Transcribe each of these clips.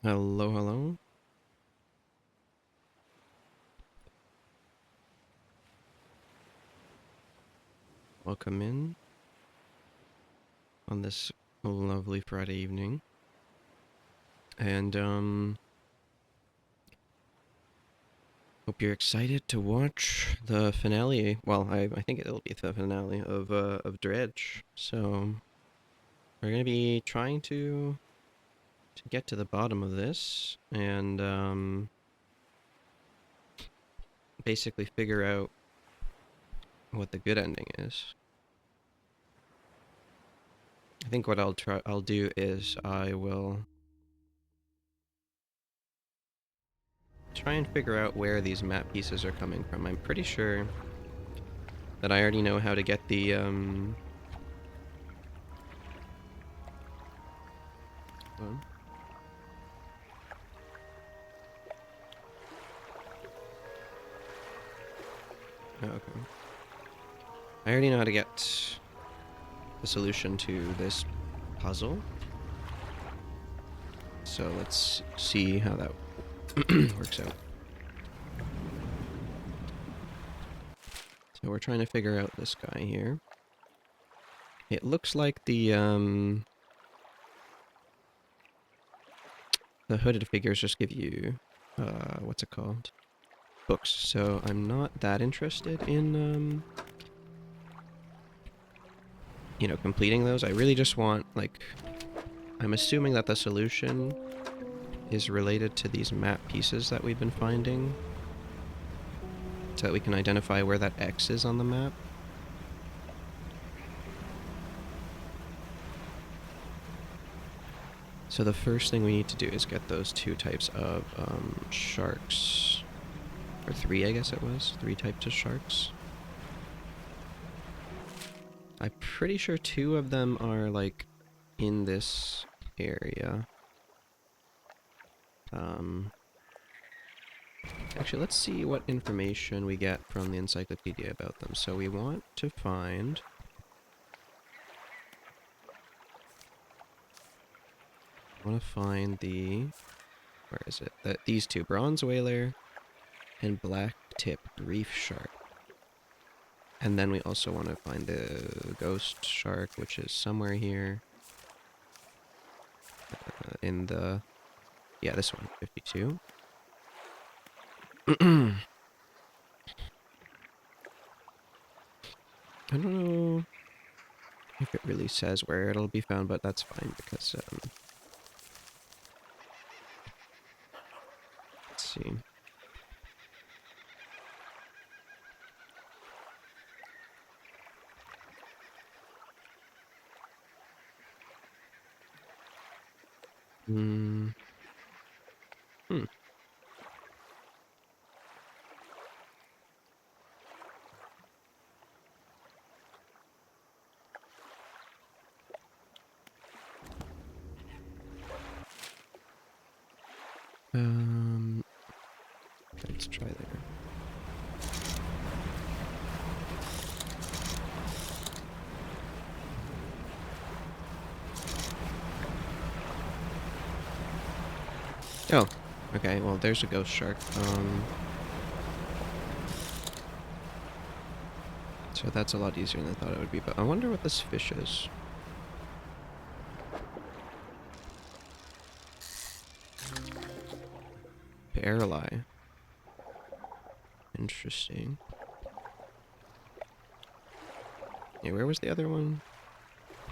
Hello, hello. Welcome in on this lovely Friday evening. And, hope you're excited to watch the finale. Well, I think it'll be the finale of Dredge. So, we're gonna be trying to get to the bottom of this and, basically figure out what the good ending is. I think what I'll do is I will try and figure out where these map pieces are coming from. I'm pretty sure that I already know how to get the, oh, okay. I already know how to get the solution to this puzzle. So let's see how that works out. So we're trying to figure out this guy here. It looks like the hooded figures just give you, what's it called? Books. So I'm not that interested in, you know, completing those. I really just want, like, I'm assuming that the solution is related to these map pieces that we've been finding, so that we can identify where that X is on the map. So the first thing we need to do is get those two types of sharks. Or three, I guess it was. Three types of sharks. I'm pretty sure two of them are, like, in this area. Actually, let's see what information we get from the encyclopedia about them. So we want to find... I want to find the... Where is it? These two. Bronze whaler and black tip reef shark. And then we also want to find the ghost shark, which is somewhere here. In the... Yeah, this one. 52. I don't know if it really says where it'll be found, but that's fine because, let's see. Hmm. Let's try there. Oh, okay, well, there's a ghost shark. So that's a lot easier than I thought it would be, but I wonder what this fish is. Barreli. Interesting. Yeah, where was the other one?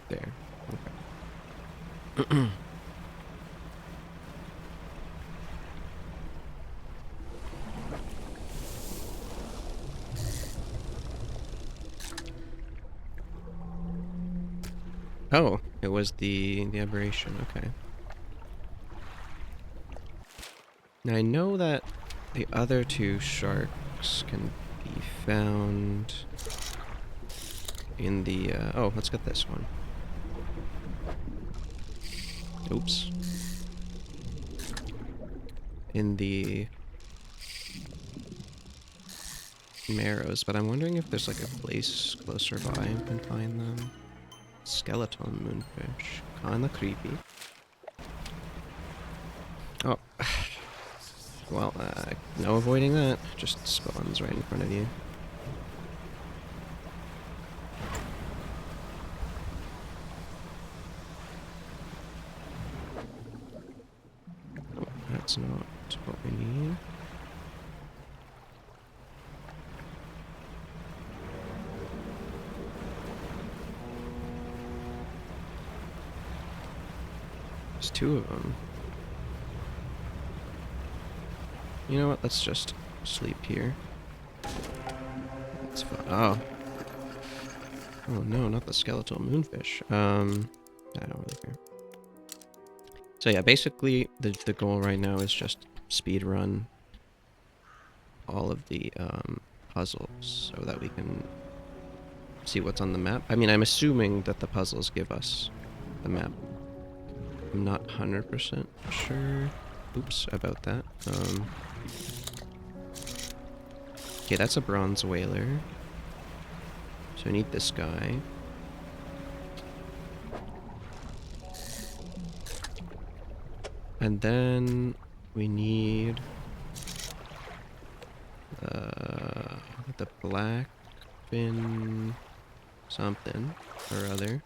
There. Okay. Oh, it was the aberration, okay. Now I know that the other two sharks can be found in the, oh, let's get this one. Oops. In the marrows, but I'm wondering if there's like a place closer by I can find them. Skeleton moonfish. Kinda creepy. Oh, well, no avoiding that. Just spawns right in front of you. Oh, that's not what we need. There's two of them. You know what? Let's just sleep here. It's fine. Oh. Oh no, not the skeletal moonfish. I don't really care. So yeah, basically the goal right now is just speed run all of the puzzles so that we can see what's on the map. I mean, I'm assuming that the puzzles give us the map. I'm not 100% sure. Oops, about that. Okay, that's a bronze whaler. So I need this guy. And then we need the black fin something or other.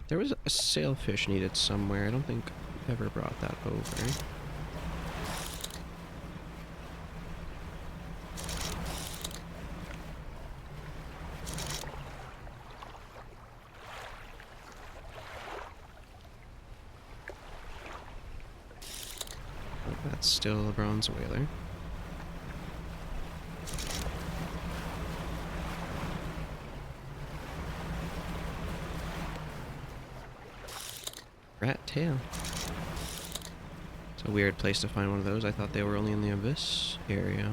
There was a sailfish needed somewhere. I don't think we ever brought that over. Oh, that's still a bronze whaler. Rat tail. It's a weird place to find one of those. I thought they were only in the abyss area.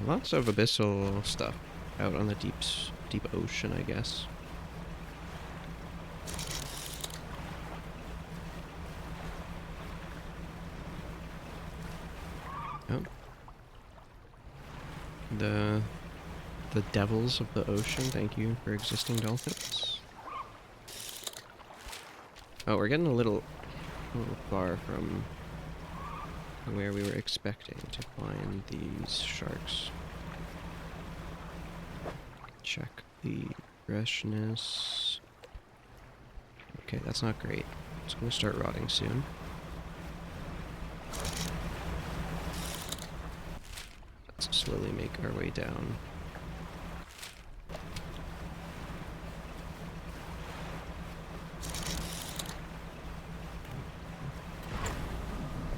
Lots of abyssal stuff out on the deep ocean, I guess. Oh. The devils of the ocean, thank you for existing dolphins. Oh, we're getting a little far from where we were expecting to find these sharks. Check the freshness. Okay, that's not great. It's gonna start rotting soon. Let's slowly make our way down.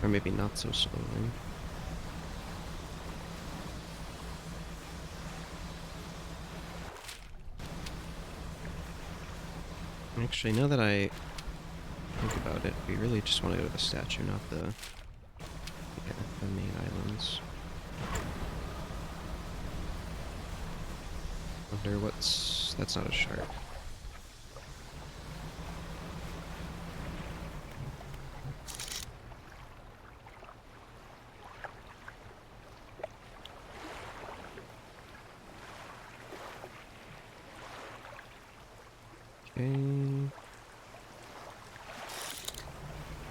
Or maybe not so slowly. Actually, now that I think about it, we really just want to go to the statue, not the main islands. Wonder what's... That's not a shark. Okay.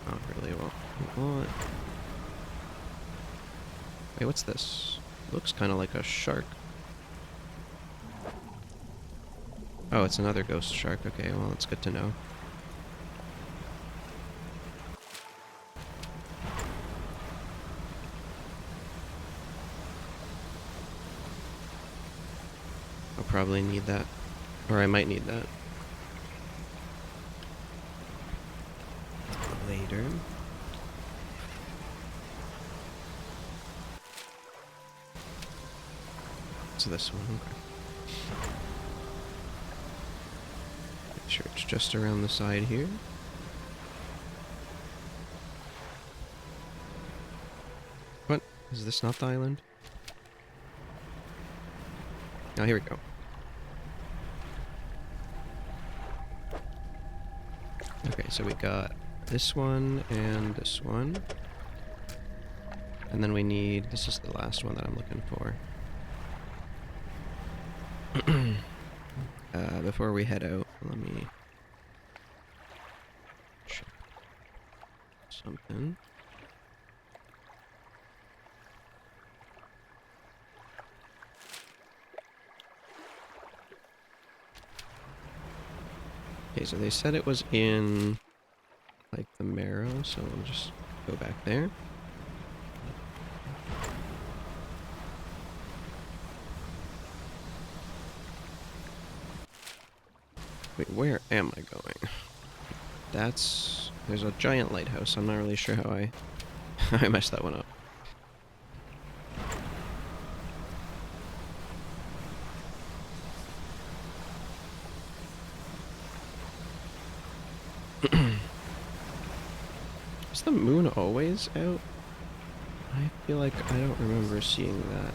Not really what we want. Wait, what's this? Looks kind of like a shark. Oh, it's another ghost shark. Okay, well, that's good to know. I'll probably need that. Or I might need that. Later. It's this one. Okay. Make sure it's just around the side here. What? Is this not the island? Oh, here we go. Okay, so we got this one and this one. And then we need, this is the last one that I'm looking for. Before we head out, let me check something. Okay, so they said it was in, like, the marrow, so we'll just go back there. Wait, where am I going? There's a giant lighthouse. I'm not really sure how I, I messed that one up. Is the moon always out? I feel like I don't remember seeing that.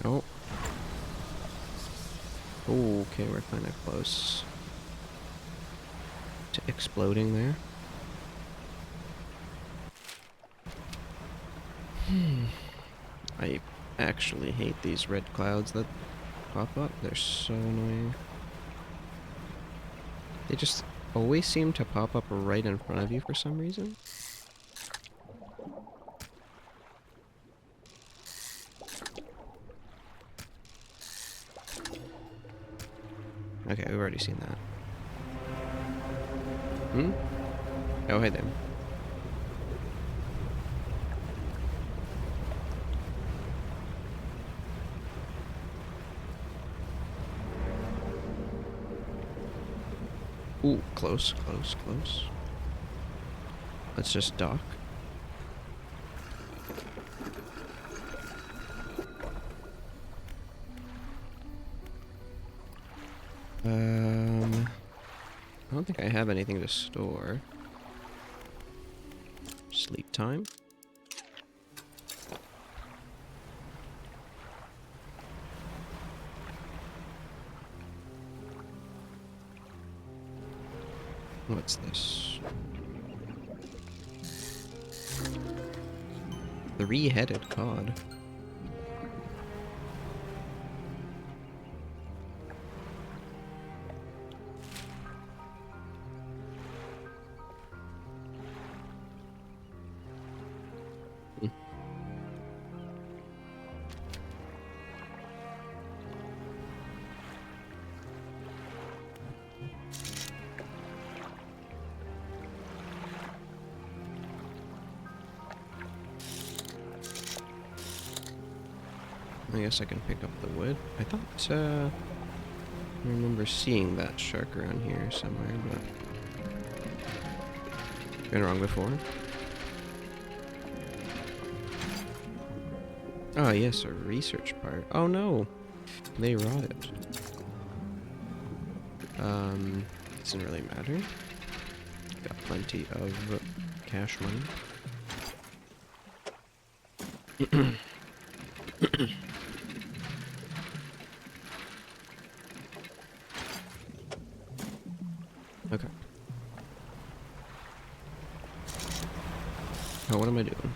Oh. Oh, okay, we're kind of close to exploding there. I actually hate these red clouds that pop up. They're so annoying. They just always seem to pop up right in front of you for some reason. Okay, we've already seen that. Hmm? Oh, hey there. Ooh, close, close, close. Let's just dock. I don't think I have anything to store. Sleep time. What's this? Three-headed cod. Hmm. I guess I can pick up the wood. I thought, I remember seeing that shark around here somewhere, but been wrong before. Oh, yes, a research part. Oh, no. They rotted. Doesn't really matter. Got plenty of cash money. Okay. Oh, what am I doing?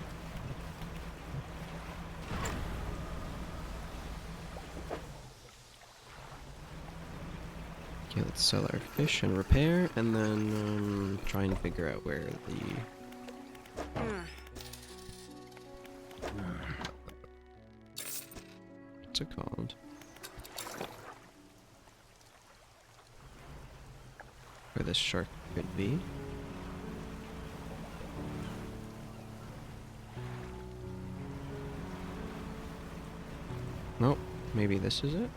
Okay, let's sell our fish and repair, and then try and figure out where the... What's it called? Where this shark could be. Nope, maybe this is it?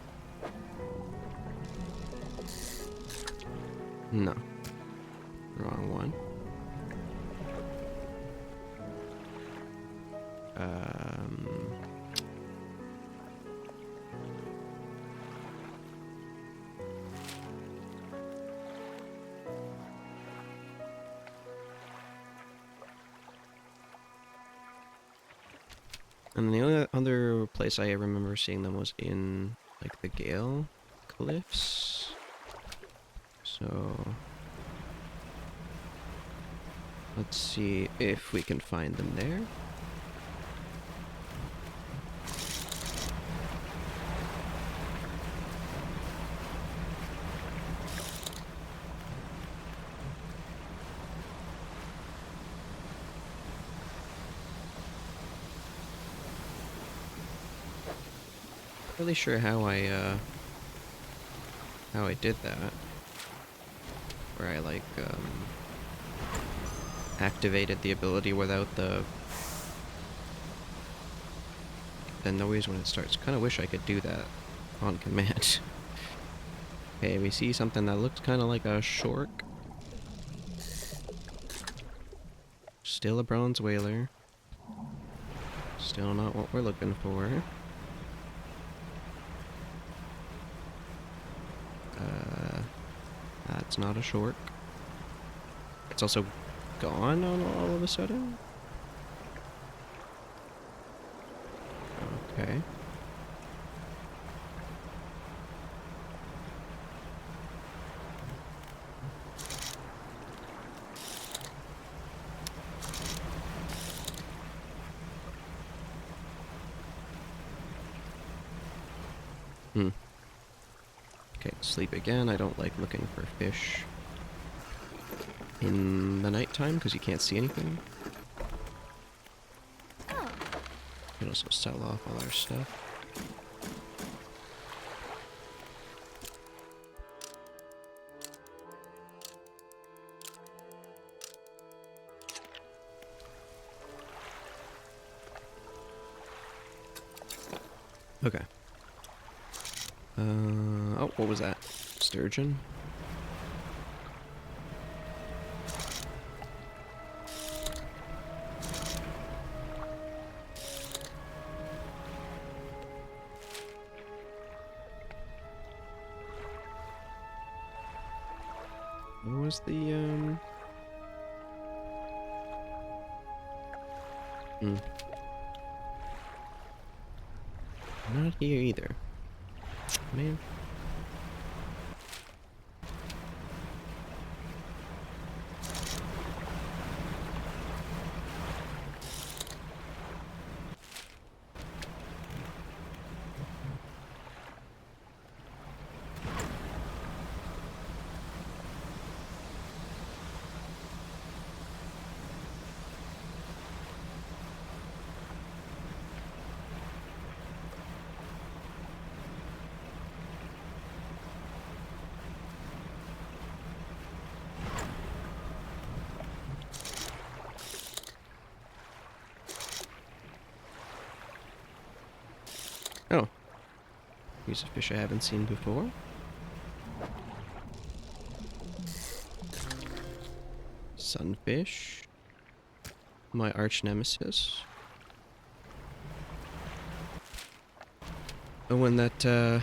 No. Wrong one. And the only other place I remember seeing them was in, like, the Gale Cliffs. So, Let's see if we can find them there. Really sure how I did that. Where I like activated the ability without the noise when it starts. Kind of wish I could do that on command. Okay, we see something that looks kind of like a shork. Still a bronze whaler. Still not what we're looking for. That's not a shork. It's also gone on all of a sudden. Okay. Okay, sleep again. I don't like looking for fish in the nighttime because you can't see anything. Could also sell off all our stuff. Okay. Oh, what was that? Sturgeon? What was the, Not here either. Man. Oh. Here's a fish I haven't seen before. Sunfish. My arch nemesis. The one that,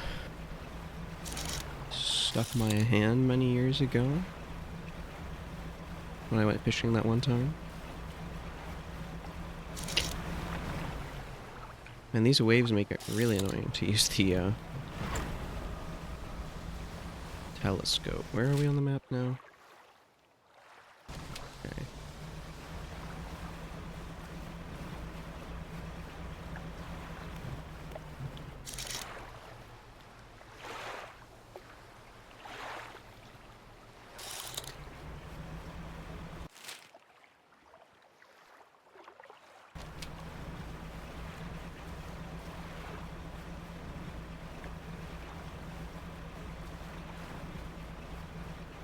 stuck my hand many years ago. When I went fishing that one time. And these waves make it really annoying to use the, telescope. Where are we on the map now? Okay.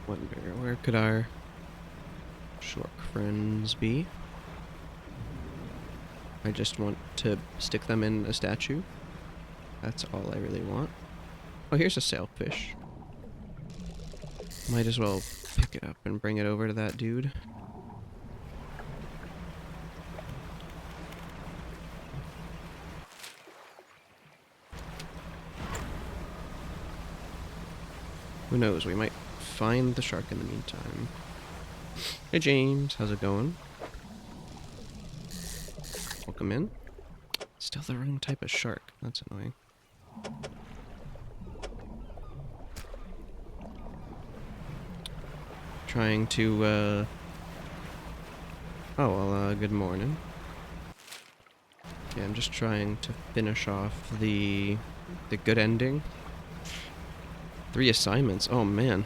Wonder, where could our short friends be? I just want to stick them in a statue. That's all I really want. Oh, here's a sailfish. Might as well pick it up and bring it over to that dude. Who knows, we might find the shark in the meantime. Hey James, how's it going? Welcome in. Still the wrong type of shark. That's annoying. Trying to Oh, well, good morning. Yeah, I'm just trying to finish off the good ending. 3 assignments. Oh, man.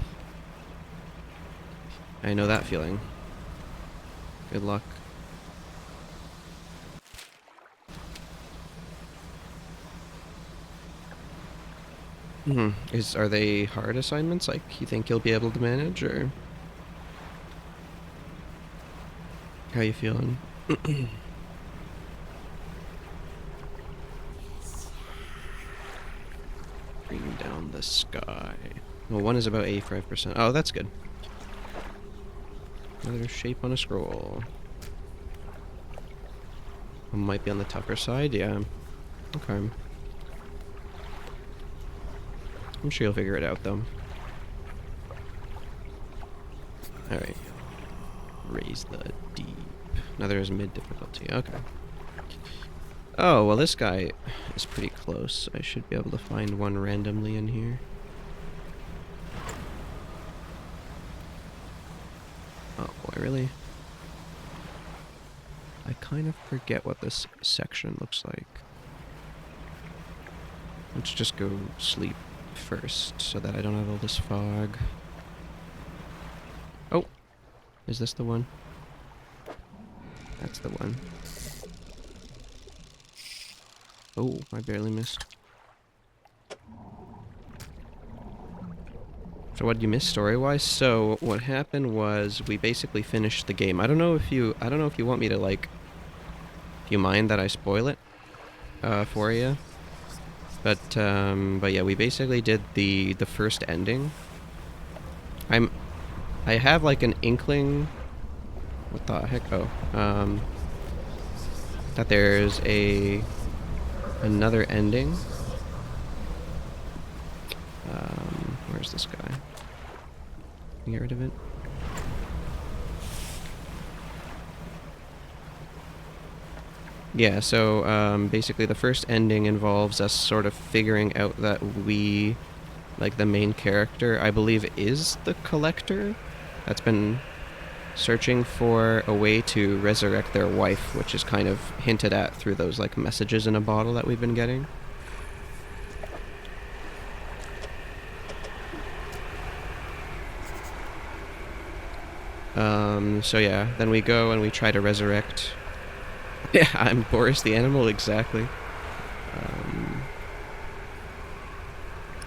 I know that feeling. Good luck. Are they hard assignments? Like, you think you'll be able to manage, or how you feeling? Bring down the sky. Well, one is about 85%. Oh, that's good. Another shape on a scroll. One might be on the tougher side, yeah. Okay. I'm sure you'll figure it out, though. Alright. Raise the deep. Another is mid difficulty. Okay. Oh, well, this guy is pretty close. I should be able to find one randomly in here. Oh, boy, really? I kind of forget what this section looks like. Let's just go sleep first so that I don't have all this fog. Oh! Is this the one? That's the one. Oh, I barely missed. So what did you miss story-wise? So what happened was we basically finished the game. I don't know if you want me to, like, if you mind that I spoil it for you. But yeah, we basically did the first ending. I have like an inkling. What the heck? Oh, that there's another ending. Where's this guy? Can you get rid of it? Yeah, so basically the first ending involves us sort of figuring out that we, like the main character, I believe is the collector that's been searching for a way to resurrect their wife, which is kind of hinted at through those like messages in a bottle that we've been getting. So yeah, then we go and we try to resurrect. Yeah, I'm Boris the animal, exactly.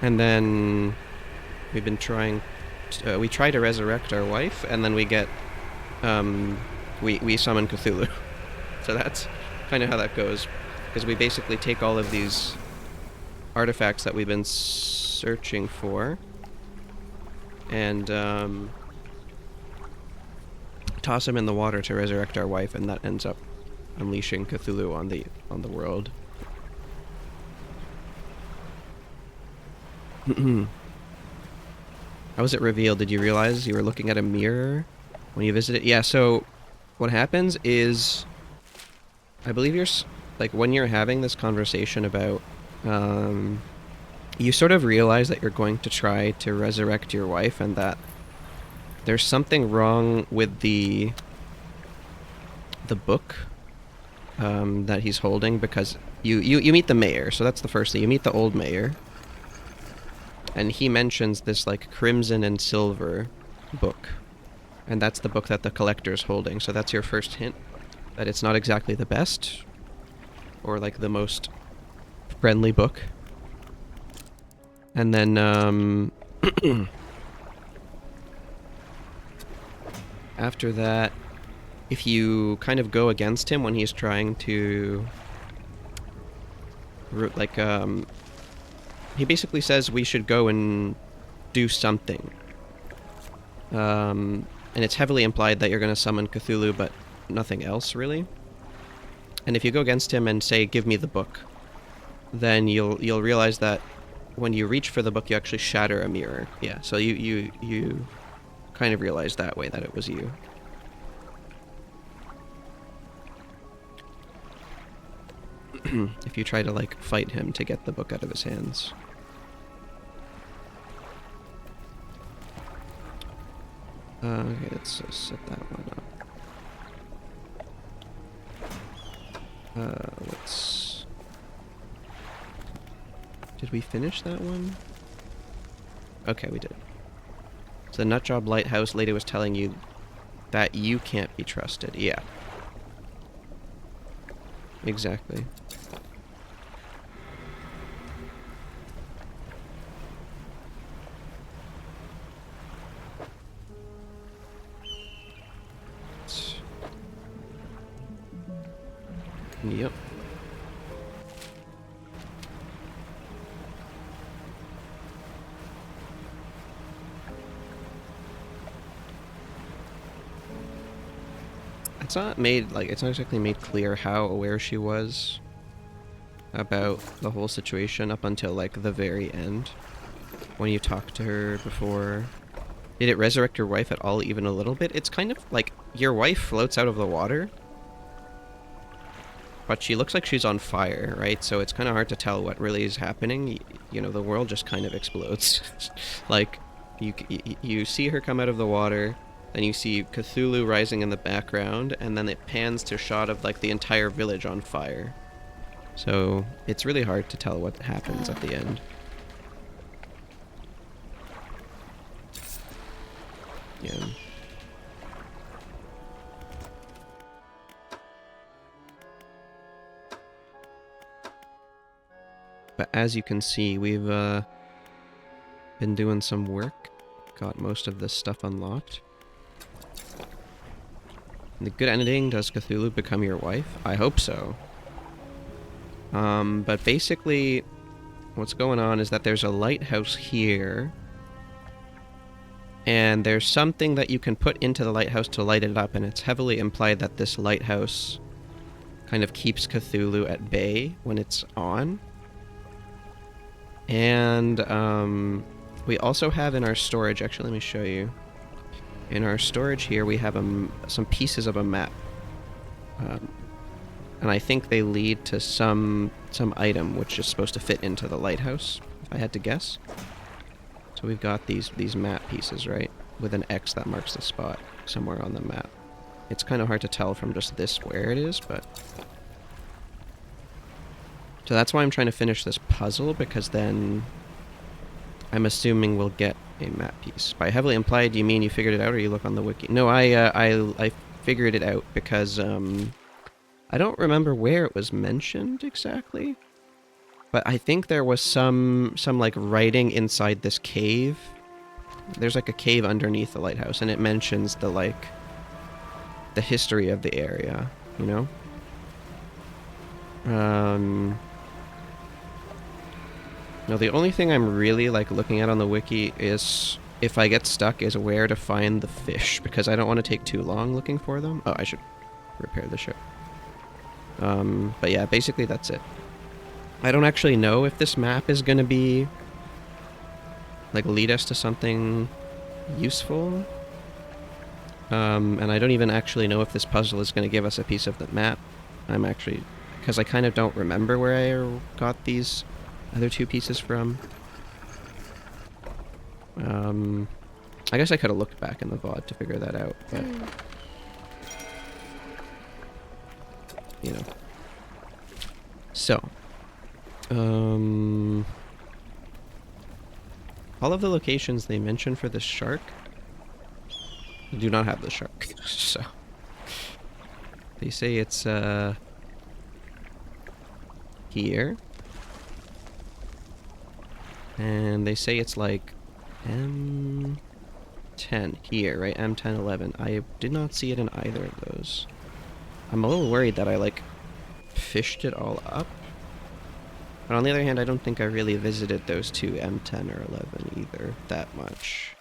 And then we've been trying. We try to resurrect our wife, and then we get. We summon Cthulhu. So that's kind of how that goes, because we basically take all of these artifacts that we've been searching for, and toss them in the water to resurrect our wife, and that ends up unleashing Cthulhu on the world. How was it revealed? Did you realize you were looking at a mirror when you visited? Yeah, so what happens is, I believe like, when you're having this conversation about, you sort of realize that you're going to try to resurrect your wife, and that there's something wrong with the book that he's holding, because you meet the mayor, so that's the first thing. You meet the old mayor, and he mentions this like crimson and silver book, and that's the book that the collector's holding. So that's your first hint that it's not exactly the best or like the most friendly book. And then after that, if you kind of go against him when he's trying to like he basically says we should go and do something. And it's heavily implied that you're going to summon Cthulhu, but nothing else, really. And if you go against him and say, give me the book, then you'll realize that when you reach for the book, you actually shatter a mirror. Yeah, so you kind of realize that way that it was you. If you try to, like, fight him to get the book out of his hands. Okay, let's set that one up. Let's... Did we finish that one? Okay, we did. So the Nutjob Lighthouse lady was telling you that you can't be trusted. Yeah. Exactly. Yep. It's not made, like, it's not exactly made clear how aware she was about the whole situation up until, like, the very end. When you talked to her before. Did it resurrect your wife at all, even a little bit? It's kind of like, your wife floats out of the water, but she looks like she's on fire, right? So it's kind of hard to tell what really is happening. You know, the world just kind of explodes. Like, you see her come out of the water, then you see Cthulhu rising in the background, and then it pans to a shot of, like, the entire village on fire. So it's really hard to tell what happens at the end. Yeah. But as you can see, we've been doing some work. Got most of this stuff unlocked. In the good ending, does Cthulhu become your wife? I hope so. But basically, what's going on is that there's a lighthouse here. And there's something that you can put into the lighthouse to light it up, and it's heavily implied that this lighthouse kind of keeps Cthulhu at bay when it's on. And we also have in our storage, actually let me show you. In our storage here we have some pieces of a map. And I think they lead to some item which is supposed to fit into the lighthouse, if I had to guess. So we've got these map pieces, right? With an X that marks the spot somewhere on the map. It's kind of hard to tell from just this where it is, but... So that's why I'm trying to finish this puzzle, because then I'm assuming we'll get a map piece. By heavily implied, do you mean you figured it out, or you look on the wiki? No, I figured it out because I don't remember where it was mentioned exactly, but I think there was some like writing inside this cave. There's like a cave underneath the lighthouse, and it mentions the history of the area, you know? No, the only thing I'm really, like, looking at on the wiki is, if I get stuck, is where to find the fish, because I don't want to take too long looking for them. Oh, I should repair the ship. But yeah, basically that's it. I don't actually know if this map is gonna be, like, lead us to something useful. And I don't even actually know if this puzzle is gonna give us a piece of the map. I'm actually... because I kind of don't remember where I got these other two pieces from. I guess I could have looked back in the VOD to figure that out, but... you know. So. All of the locations they mention for the shark do not have the shark, so... They say it's, here. And they say it's like M10 here, right? M10, 11. I did not see it in either of those. I'm a little worried that I, like, fished it all up. But on the other hand, I don't think I really visited those two, M10 or 11, either, that much.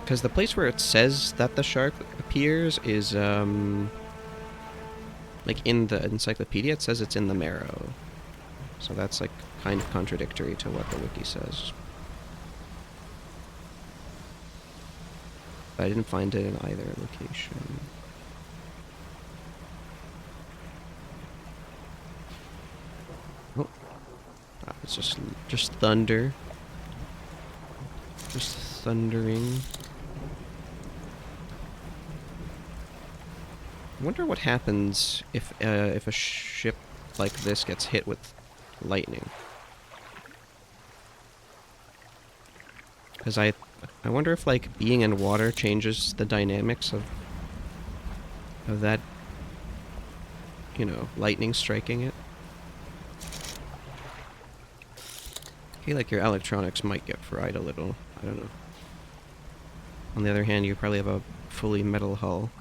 Because the place where it says that the shark appears is, like, in the encyclopedia, it says it's in the marrow. So that's like kind of contradictory to what the wiki says. But I didn't find it in either location. Oh, it's just thunder. Just thundering. I wonder what happens if a ship like this gets hit with lightning. Because I wonder if like being in water changes the dynamics of that, you know, lightning striking it. I feel like your electronics might get fried a little. I don't know. On the other hand, you probably have a fully metal hull.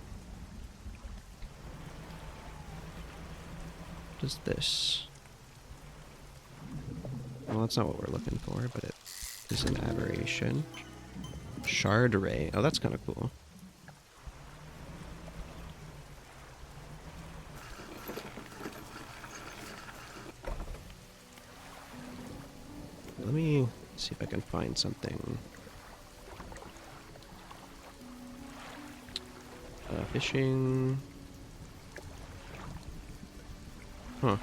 What is this? Well, that's not what we're looking for, but it is an aberration. Shard ray. Oh, that's kind of cool. Let me see if I can find something. Fishing. Huh.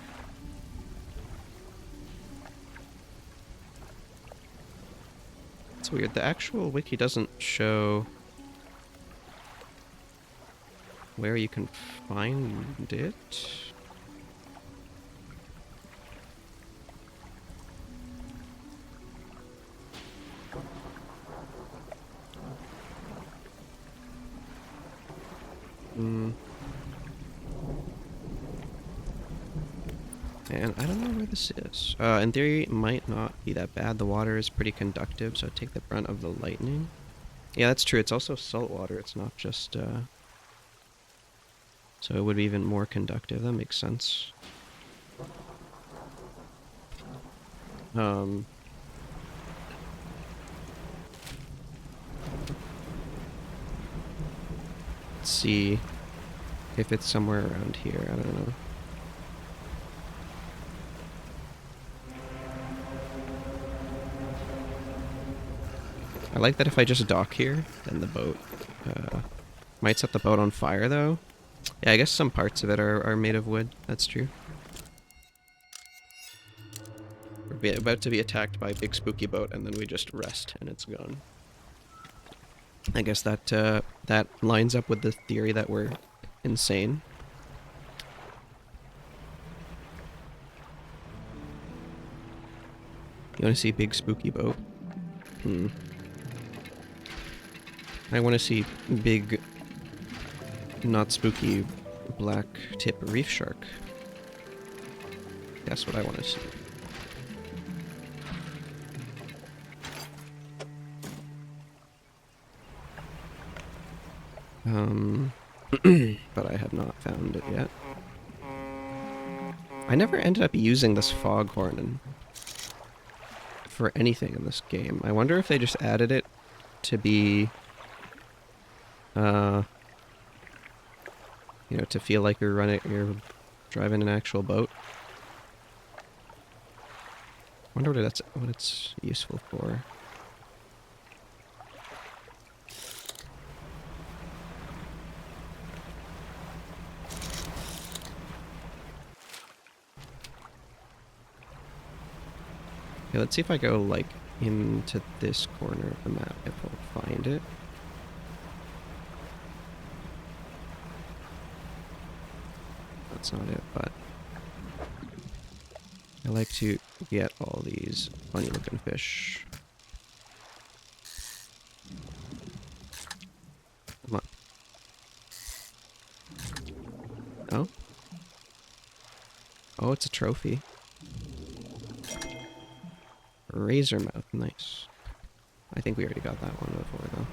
It's weird. The actual wiki doesn't show where you can find it. And I don't know where this is. In theory, it might not be that bad. The water is pretty conductive, so take the brunt of the lightning. Yeah, that's true. It's also salt water. It's not just, so it would be even more conductive. That makes sense. Let's see if it's somewhere around here. I don't know. I like that if I just dock here, then the boat might set the boat on fire, though. Yeah, I guess some parts of it are made of wood. That's true. We're about to be attacked by a big spooky boat, and then we just rest, and it's gone. I guess that that lines up with the theory that we're insane. You want to see big spooky boat? I want to see big, not spooky, black tip reef shark. That's what I want to see. But I have not found it yet. I never ended up using this foghorn for anything in this game. I wonder if they just added it to be, you know, to feel like you're driving an actual boat. I wonder what it's useful for. Okay, let's see if I go, like, into this corner of the map, if I'll find it. That's not it, but I like to get all these funny-looking fish. Come on. Oh? Oh, it's a trophy. Razor mouth, nice. I think we already got that one before, though.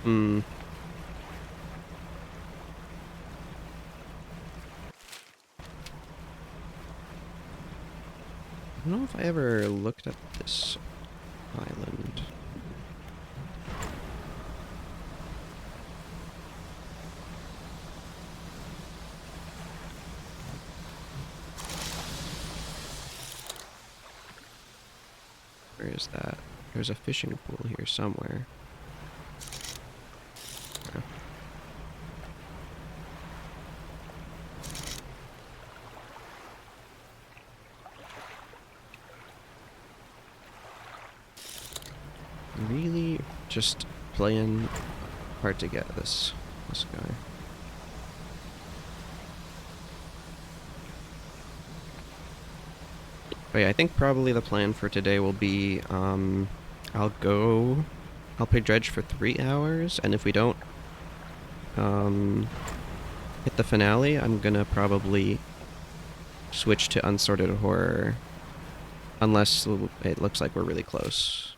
I don't know if I ever looked at this island. Where is that? There's a fishing pool here somewhere. Oh. Really just playing hard to get this guy. But yeah, I think probably the plan for today will be, I'll play Dredge for 3 hours, and if we don't, hit the finale, I'm gonna probably switch to Unsorted Horror, unless it looks like we're really close.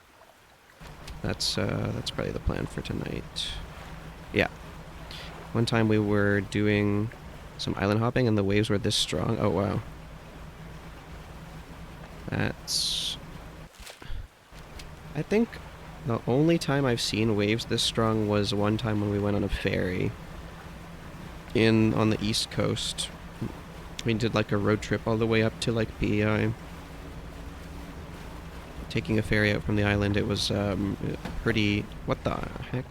That's probably the plan for tonight. Yeah. One time we were doing some island hopping and the waves were this strong. Oh, wow. That's... I think the only time I've seen waves this strong was one time when we went on a ferry on the East Coast. We did like a road trip all the way up to like PEI. Taking a ferry out from the island, it was pretty... What the heck?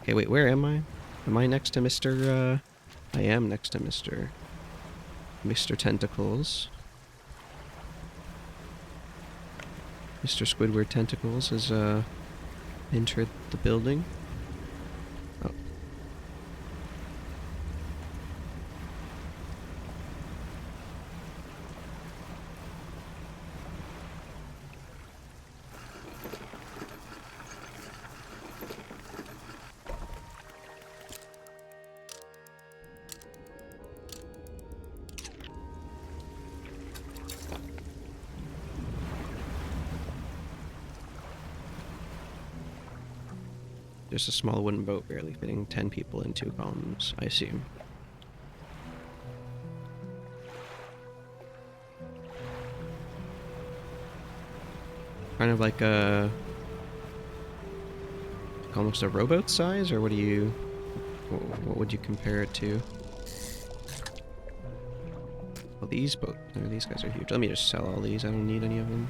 Okay, wait, where am I? Am I next to Mr. I am next to Mr. Tentacles. Mr. Squidward Tentacles has entered the building. Oh. Just a small wooden boat barely fitting 10 people in 2 columns, I assume. Kind of like almost a rowboat size, or what would you compare it to? Well, these guys are huge. Let me just sell all these. I don't need any of them.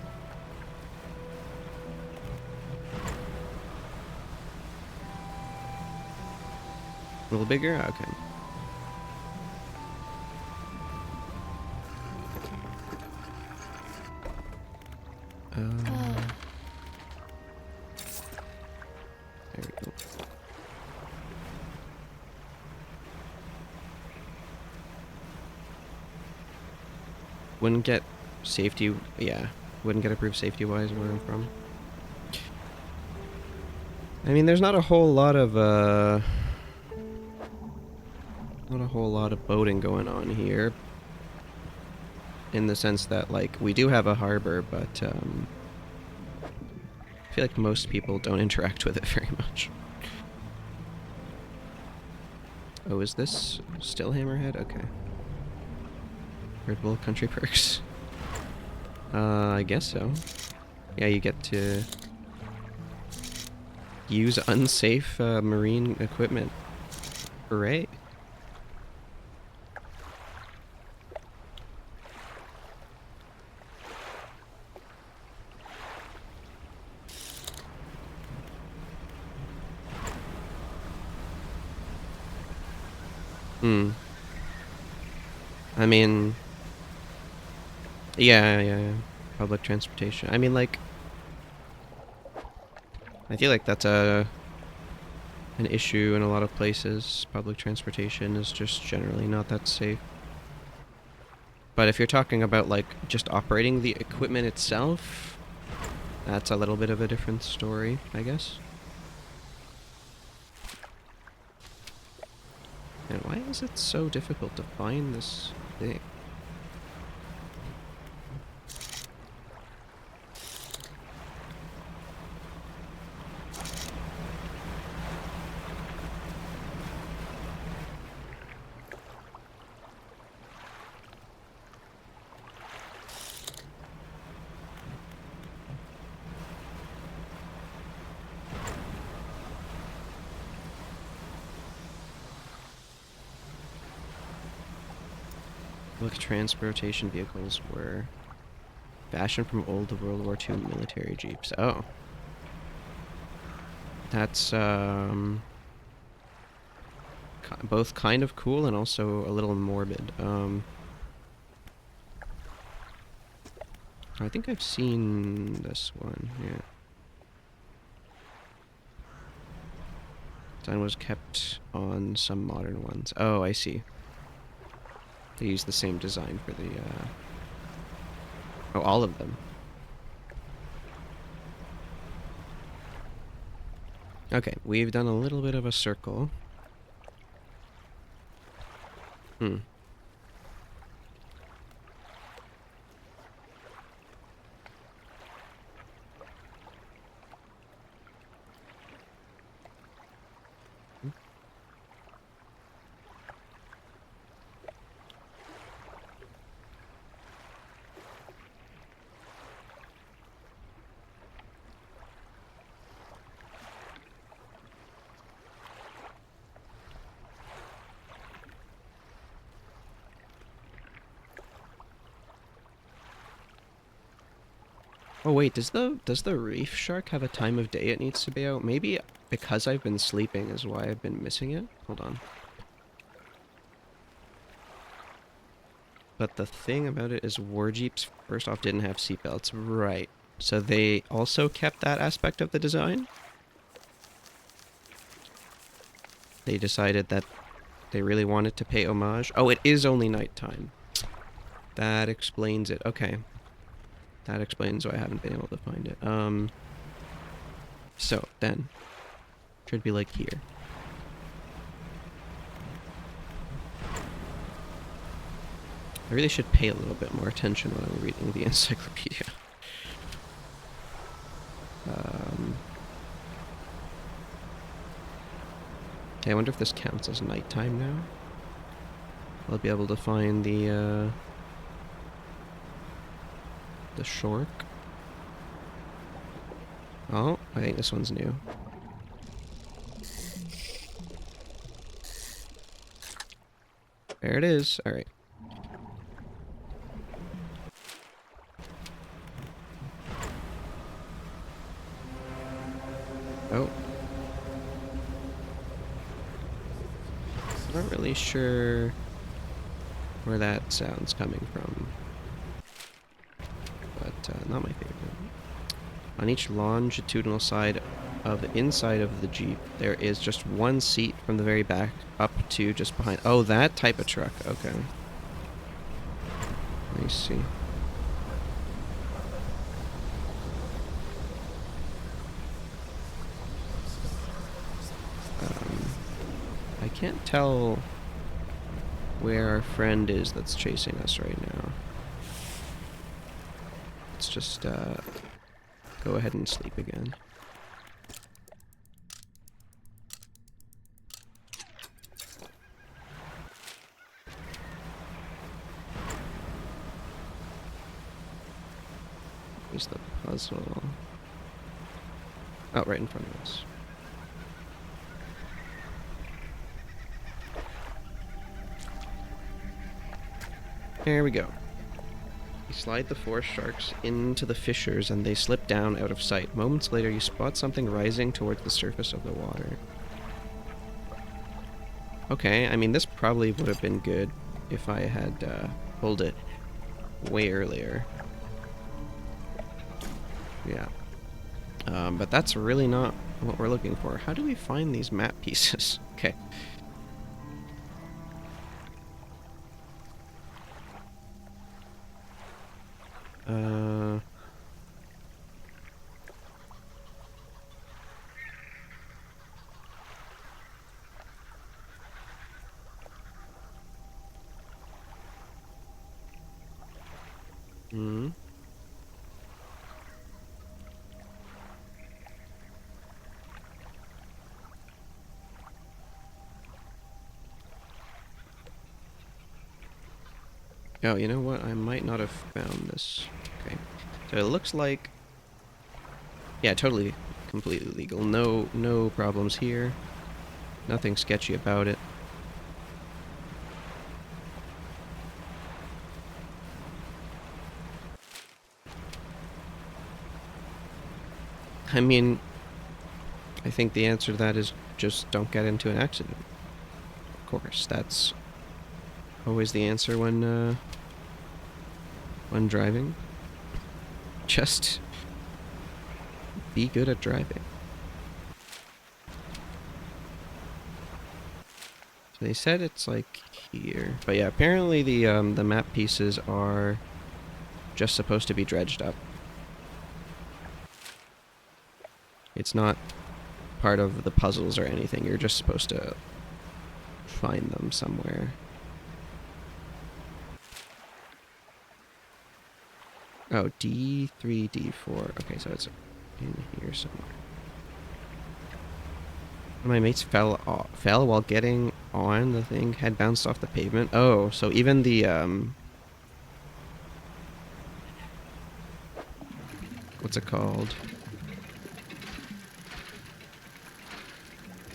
A little bigger? Okay. There we go. Wouldn't get safety, yeah. Wouldn't get approved safety-wise where I'm from. I mean, there's not a whole lot of, boating going on here. In the sense that, like, we do have a harbor, but, I feel like most people don't interact with it very much. Oh, is this still Hammerhead? Okay. Red Bull Country Perks. I guess so. Yeah, you get to use unsafe marine equipment. Hooray. I mean... Yeah. Public transportation. I mean, like... I feel like that's an issue in a lot of places. Public transportation is just generally not that safe. But if you're talking about, like, just operating the equipment itself, that's a little bit of a different story, I guess. And why is it so difficult to find this thing? Public transportation vehicles were Fashioned from old World War II military jeeps. Oh. That's, both kind of cool and also a little morbid. I think I've seen this one, yeah. Design was kept on some modern ones. Oh, I see. They use the same design for the, oh, all of them. Okay, we've done a little bit of a circle. Hmm. Oh wait, does the reef shark have a time of day it needs to be out? Maybe because I've been sleeping is why I've been missing it? Hold on. But the thing about it is war jeeps, first off, didn't have seatbelts. Right. So they also kept that aspect of the design? They decided that they really wanted to pay homage. Oh, it is only nighttime. That explains it. Okay. That explains why I haven't been able to find it. So, then. Should be like here. I really should pay a little bit more attention when I'm reading the encyclopedia. Okay, I wonder if this counts as nighttime now. I'll be able to find the shark. Oh, I think this one's new. There it is. Alright. Oh. I'm not really sure where that sound's coming from. But, not my favorite. On each longitudinal side of the inside of the Jeep, there is just one seat from the very back up to just behind. Oh, that type of truck. Okay. Let me see. I can't tell where our friend is that's chasing us right now. Let's just, go ahead and sleep again. Here's the puzzle. Oh, right in front of us. There we go. You slide the four sharks into the fissures and they slip down out of sight. Moments later, you spot something rising towards the surface of the water. Okay, I mean, this probably would have been good if I had pulled it way earlier. Yeah. But that's really not what we're looking for. How do we find these map pieces? Okay. Hmm. Oh, you know what? I might not have found this. Okay. So it looks like... Yeah, totally, completely legal. No problems here. Nothing sketchy about it. I mean, I think the answer to that is just don't get into an accident. Of course, that's always the answer when driving. Just be good at driving. So they said it's like here, but yeah, apparently the map pieces are just supposed to be dredged up. It's not part of the puzzles or anything. You're just supposed to find them somewhere. Oh, D3, D4. Okay, so it's in here somewhere. My mates fell while getting on the thing, had bounced off the pavement. Oh, so even the what's it called?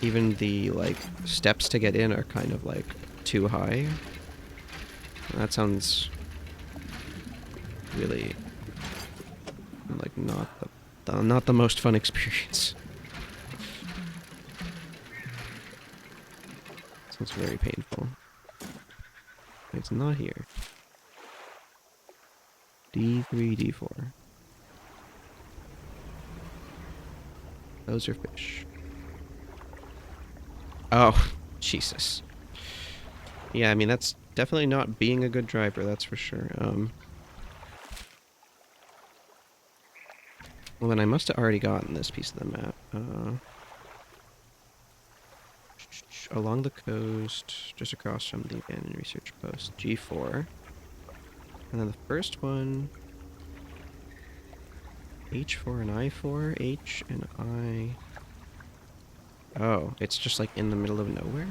Even the like steps to get in are kind of like too high. That sounds really like not the most fun experience. Sounds very painful. It's not here. D3, D4. Those are fish. Oh, Jesus. Yeah, I mean, that's definitely not being a good driver, that's for sure. Well, then I must have already gotten this piece of the map. Along the coast, just across from the abandoned research post, G4. And then the first one, H4 and I4, H and I. Oh, it's just like in the middle of nowhere?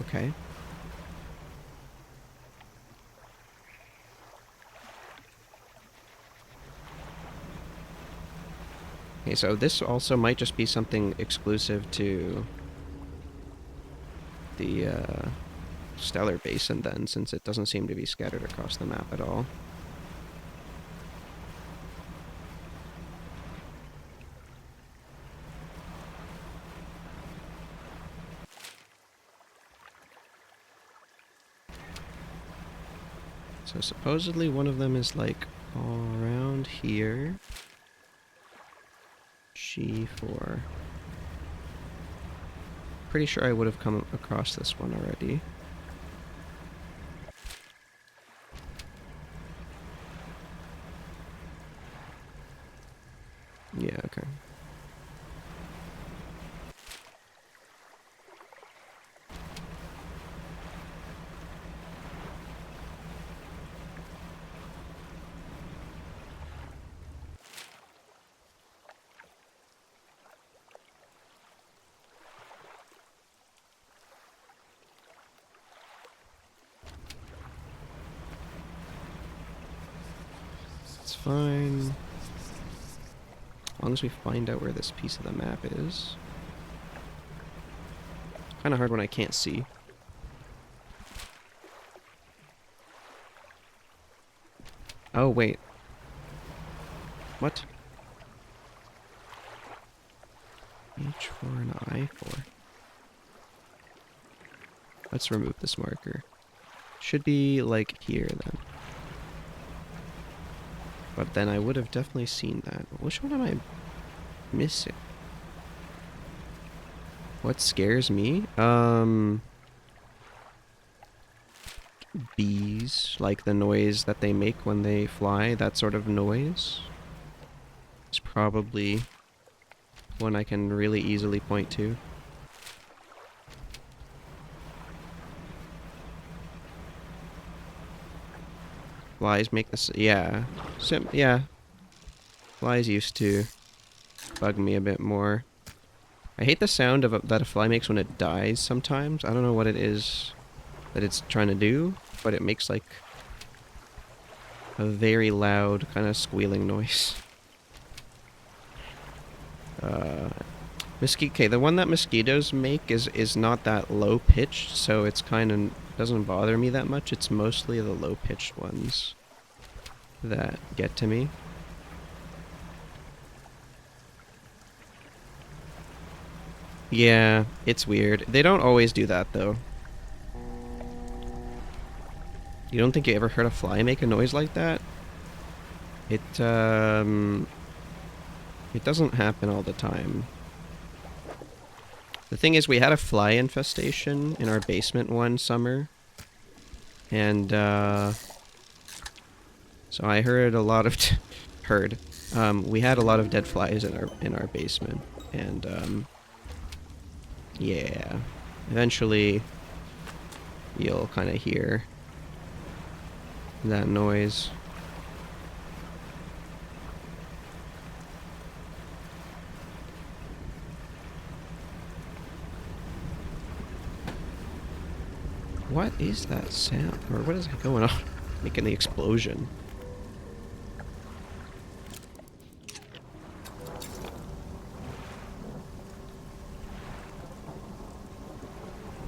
Okay. Okay, so this also might just be something exclusive to the Stellar Basin then, since it doesn't seem to be scattered across the map at all. So supposedly one of them is like all around here. G4. Pretty sure I would have come across this one already. Yeah, okay. It's fine. As long as we find out where this piece of the map is. Kind of hard when I can't see. Oh, wait. What? H4 and I4. Let's remove this marker. Should be, like, here, then. But then I would have definitely seen that. Which one am I missing? What scares me? Bees. Like the noise that they make when they fly. That sort of noise. It's probably one I can really easily point to. Flies make this, yeah. Yeah. Flies used to bug me a bit more. I hate the sound of that a fly makes when it dies sometimes. I don't know what it is that it's trying to do, but it makes like a very loud kind of squealing noise. Okay, the one that mosquitoes make is not that low pitched, so it's kind of doesn't bother me that much. It's mostly the low pitched ones that get to me. Yeah, it's weird. They don't always do that, though. You don't think you ever heard a fly make a noise like that? It doesn't happen all the time. The thing is, we had a fly infestation in our basement one summer. And, so I heard a lot of... we had a lot of dead flies in our basement. And, yeah. Eventually, you'll kind of hear that noise. What is that sound? Or what is going on? Making the explosion.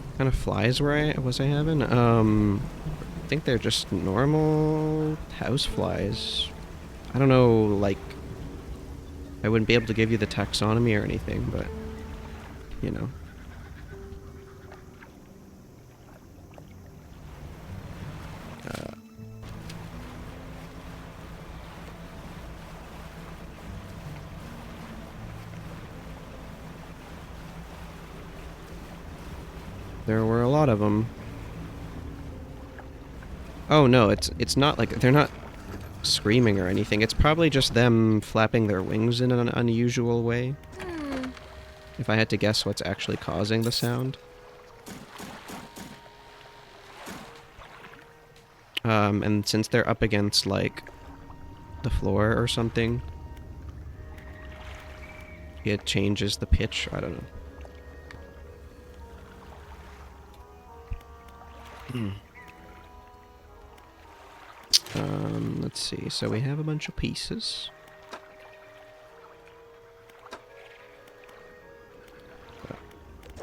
What kind of flies was I having? I think they're just normal house flies. I don't know, like, I wouldn't be able to give you the taxonomy or anything, but, you know. There were a lot of them. Oh no, it's not like, they're not screaming or anything. It's probably just them flapping their wings in an unusual way. If I had to guess what's actually causing the sound. And since they're up against, like, the floor or something, it changes the pitch. I don't know. Let's see. So we have a bunch of pieces.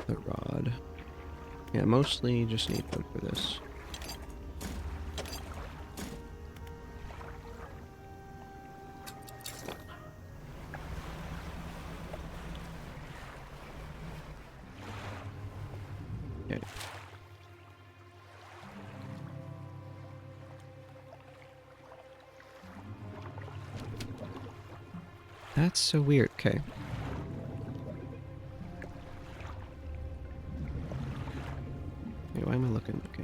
The rod. Yeah, mostly just need wood for this. Okay. That's so weird. Okay. Wait, why am I looking? Okay.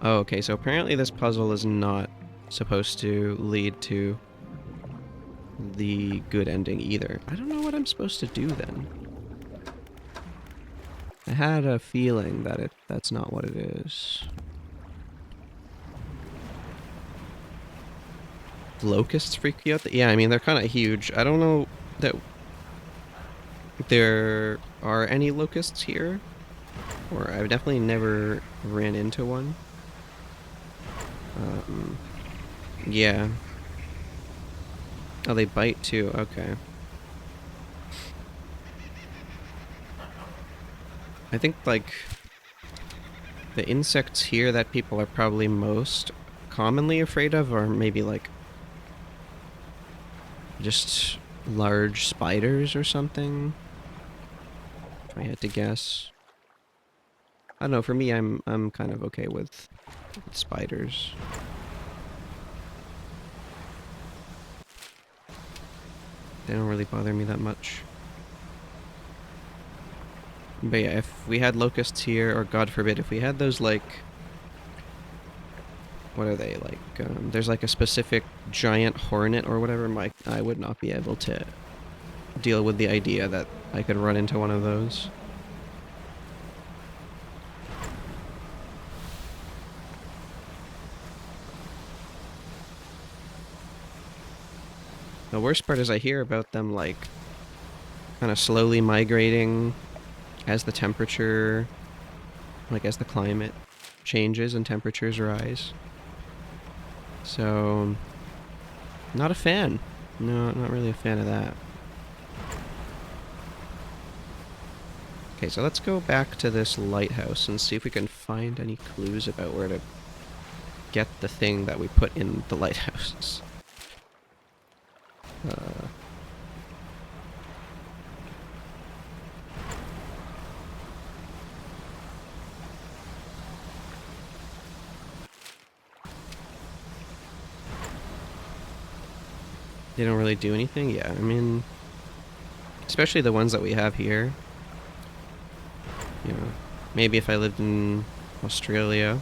Oh, okay, so apparently this puzzle is not supposed to lead to the good ending either. I don't know what I'm supposed to do then. I had a feeling that that's not what it is. Locusts freak you out? Yeah, I mean, they're kind of huge. I don't know that there are any locusts here. Or I've definitely never ran into one. Yeah. Oh, they bite too. Okay. I think, like, the insects here that people are probably most commonly afraid of are maybe, like, just large spiders or something. If I had to guess. I don't know, for me, I'm kind of okay with spiders. They don't really bother me that much. But yeah, if we had locusts here, or God forbid, if we had those, like... What are they, like, there's like a specific giant hornet or whatever, I would not be able to deal with the idea that I could run into one of those. The worst part is I hear about them, like, kind of slowly migrating as the temperature, like, as the climate changes and temperatures rise. So, not a fan. No, not really a fan of that. Okay, so let's go back to this lighthouse and see if we can find any clues about where to get the thing that we put in the lighthouse. They don't really do anything? Yeah, I mean, especially the ones that we have here. You know, maybe if I lived in Australia,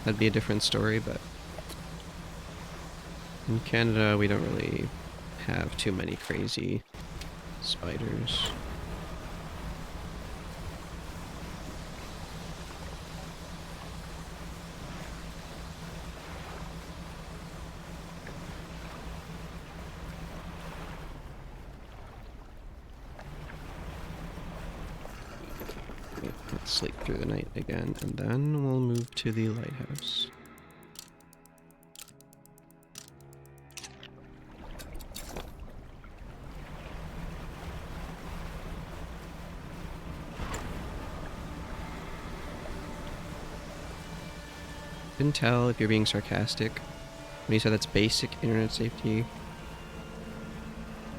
that'd be a different story, but in Canada, we don't really have too many crazy spiders. Okay, let's sleep through the night again, and then we'll move to the lighthouse. Couldn't tell if you're being sarcastic when you said that's basic internet safety.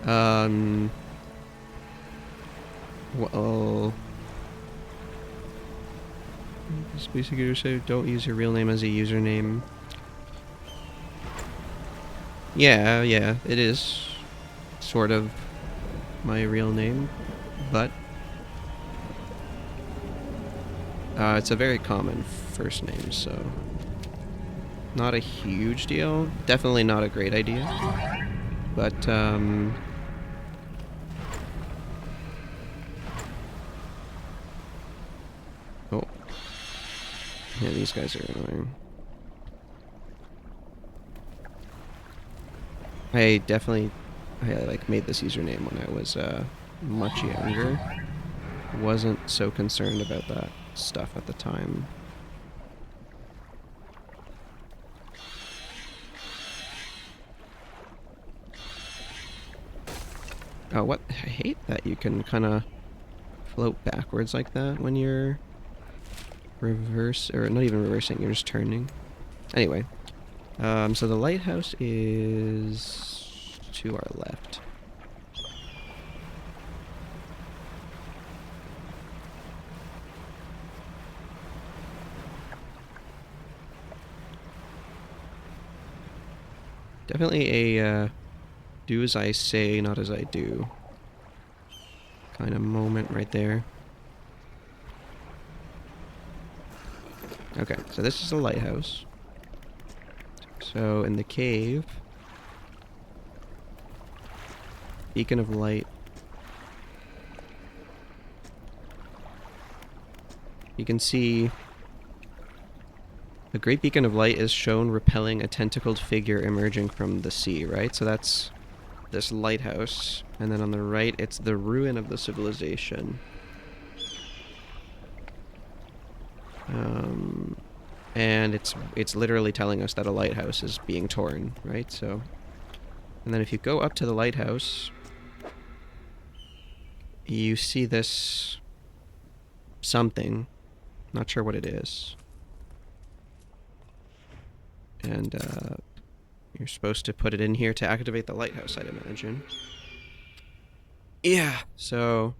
Well, it's basically to say don't use your real name as a username. Yeah, it is sort of my real name, but it's a very common first name, so not a huge deal. Definitely not a great idea, but oh, yeah, these guys are annoying. I like made this username when I was much younger. Wasn't so concerned about that stuff at the time. Oh, what? I hate that you can kind of float backwards like that when you're or not even reversing, you're just turning. Anyway, so the lighthouse is to our left. Definitely a do as I say, not as I do kind of moment right there. Okay, so this is the lighthouse. So in the cave, beacon of light. You can see a great beacon of light is shown repelling a tentacled figure emerging from the sea, right? So that's this lighthouse, and then on the right, it's the ruin of the civilization. And it's literally telling us that a lighthouse is being torn, right? So, and then if you go up to the lighthouse, you see this something. Not sure what it is. And you're supposed to put it in here to activate the lighthouse, I'd imagine. Yeah, so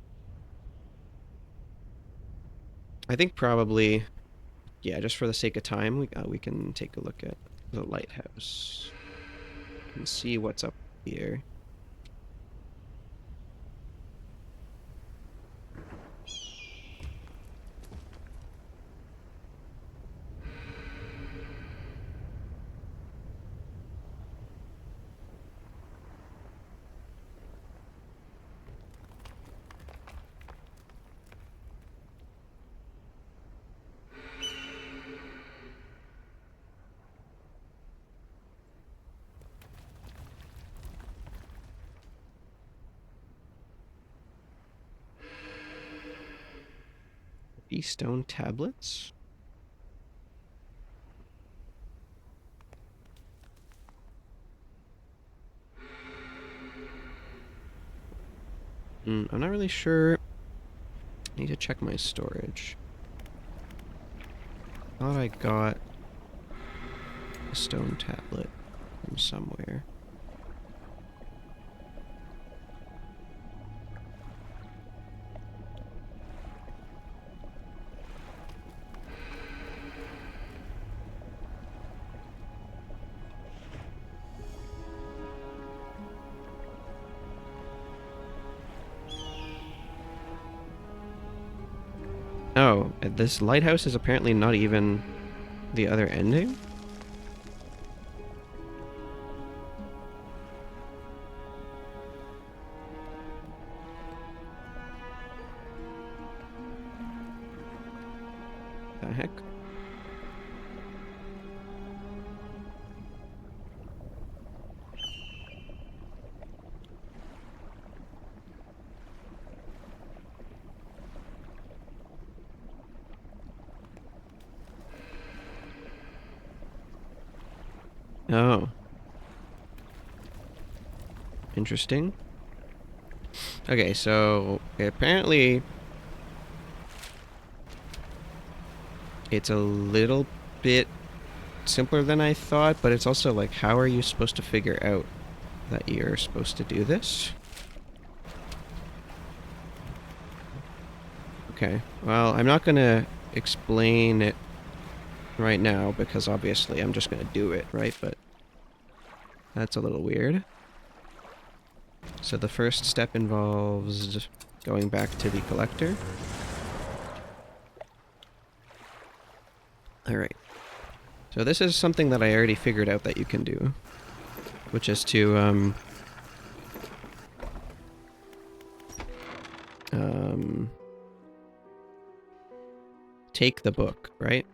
I think probably, yeah, just for the sake of time, we can take a look at the lighthouse and see what's up here. These stone tablets? I'm not really sure Need to check my storage. Thought I got a stone tablet from somewhere. Oh, this lighthouse is apparently not even the other ending? The heck? Oh. Interesting. Okay, so apparently it's a little bit simpler than I thought, but it's also like, how are you supposed to figure out that you're supposed to do this? Okay, well, I'm not gonna explain it right now because obviously I'm just gonna do it, right? But that's a little weird. So the first step involves going back to the collector. Alright. So this is something that I already figured out that you can do, which is to, take the book, right?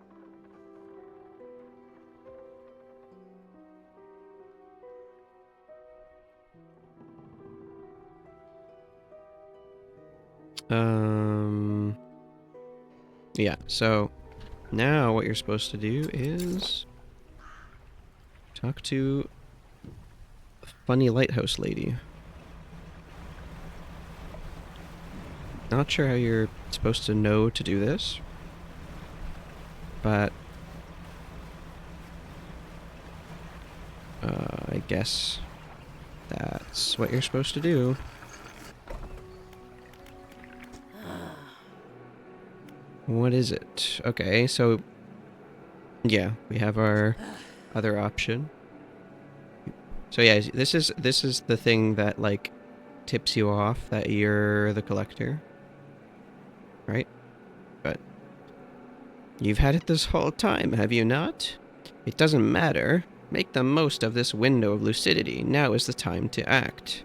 Yeah, so now what you're supposed to do is talk to a funny lighthouse lady. Not sure how you're supposed to know to do this, but I guess that's what you're supposed to do. What is it? Okay, so yeah, we have our other option. So yeah, this is the thing that like tips you off that you're the collector. Right? But you've had it this whole time, have you not? It doesn't matter. Make the most of this window of lucidity. Now is the time to act.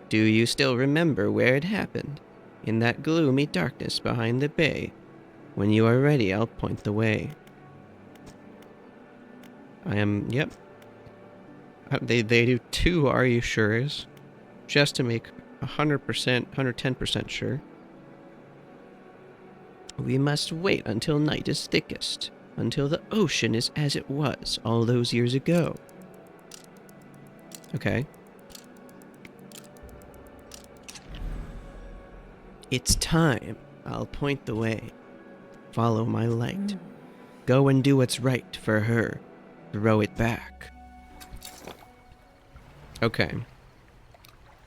Do you still remember where it happened? In that gloomy darkness behind the bay. When you are ready, I'll point the way. I am, yep. They do two are you sure's, just to make 100%, 110% sure. We must wait until night is thickest, until the ocean is as it was all those years ago. Okay. It's time. I'll point the way. Follow my light. Go and do what's right for her. Throw it back. Okay.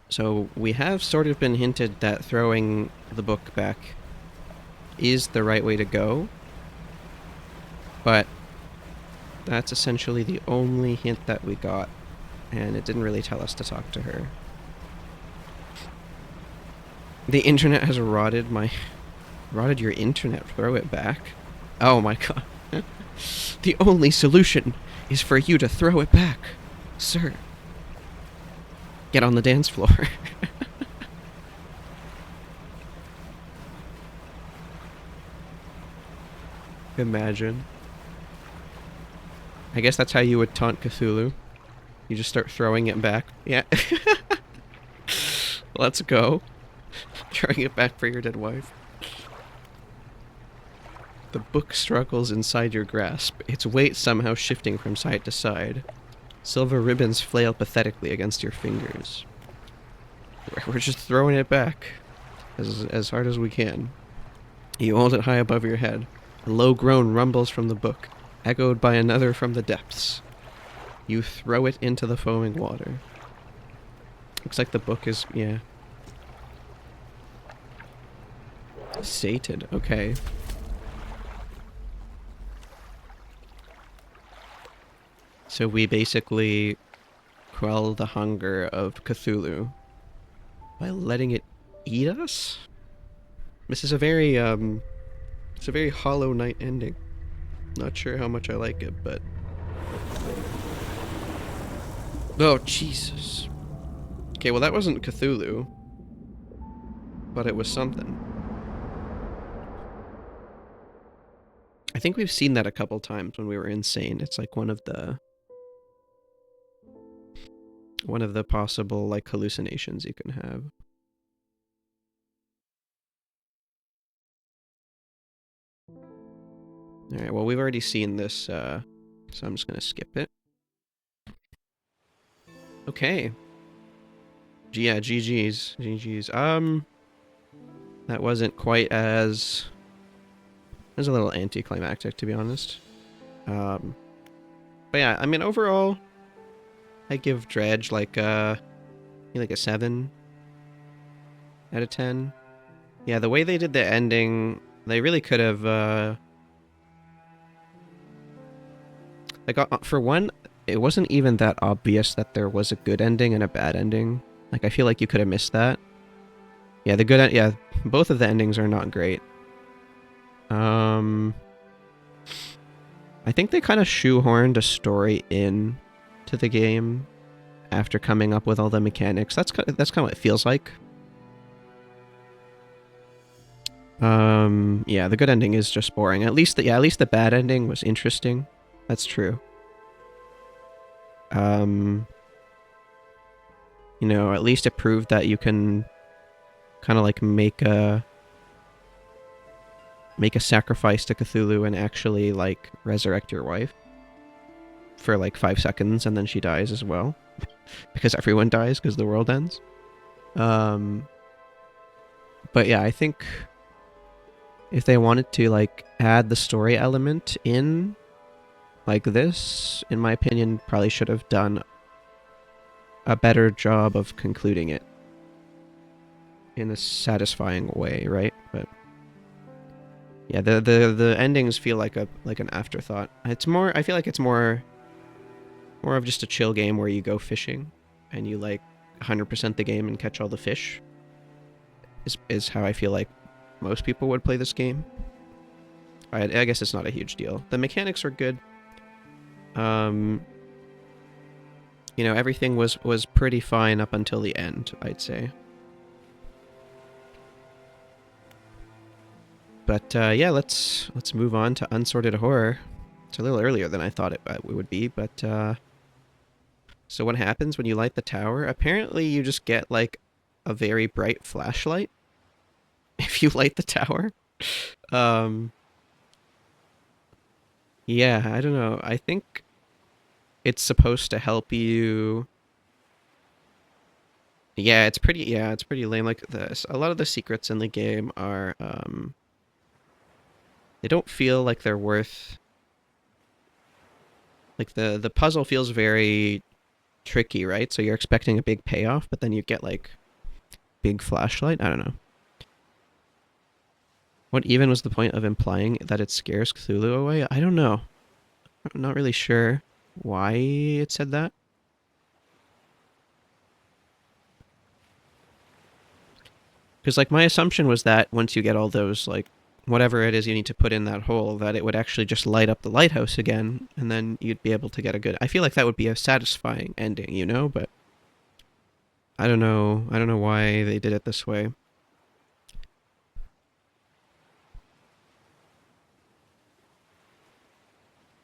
So we have sort of been hinted that throwing the book back is the right way to go. But that's essentially the only hint that we got. And it didn't really tell us to talk to her. The internet has rotted my... Rotted your internet, throw it back. Oh my god. The only solution is for you to throw it back, sir. Get on the dance floor. Imagine. I guess that's how you would taunt Cthulhu. You just start throwing it back. Yeah. Let's go. Throwing it back for your dead wife. The book struggles inside your grasp, its weight somehow shifting from side to side. Silver ribbons flail pathetically against your fingers. We're just throwing it back as hard as we can. You hold it high above your head. A low groan rumbles from the book, echoed by another from the depths. You throw it into the foaming water. Looks like the book is, yeah. Sated, okay. So we basically quell the hunger of Cthulhu by letting it eat us? This is it's a very Hollow Knight ending. Not sure how much I like it, but... Oh, Jesus. Okay, well that wasn't Cthulhu, but it was something. I think we've seen that a couple times when we were insane. It's like one of the possible like hallucinations you can have. Alright, well we've already seen this, so I'm just gonna skip it. Okay. Yeah, GG's. GG's. That wasn't quite as... It was a little anticlimactic, to be honest. But yeah, I mean, overall, I give Dredge like a 7 out of 10. Yeah, the way they did the ending, they really could have, like, for one, it wasn't even that obvious that there was a good ending and a bad ending. Like, I feel like you could have missed that. Yeah, yeah, both of the endings are not great. I think they kind of shoehorned a story in to the game after coming up with all the mechanics. That's kind of what it feels like. Yeah, the good ending is just boring. At least the bad ending was interesting. That's true. You know, at least it proved that you can kind of like make a sacrifice to Cthulhu and actually like resurrect your wife for like 5 seconds, and then she dies as well because everyone dies because the world ends. But yeah, I think if they wanted to like add the story element in like this, in my opinion, probably should have done a better job of concluding it in a satisfying way, right? But yeah, the endings feel like an afterthought. It's more, I feel like it's more of just a chill game where you go fishing and you like 100% the game and catch all the fish. Is how I feel like most people would play this game. I guess it's not a huge deal. The mechanics are good. You know, everything was pretty fine up until the end, I'd say. But yeah, let's move on to Unsorted Horror. It's a little earlier than I thought it would be, but so what happens when you light the tower? Apparently you just get like a very bright flashlight if you light the tower. Yeah, I don't know. I think it's supposed to help you. Yeah, it's pretty lame. Like this, a lot of the secrets in the game are they don't feel like they're worth, like the puzzle feels very tricky, right? So you're expecting a big payoff, but then you get like big flashlight. I don't know. What even was the point of implying that it scares Cthulhu away? I don't know. I'm not really sure why it said that. Because like my assumption was that once you get all those like whatever it is you need to put in that hole, that it would actually just light up the lighthouse again, and then you'd be able to get a good... I feel like that would be a satisfying ending, you know, but I don't know. I don't know why they did it this way.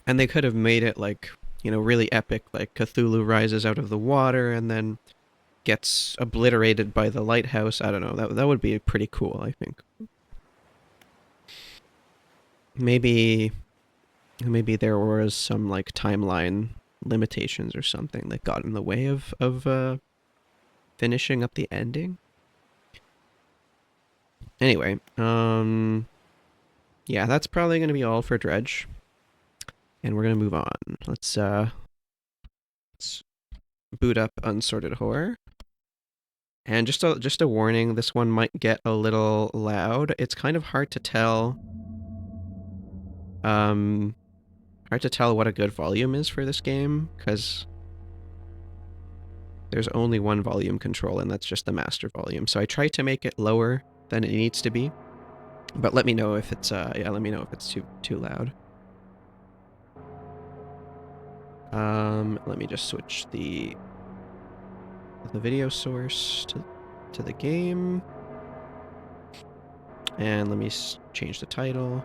And they could have made it like, you know, really epic, like Cthulhu rises out of the water and then gets obliterated by the lighthouse. I don't know. That would be pretty cool, I think. Maybe there was some like timeline limitations or something that got in the way of finishing up the ending. Anyway, yeah, that's probably going to be all for Dredge. And we're going to move on. Let's boot up Unsorted Horror. And just a warning, this one might get a little loud. It's kind of hard to tell um what a good volume is for this game cuz there's only one volume control and that's just the master volume. So I try to make it lower than it needs to be. But let me know if it's let me know if it's too loud. Let me just switch the video source to the game. And let me change the title.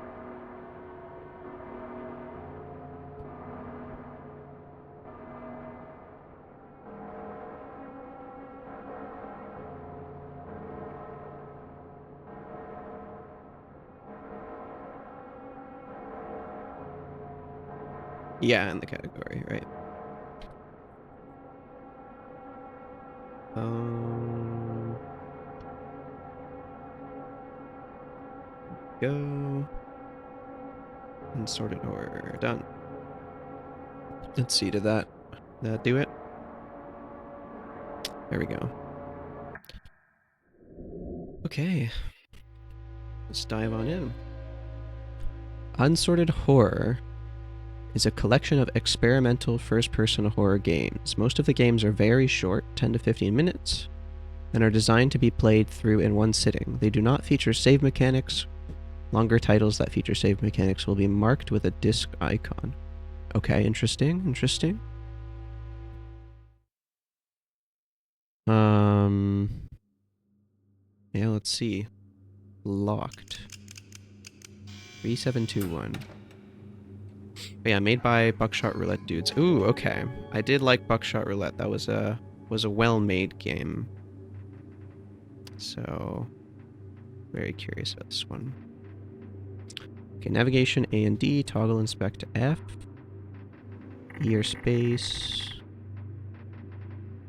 Yeah, in the category, right. Go. Unsorted Horror. Done. Let's see, did that do it? There we go. Okay. Let's dive on in. Unsorted Horror is a collection of experimental first-person horror games. Most of the games are very short, 10 to 15 minutes, and are designed to be played through in one sitting. They do not feature save mechanics. Longer titles that feature save mechanics will be marked with a disc icon. Okay, interesting, interesting. Yeah, let's see. Locked. 3721. But yeah, made by Buckshot Roulette dudes. Ooh, okay. I did like Buckshot Roulette. That was a well-made game. So, very curious about this one. Okay, navigation A and D, toggle inspect to F. E or space.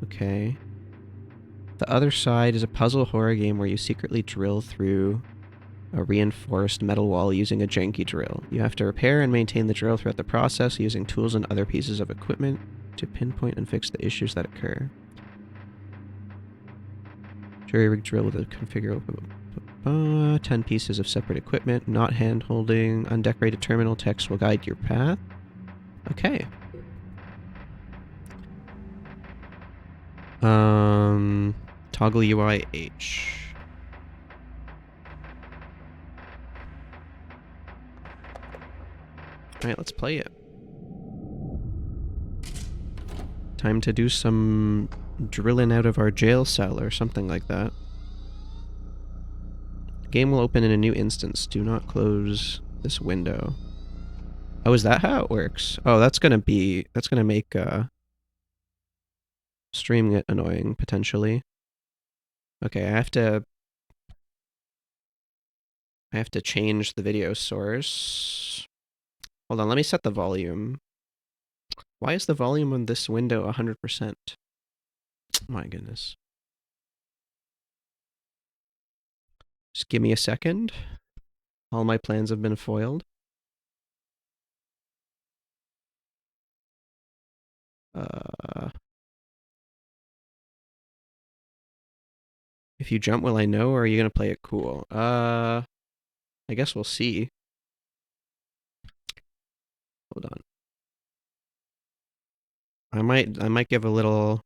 Okay. The other side is a puzzle horror game where you secretly drill through a reinforced metal wall using a janky drill. You have to repair and maintain the drill throughout the process using tools and other pieces of equipment to pinpoint and fix the issues that occur. Jury-rig drill with a configurable 10 pieces of separate equipment, not hand-holding, undecorated terminal text will guide your path. Okay. Toggle UI H. Alright, let's play it. Time to do some drilling out of our jail cell or something like that. Game will open in a new instance. Do not close this window. Oh, is that how it works? Oh, that's gonna make streaming it annoying, potentially. Okay, I have to change the video source. Hold on, let me set the volume. Why is the volume on this window 100%? My goodness. Just give me a second. All my plans have been foiled. If you jump, will I know, or are you gonna play it cool? I guess we'll see. Hold on. I might give a little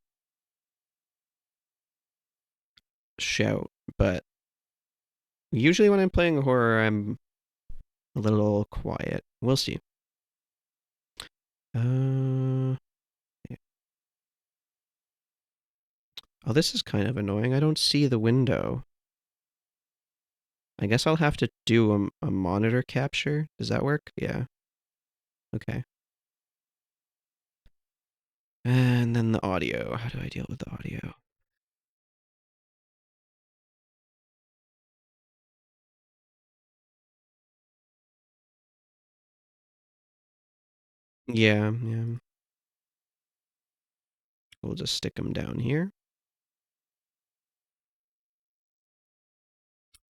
shout, but usually when I'm playing horror, I'm a little quiet. We'll see. Yeah. Oh, this is kind of annoying. I don't see the window. I guess I'll have to do a monitor capture. Does that work? Yeah. Okay. And then the audio. How do I deal with the audio? Yeah, yeah. We'll just stick them down here.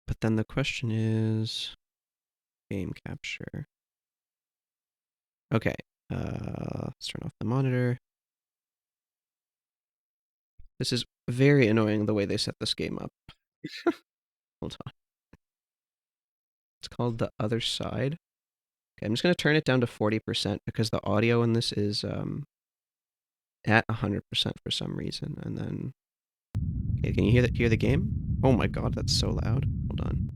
But then the question is... Game capture. Okay. Let's turn off the monitor. This is very annoying the way they set this game up. Hold on. It's called The Other Side. Okay, I'm just going to turn it down to 40% because the audio in this is at 100% for some reason. And then, okay, can you hear the game? Oh my god, that's so loud. Hold on.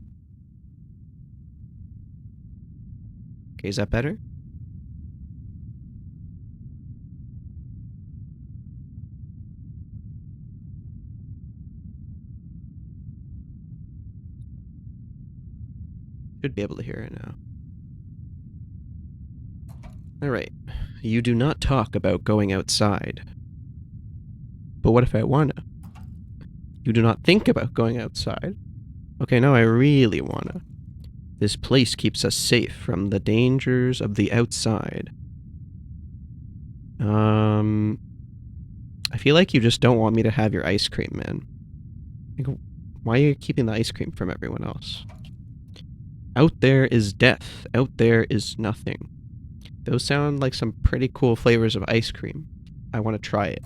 Okay, is that better? Should be able to hear it now. Alright. You do not talk about going outside. But what if I wanna? You do not think about going outside. Okay, now I really wanna. This place keeps us safe from the dangers of the outside. I feel like you just don't want me to have your ice cream, man. Like, why are you keeping the ice cream from everyone else? Out there is death. Out there is nothing. Those sound like some pretty cool flavors of ice cream. I want to try it.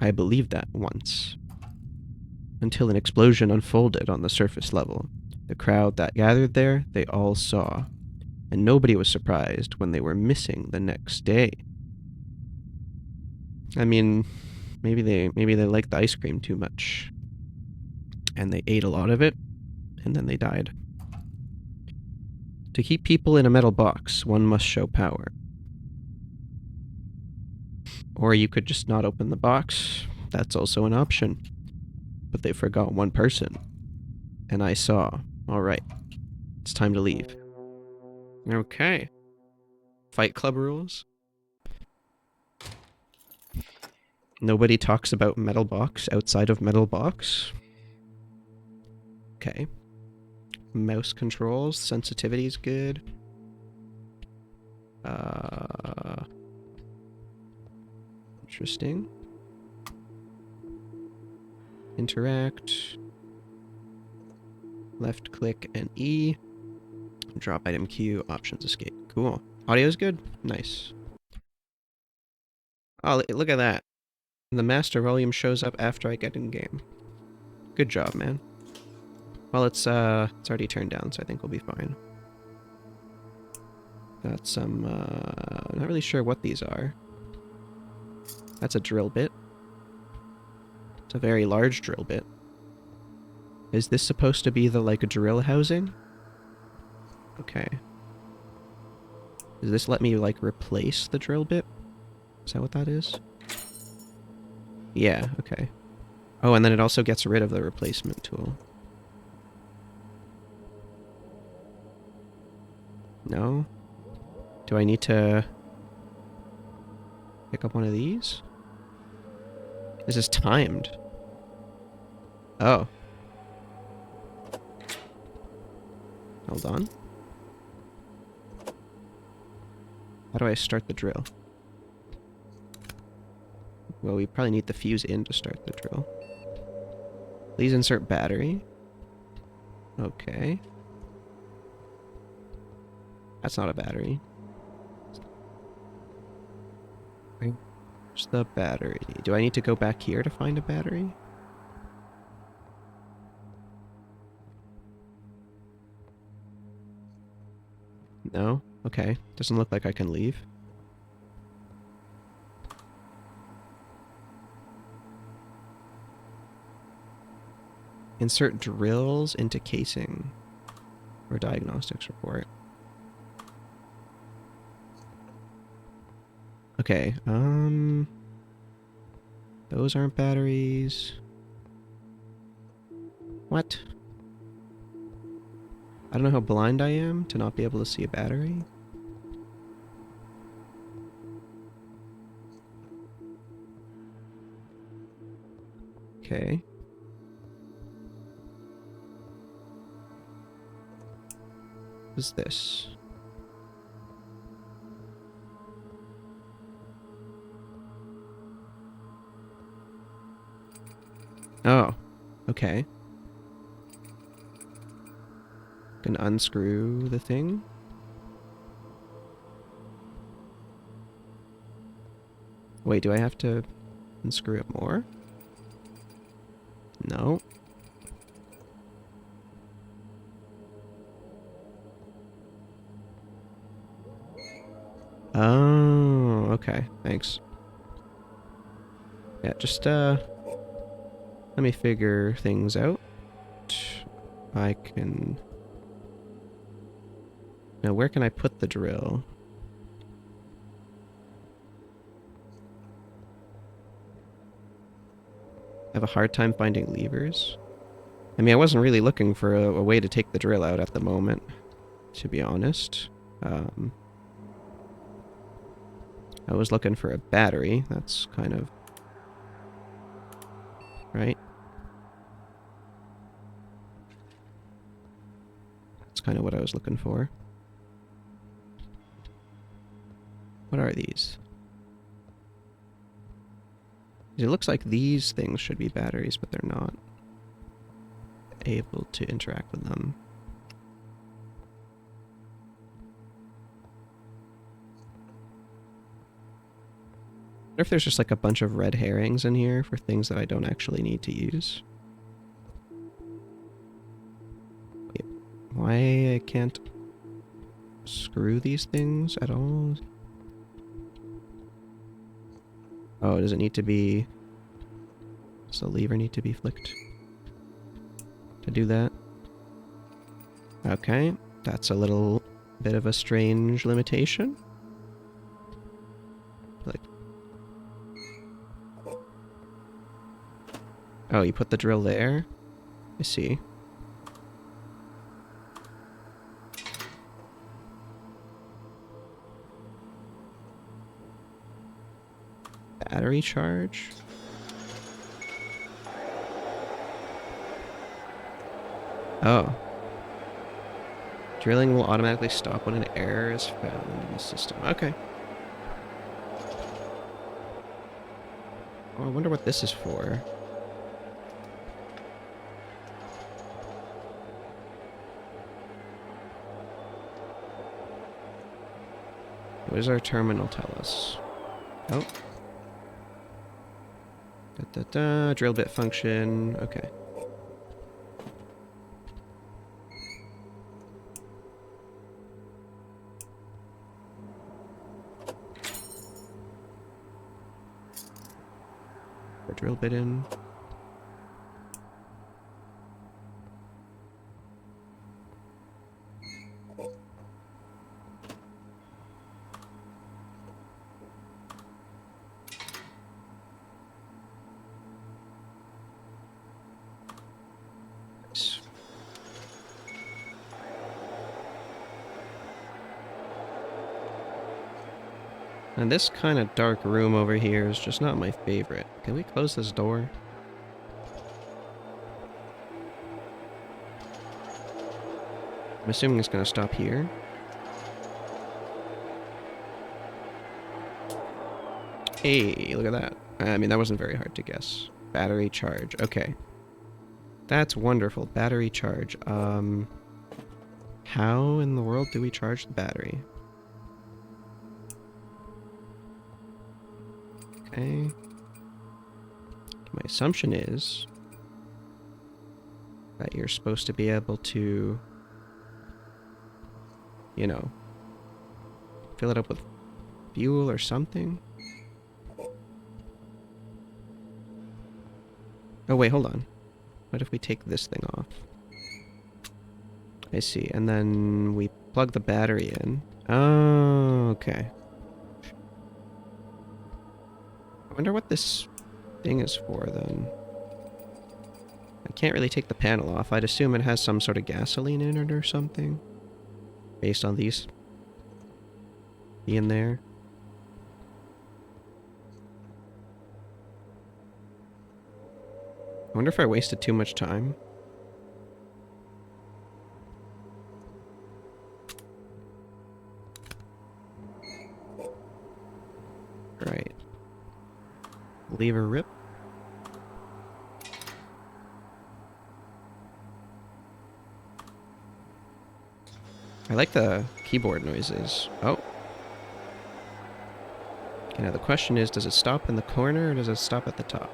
I believed that once. Until an explosion unfolded on the surface level. The crowd that gathered there, they all saw. And nobody was surprised when they were missing the next day. I mean, maybe they liked the ice cream too much. And they ate a lot of it, and then they died. To keep people in a metal box, one must show power. Or you could just not open the box. That's also an option. But they forgot one person. And I saw. Alright. It's time to leave. Okay. Fight Club rules. Nobody talks about metal box outside of metal box. Okay. Mouse controls. Sensitivity is good. Interesting. Interact. Left click and E. Drop item Q. Options escape. Cool. Audio's good? Nice. Oh, look at that. The master volume shows up after I get in game. Good job, man. Well, it's already turned down, so I think we'll be fine. Got some, I'm not really sure what these are. That's a drill bit. It's a very large drill bit. Is this supposed to be the, like, drill housing? Okay. Does this let me, like, replace the drill bit? Is that what that is? Yeah, okay. Oh, and then it also gets rid of the replacement tool. No? Do I need to pick up one of these? This is timed. Oh. Hold on. How do I start the drill? Well, we probably need the fuse in to start the drill. Please insert battery. Okay. That's not a battery. Where's the battery? Do I need to go back here to find a battery? No? Okay. Doesn't look like I can leave. Insert drills into casing. Or diagnostics report. Okay, those aren't batteries. What? I don't know how blind I am to not be able to see a battery. Okay. What is this? Oh, okay. can unscrew the thing. Wait, do I have to unscrew it more? No. Oh, okay. Thanks. Yeah, just, let me figure things out. I can... Now, where can I put the drill? I have a hard time finding levers. I mean, I wasn't really looking for a way to take the drill out at the moment, to be honest. I was looking for a battery. That's kind of... right? That's kind of what I was looking for. What are these? It looks like these things should be batteries, but they're not able to interact with them. I wonder if there's just like a bunch of red herrings in here for things that I don't actually need to use. Wait, why I can't screw these things at all? Oh, does it need to be... Does the lever need to be flicked to do that? Okay, that's a little bit of a strange limitation. Like... Oh, you put the drill there? I see. Battery charge? Oh. Drilling will automatically stop when an error is found in the system. Okay. Oh, I wonder what this is for. What does our terminal tell us? Oh. Drill bit function. Okay. The drill bit in. Nice. And this kind of dark room over here is just not my favorite. Can we close this door? I'm assuming it's going to stop here. Hey, look at that. I mean, that wasn't very hard to guess. Battery charge. Okay. That's wonderful. Battery charge. How in the world do we charge the battery? Okay. My assumption is that you're supposed to be able to, you know, fill it up with fuel or something. Oh wait, hold on. What if we take this thing off? I see, and then we plug the battery in. Oh, okay. I wonder what this thing is for, then. I can't really take the panel off. I'd assume it has some sort of gasoline in it or something. Based on these being there. I wonder if I wasted too much time. Right. Lever rip. I like the keyboard noises. Oh. Okay, now the question is, does it stop in the corner or does it stop at the top?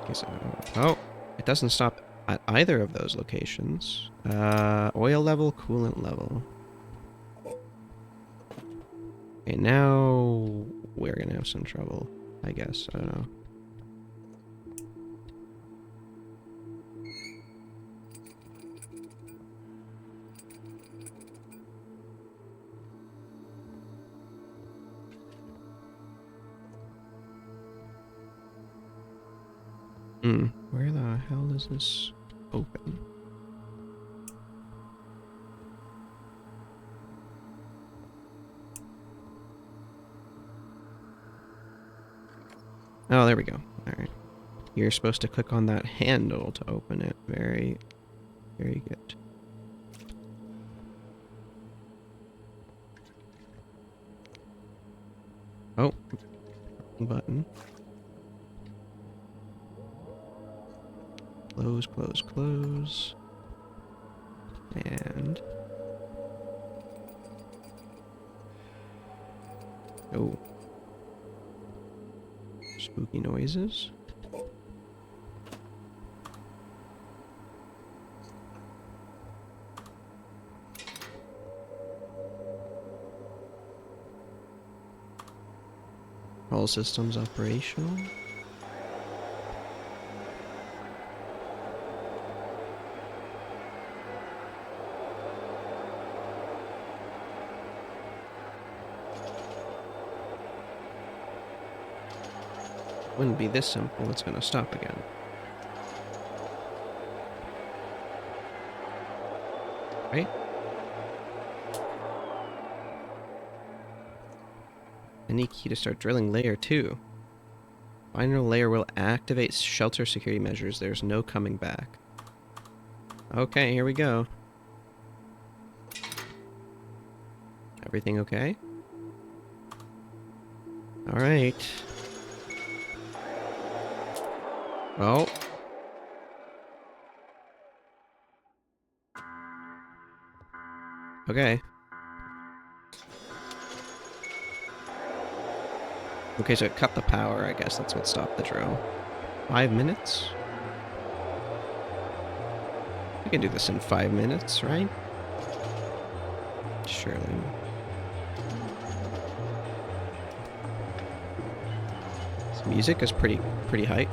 Okay, so... Oh! It doesn't stop at either of those locations. Oil level, coolant level. Okay, now... we're gonna have some trouble, I guess. I don't know. Where the hell is this open? Oh, there we go. Alright. You're supposed to click on that handle to open it. Very, very good. Oh. Button. Close, close, close. And... oh. Spooky noises. All systems operational. Wouldn't be this simple, it's gonna stop again. Right? Any key to start drilling layer 2. Final layer will activate shelter security measures. There's no coming back. Okay, here we go. Everything okay? Alright. Oh. Okay. Okay, so it cut the power, I guess that's what stopped the drill. 5 minutes? We can do this in 5 minutes, right? Surely. This music is pretty hype.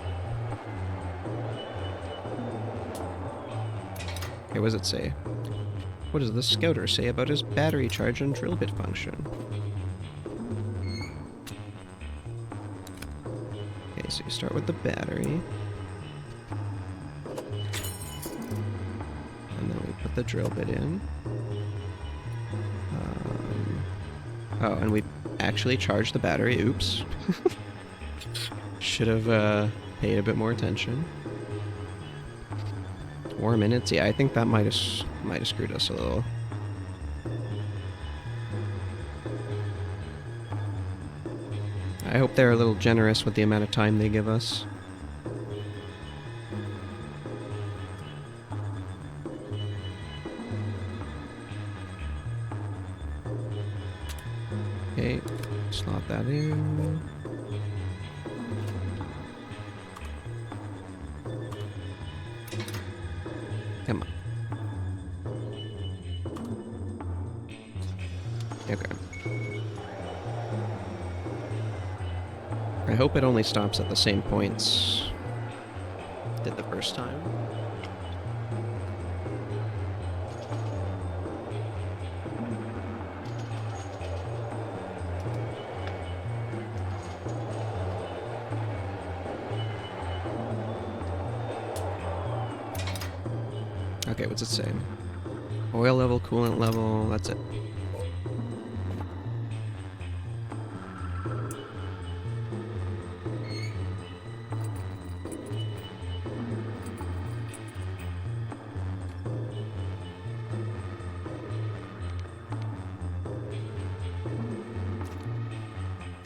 Okay, what does it say? What does the scouter say about his battery charge and drill bit function? Okay, so you start with the battery. And then we put the drill bit in. Oh, and we actually charged the battery. Oops. Should have paid a bit more attention. 4 minutes? Yeah, I think that might have screwed us a little. I hope they're a little generous with the amount of time they give us. Okay, slot that in. Come on. Okay. I hope it only stops at the same points it did the first time. Okay, what's it say? Oil level, coolant level, that's it.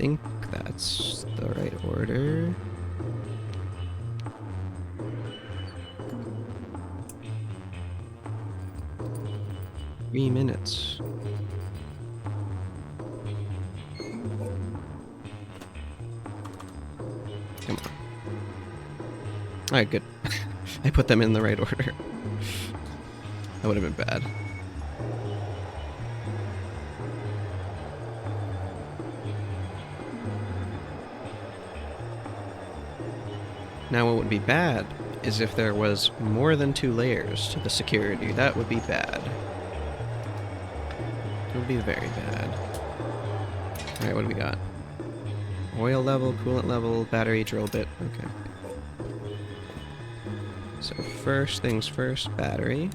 think that's the right order. Three minutes. Come on. Alright, good. I put them in the right order. That would have been bad. Now what would be bad is if there was more than 2 layers to the security. That would be bad. It would be very bad. Alright, what do we got? Oil level, coolant level, battery, drill bit. Okay. So first things first, battery.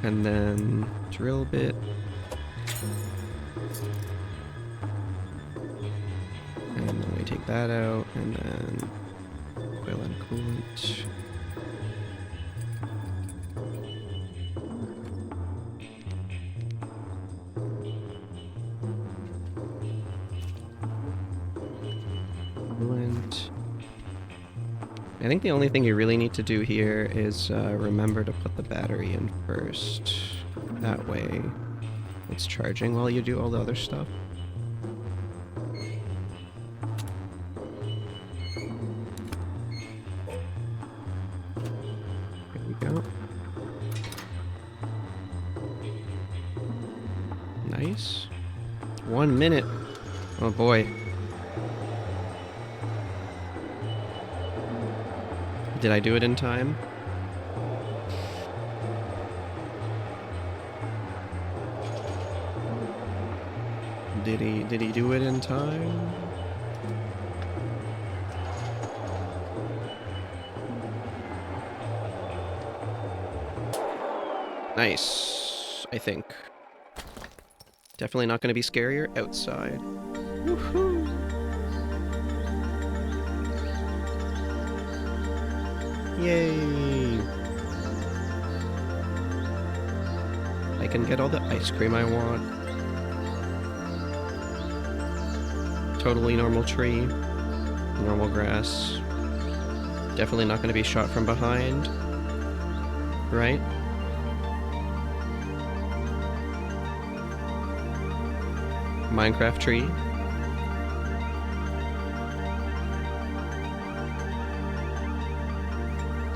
And then drill bit. And then we take that out, and then oil and coolant. Coolant. I think the only thing you really need to do here is remember to put the battery in first. That way it's charging while you do all the other stuff. There we go. Nice. 1 minute. Oh boy. Did I do it in time? Did he do it in time? Nice, I think. Definitely not going to be scarier outside. Woohoo! Yay! I can get all the ice cream I want. Totally normal tree. Normal grass. Definitely not going to be shot from behind. Right? Minecraft tree.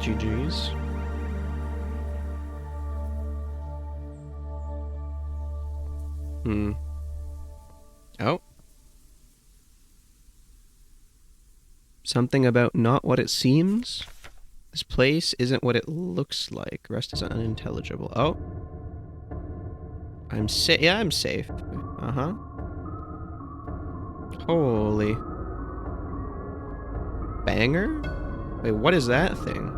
GG's. Oh. Something about not what it seems. This place isn't what it looks like. Rest is unintelligible. Oh. I'm safe. Yeah, I'm safe. Uh-huh. Holy. Banger? Wait, what is that thing?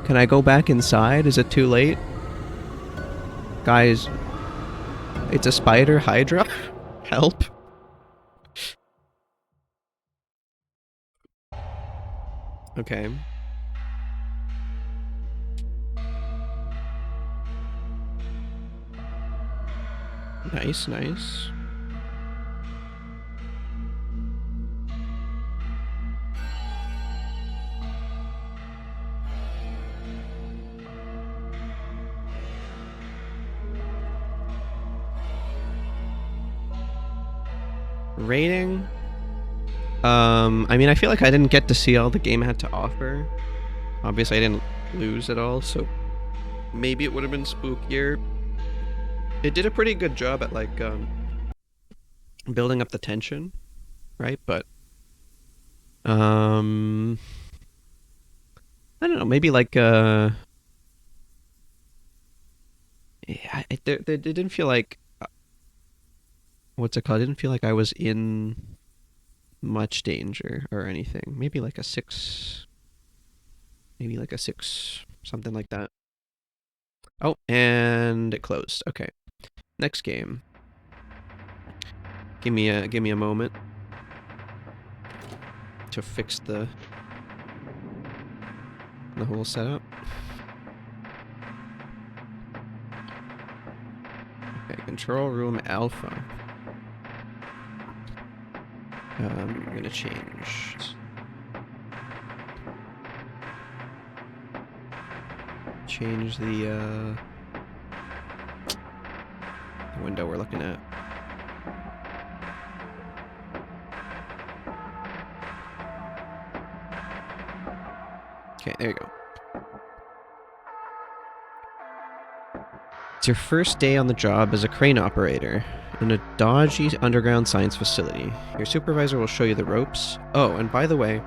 Can I go back inside? Is it too late? Guys, it's a spider hydra? Help. Okay. Nice, nice. Rating? I mean, I feel like I didn't get to see all the game had to offer. Obviously, I didn't lose at all, so maybe it would have been spookier. It did a pretty good job at, like, building up the tension, right? But, I don't know, maybe, like, yeah, it didn't feel like, what's it called? It didn't feel like I was in much danger or anything. Maybe like a 6. Maybe like a 6. Something like that. Oh, and it closed. Okay. Next game. Give me a moment to fix the whole setup. Okay, control room alpha. I'm gonna change the window we're looking at. Okay, there you go. It's your first day on the job as a crane operator in a dodgy underground science facility. Your supervisor will show you the ropes. Oh, and by the way,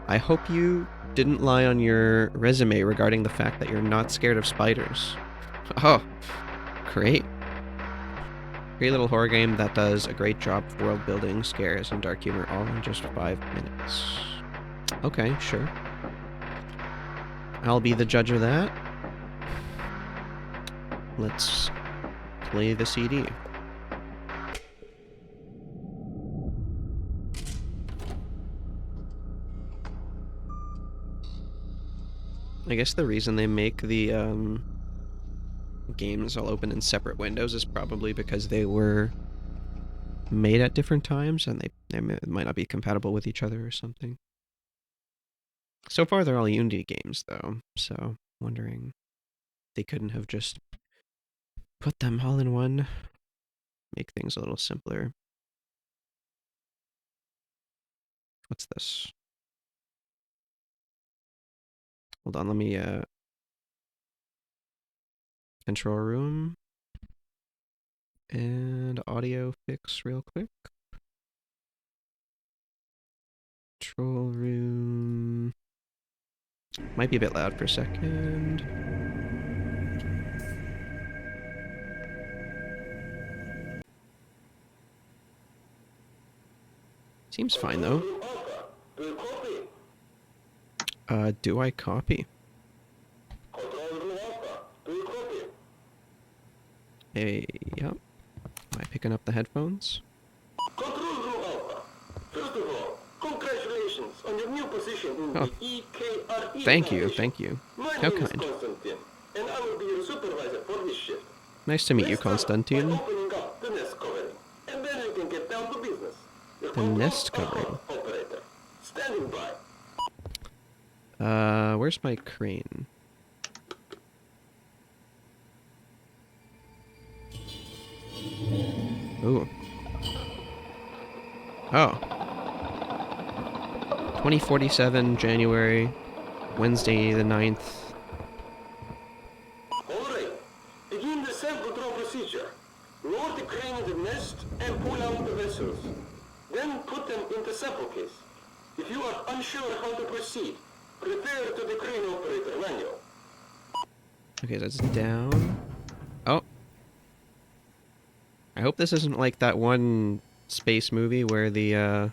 I hope you didn't lie on your resume regarding the fact that you're not scared of spiders. Oh, great. Great little horror game that does a great job of world building, scares, and dark humor all in just 5 minutes. Okay, sure. I'll be the judge of that. Let's play the CD. I guess the reason they make the games all open in separate windows is probably because they were made at different times and they might not be compatible with each other or something. So far they're all Unity games though, so wondering if they couldn't have just put them all in one, make things a little simpler. What's this? Hold on, let me control room and audio fix real quick. Control room might be a bit loud for a second. Seems fine though. Do I copy? Hey, yep. Am I picking up the headphones? Control Room Alpha. First of all, congratulations on your new position in the EKRE. Thank you, thank you. My How name is kind. Konstantin, and I will be your supervisor for this shift. Nice to meet you, Let's start Konstantin. by opening up the nest covering, and then we can get down to business. Your The nest covering. operator. Standing by. Where's my crane? Ooh. Oh. 2047, January, Wednesday the 9th. Alright. Begin the self-control procedure. Lower the crane in the nest and pull out the vessels. Then put them in the sample case. If you are unsure how to proceed, refer to the crane operator manual. Okay, that's down. Oh. I hope this isn't like that one space movie where the, oh,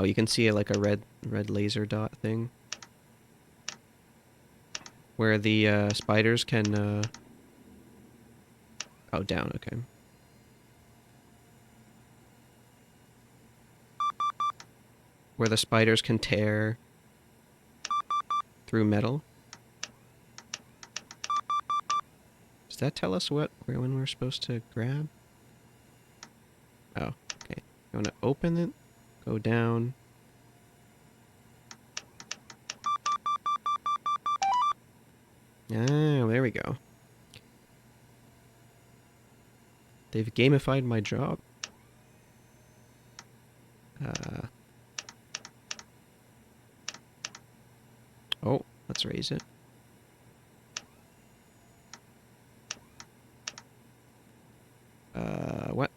you can see like a red laser dot thing. Where the, spiders can, oh, down, okay. Where the spiders can tear through metal. Does that tell us when we're supposed to grab? Oh, okay. You want to open it, go down. Ah, there we go. They've gamified my job. Oh, let's raise it. What?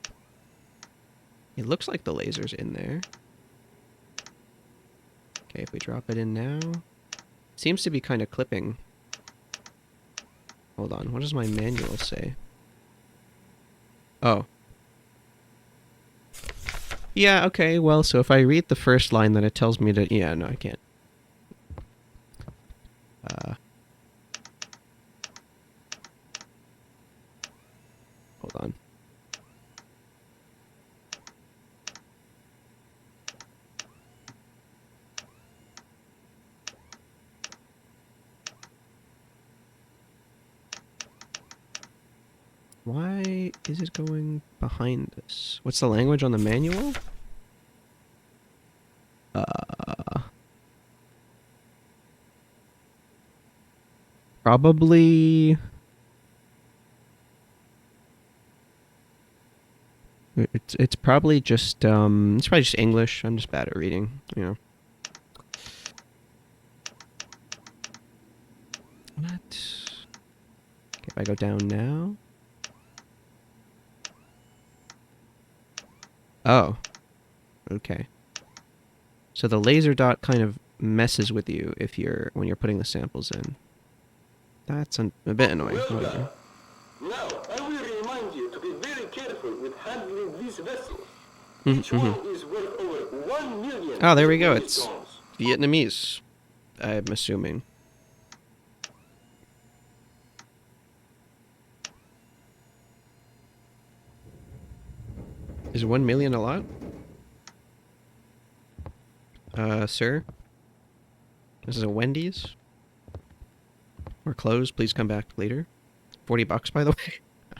It looks like the laser's in there. Okay, if we drop it in now. Seems to be kind of clipping. Hold on, what does my manual say? Oh. Yeah, okay, well, so if I read the first line, then it tells me to... Yeah, no, I can't. Hold on. Why is it going behind this? What's the language on the manual? Uh, probably. It's probably just it's probably just English. I'm just bad at reading. You know. What? Okay, if I go down now. Oh. Okay. So the laser dot kind of messes with you if you're when you're putting the samples in. That's a bit annoying. Well Whatever. done. Now, I will remind you to be very careful with handling these vessels. Each Mm-hmm. one is worth over 1 million Oh, there we go. Vietnamese It's dons. Vietnamese. I'm assuming. Is 1 million a lot? Sir? This is a Wendy's? We're closed. Please come back later. $40, by the way.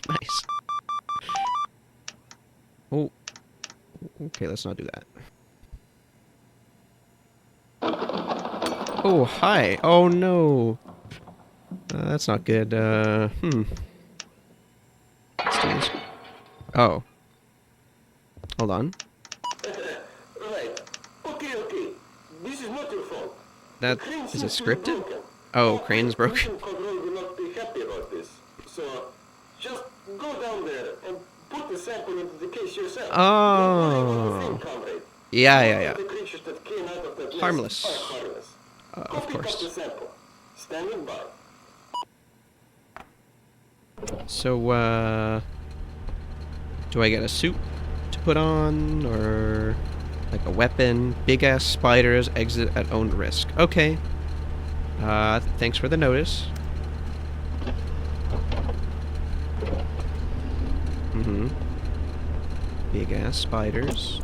Nice. Oh. Okay, let's not do that. Oh, hi. Oh, no. That's not good. Let's do this. Oh. Hold on. Right. Okay. This is not your fault. The That crane is it seems to be scripted? broken. Oh, But crane's broken. mission control will not be happy about this. So, just go down there and put the sample into the case yourself. Don't worry about the thing, Oh. comrade. Yeah. The creatures that came out of that nest Harmless. are harmless. Go Of pick up the course. sample. Standing by. So, do I get a suit to put on, or like a weapon? Big ass spiders exit at own risk. Okay. Thanks for the notice. Mm-hmm. Big ass spiders.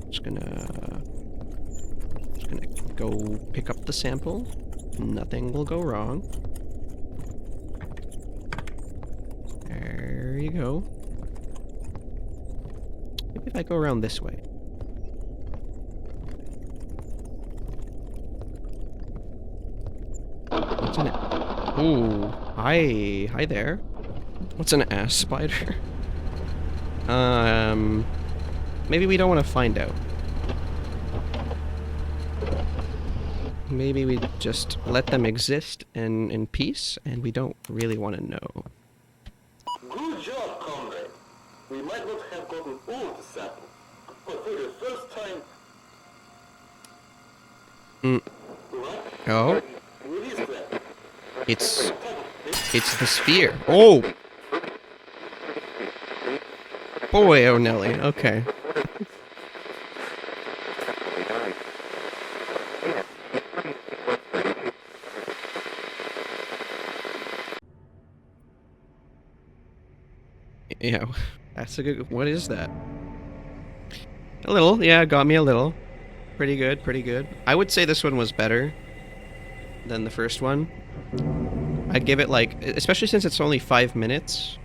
Just gonna go pick up the sample. Nothing will go wrong. There you go. Maybe if I go around this way. What's in it? Ooh, hi there. What's an ass spider? Maybe we don't want to find out. Maybe we just let them exist in peace, and we don't really want to know. Good job, comrade. We might not have gotten all the sample, but for the first time... What? Oh, What is that? it's the sphere. Oh, boy, oh Nelly. Okay. Yeah, that's a good. What is that? A little, yeah, got me a little. Pretty good. I would say this one was better than the first one. I'd give it like, especially since it's only 5 minutes.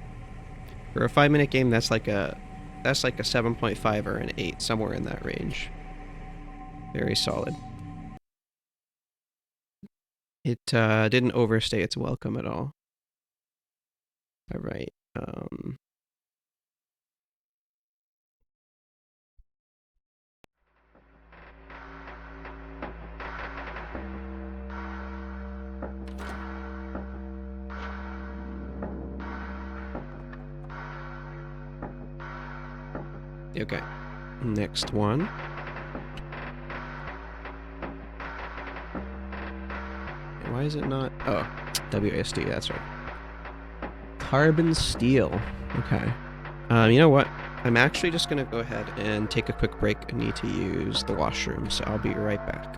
For a 5 minute game, that's like a 7.5 or an 8, somewhere in that range. Very solid. It didn't overstay its welcome at all. All right. Okay. Next one. Why is it not? Oh, WASD. That's right. Carbon steel. Okay. You know what? I'm actually just gonna go ahead and take a quick break. I need to use the washroom, so I'll be right back.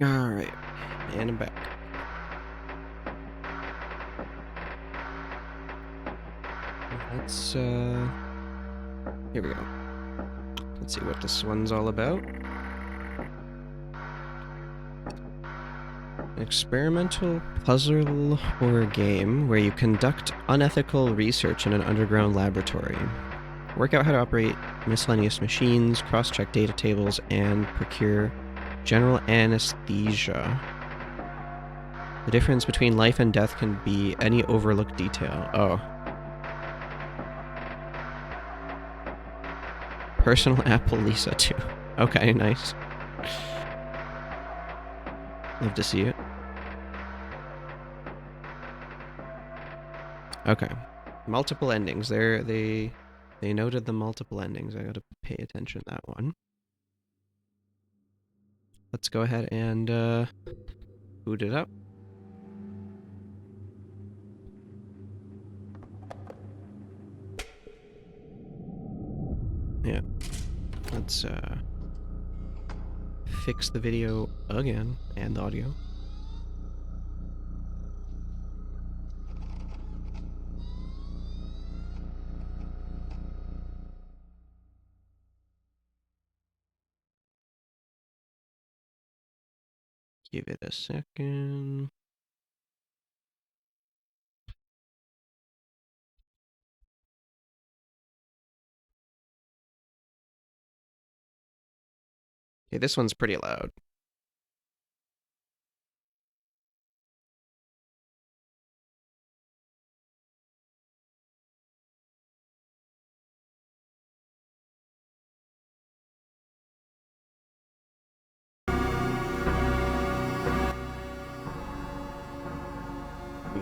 Alright. And I'm back. Let's, here we go. Let's see what this one's all about. An experimental puzzle horror game where you conduct unethical research in an underground laboratory. Work out how to operate miscellaneous machines, cross-check data tables, and procure general anesthesia. The difference between life and death can be any overlooked detail. Oh. Personal Apple Lisa too. Okay, nice. Love to see it. Okay. Multiple endings. They noted the multiple endings. I gotta pay attention to that one. Let's go ahead and boot it up. Yeah. Let's fix the video again and the audio. Give it a second. Okay, this one's pretty loud.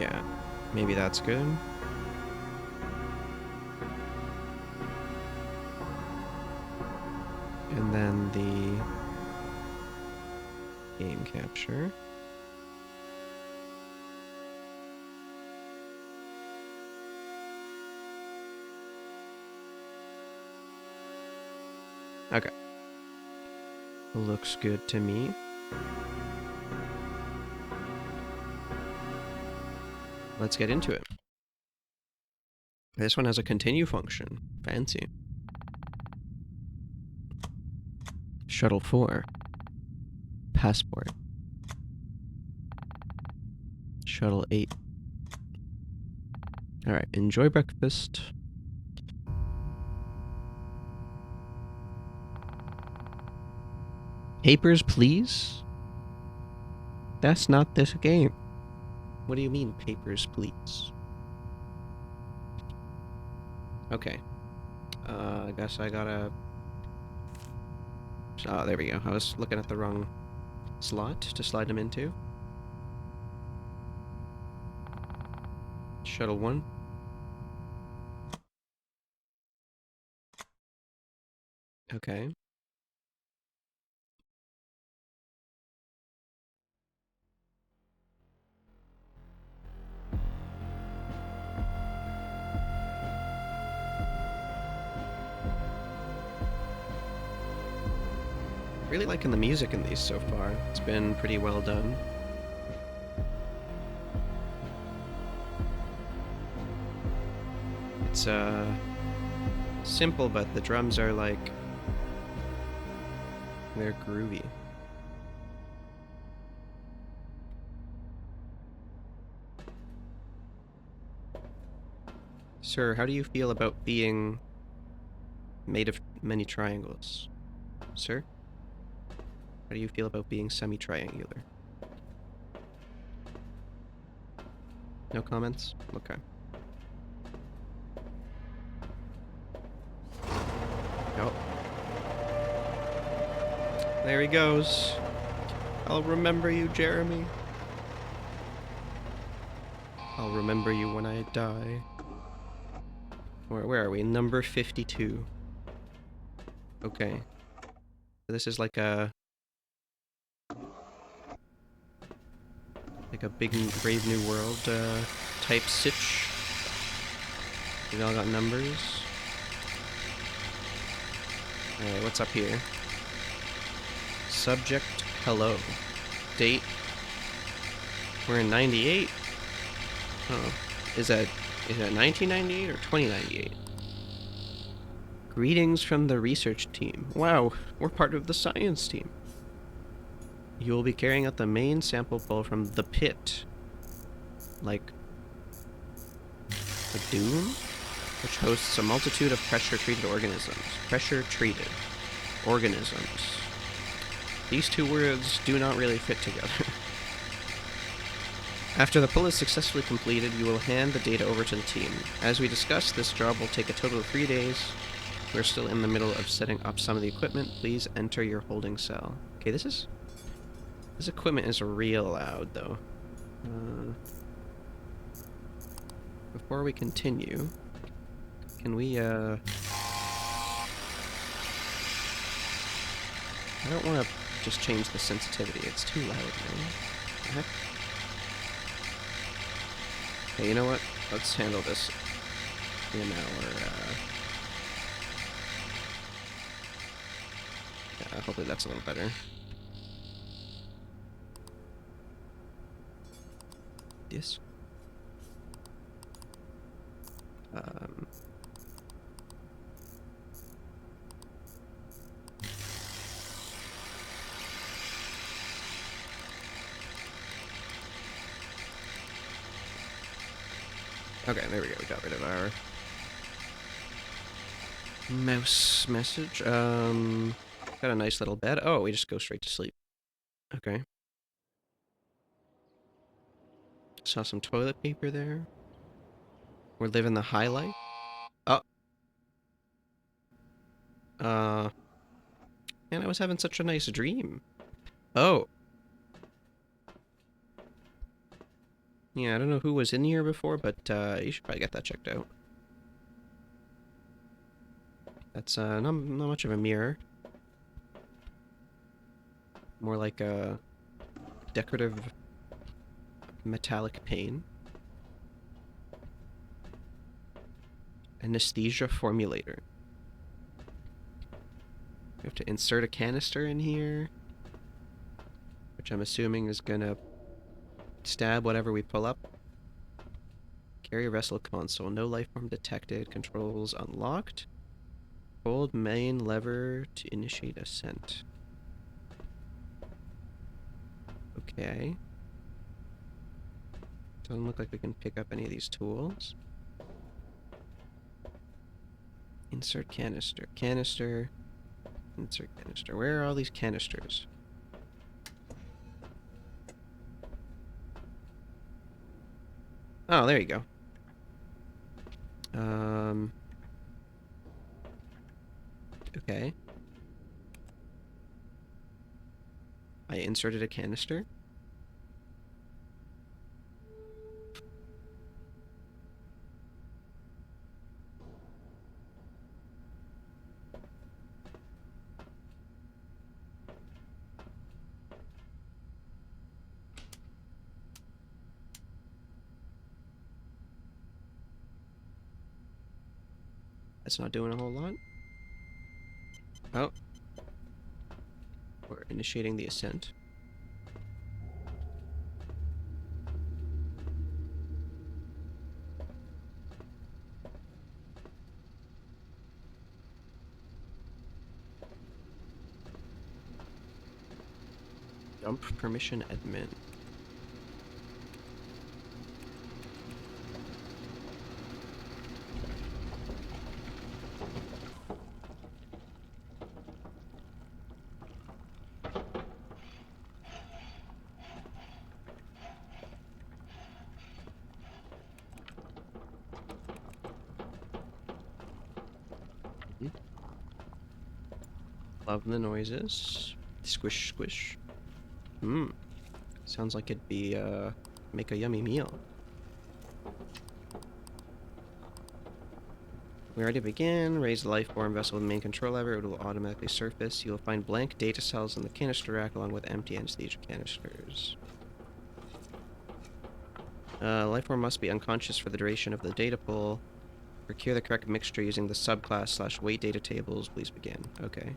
Yeah, maybe that's good. And then the game capture. Okay. Looks good to me. Let's get into it. This one has a continue function. Fancy. Shuttle 4. Passport. Shuttle 8. Alright, enjoy breakfast. Papers, please? That's not this game. What do you mean, papers, please? Okay. I guess I gotta... Oh, there we go. I was looking at the wrong slot to slide them into. Shuttle 1. Okay. Really liking the music in these so far. It's been pretty well done. It's simple, but the drums are like, they're groovy. Sir, how do you feel about being made of many triangles? Sir? How do you feel about being semi-triangular? No comments? Okay. Oh. There he goes. I'll remember you, Jeremy. I'll remember you when I die. Where are we? Number 52. Okay. This is like a big Brave New World type sitch. We all got numbers. Alright, what's up here? Subject, hello. Date. We're in 98. Oh, is that 1998 or 2098? Greetings from the research team. Wow, we're part of the science team. You will be carrying out the main sample pull from the pit. Like a dune? Which hosts a multitude of pressure-treated organisms. Pressure-treated organisms. These two words do not really fit together. After the pull is successfully completed, you will hand the data over to the team. As we discussed, this job will take a total of 3 days. We're still in the middle of setting up some of the equipment. Please enter your holding cell. Okay, this equipment is real loud, though. Before we continue, can we, I don't want to just change the sensitivity. It's too loud, man. What the heck? Okay, you know what? Let's handle this in our, yeah, hopefully that's a little better. This. Okay, there we go. We got rid of our mouse message. Got a nice little bed. Oh, we just go straight to sleep. Okay. Saw some toilet paper there. We're living the high life. Oh. Man, I was having such a nice dream. Oh. Yeah, I don't know who was in here before, but you should probably get that checked out. That's not much of a mirror. More like a decorative metallic pane. Anesthesia formulator. We have to insert a canister in here, which I'm assuming is gonna stab whatever we pull up. Carrier vessel console. No life form detected. Controls unlocked. Hold main lever to initiate ascent. Okay. Doesn't look like we can pick up any of these tools. Insert canister. Canister. Insert canister. Where are all these canisters? Oh, there you go. Okay. I inserted a canister. That's not doing a whole lot. Oh. We're initiating the ascent. Dump permission admin. Love the noises. Squish, squish. Sounds like it'd be, make a yummy meal. We're ready to begin. Raise the life form vessel with the main control lever. It will automatically surface. You will find blank data cells in the canister rack along with empty anesthesia canisters. Life form must be unconscious for the duration of the data pull. Procure the correct mixture using the subclass/weight data tables. Please begin. Okay.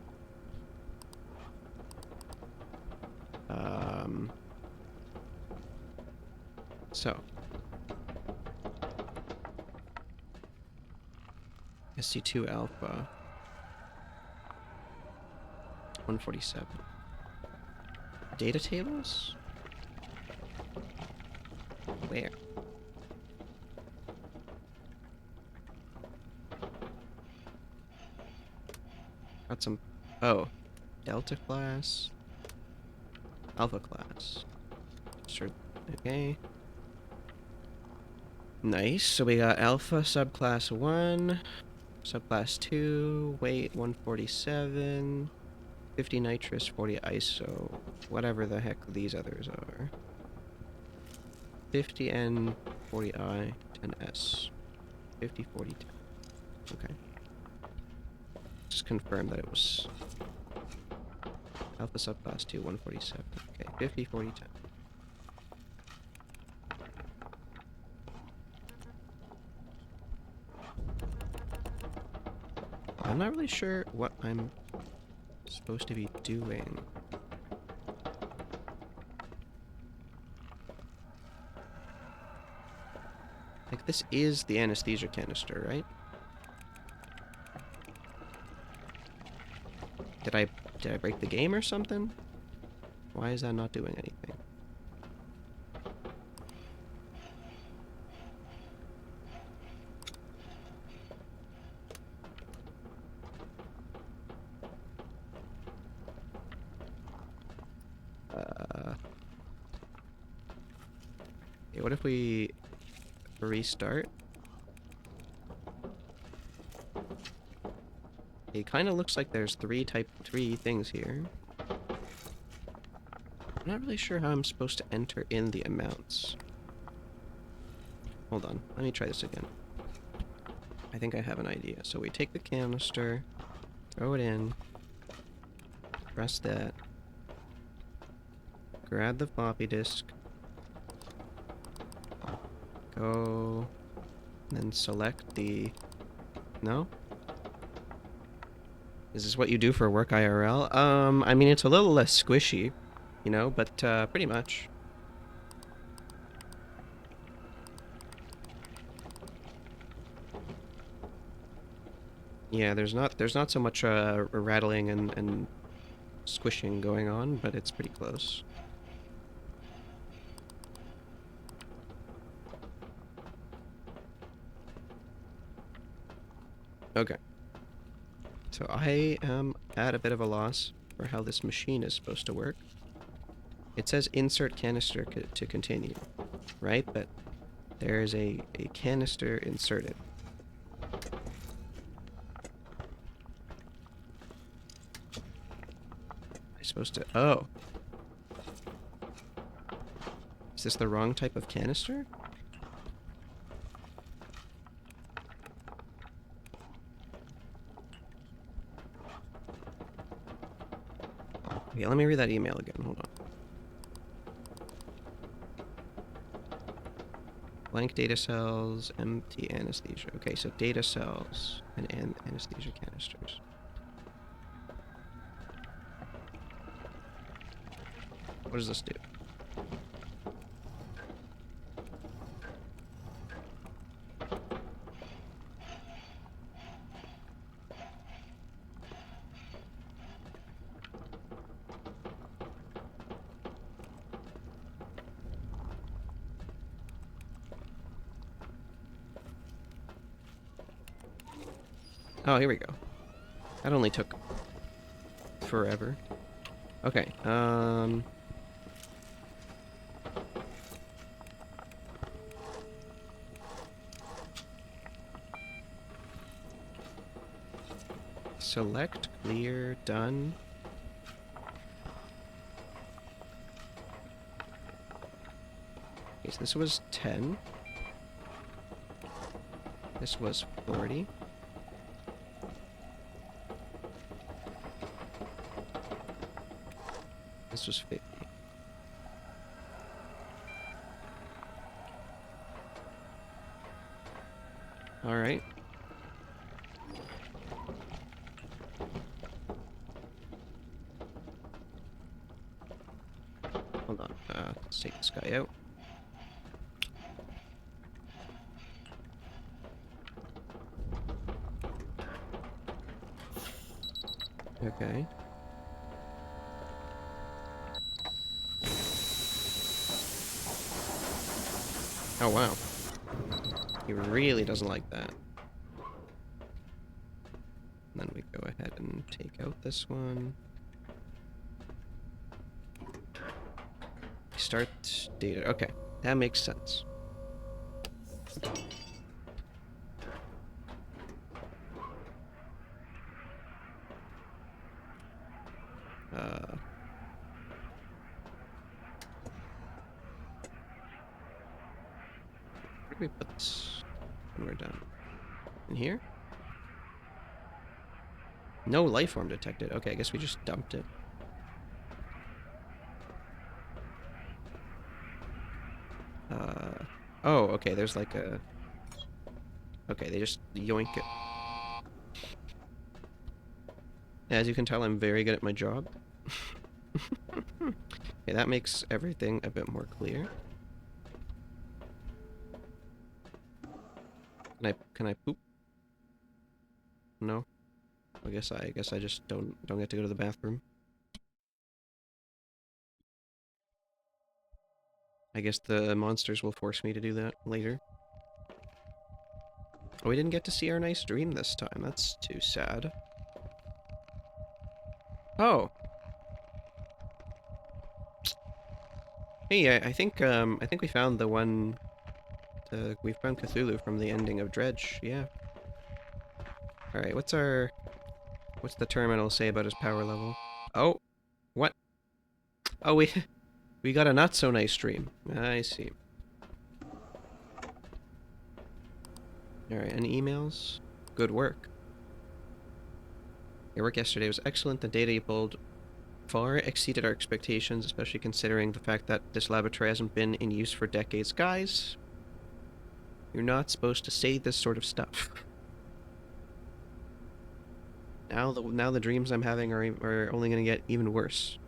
So. SC2 alpha. 147. Data tables? Where? Got some... Oh. Delta class. Alpha class. Sure. Okay. Nice. So we got alpha subclass 1, subclass 2, weight 147, 50 nitrous, 40 ISO, whatever the heck these others are. 50 N, 40 I, 10 S. 50, 40, 10. Okay. Just confirm that it was alpha subclass 2, 147. Okay, 50, 40, 10. I'm not really sure what I'm supposed to be doing. Like, this is the anesthesia canister, right? Did I break the game or something? Why is that not doing anything? Okay, what if we restart? It kind of looks like there's three things here. I'm not really sure how I'm supposed to enter in the amounts. Hold on, let me try this again. I think I have an idea. So we take the canister, throw it in, press that, grab the floppy disk, go, and then select the... No? Is this what you do for work IRL? I mean, it's a little less squishy, you know, but pretty much. Yeah, there's not so much rattling and squishing going on, but it's pretty close. Okay. So I am at a bit of a loss for how this machine is supposed to work. It says insert canister to continue, right? But there is a canister inserted. I'm supposed to... Oh. Is this the wrong type of canister? Okay, let me read that email again. Hold on. Blank data cells, empty anesthesia. Okay, so data cells and anesthesia canisters. What does this do? Oh, here we go. That only took forever. Okay, select, clear, done. Okay, so this was 10. This was 40. This was 50. Alright. Hold on. Let's take this guy out. Okay. Oh, wow. He really doesn't like that. And then we go ahead and take out this one. Start data. Okay, that makes sense. Uh, where do we put this when we're done? In here? No life form detected. Okay, I guess we just dumped it. Oh, okay, there's like a... Okay, they just yoink it. As you can tell, I'm very good at my job. Okay, that makes everything a bit more clear. Can I poop? No. I guess I just don't get to go to the bathroom. I guess the monsters will force me to do that later. Oh, we didn't get to see our nice dream this time. That's too sad. Oh. Hey, I think we found the one we found Cthulhu from the ending of Dredge. Yeah. All right, what's the terminal say about his power level? Oh, what? Oh, we got a not so nice dream. I see. All right, any emails? Good work. Your work yesterday was excellent. The data you pulled far exceeded our expectations, especially considering the fact that this laboratory hasn't been in use for decades. Guys, you're not supposed to say this sort of stuff. Now the dreams I'm having are only going to get even worse.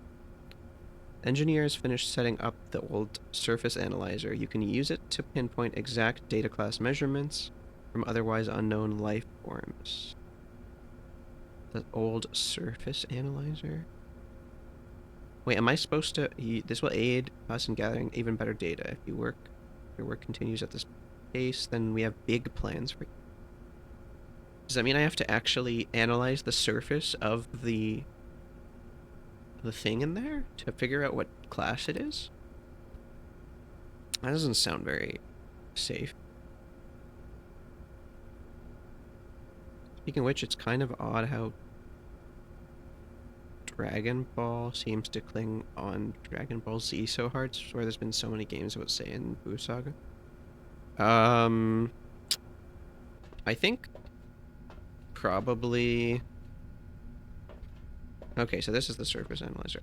Engineers finished setting up the old surface analyzer. You can use it to pinpoint exact data class measurements from otherwise unknown life forms. The old surface analyzer? Wait, am I supposed to... this will aid us in gathering even better data. If your work continues at this pace, then we have big plans for you. Does that mean I have to actually analyze the surface of the thing in there to figure out what class it is? That doesn't sound very safe. Speaking of which, it's kind of odd how Dragon Ball seems to cling on Dragon Ball Z so hard, where there's been so many games about Saiyan Buu Saga. I think probably... Okay, so this is the surface analyzer.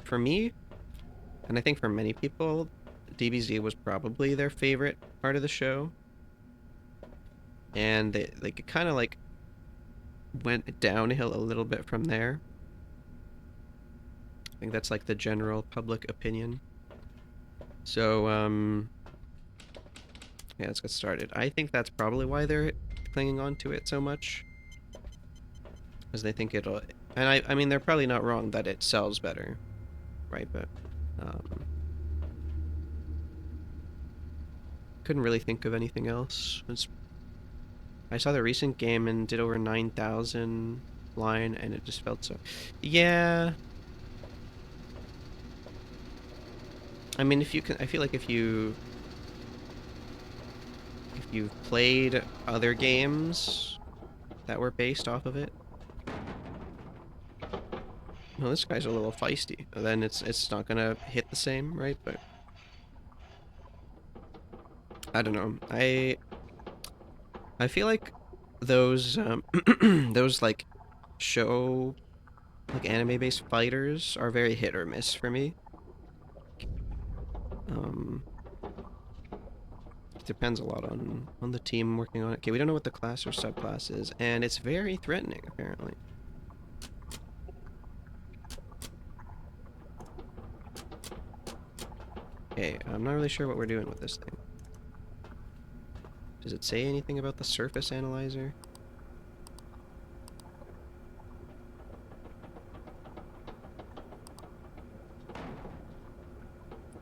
For me, and I think for many people, DBZ was probably their favorite part of the show. And they like it kind of like went downhill a little bit from there. I think that's like the general public opinion. So, yeah, let's get started. I think that's probably why they're clinging on to it so much. Because they think it'll... And I mean, they're probably not wrong that it sells better, right? But, couldn't really think of anything else. I saw the recent game and did over 9,000 line, and it just felt so... Yeah... I mean, if you can... I feel like if you've played other games that were based off of it... Well, this guy's a little feisty. Then it's not gonna hit the same, right? But... I don't know. I feel like those those like show like anime-based fighters are very hit or miss for me. Um, it depends a lot on the team working on it. Okay, we don't know what the class or subclass is, and it's very threatening apparently. Okay, I'm not really sure what we're doing with this thing. Does it say anything about the surface analyzer?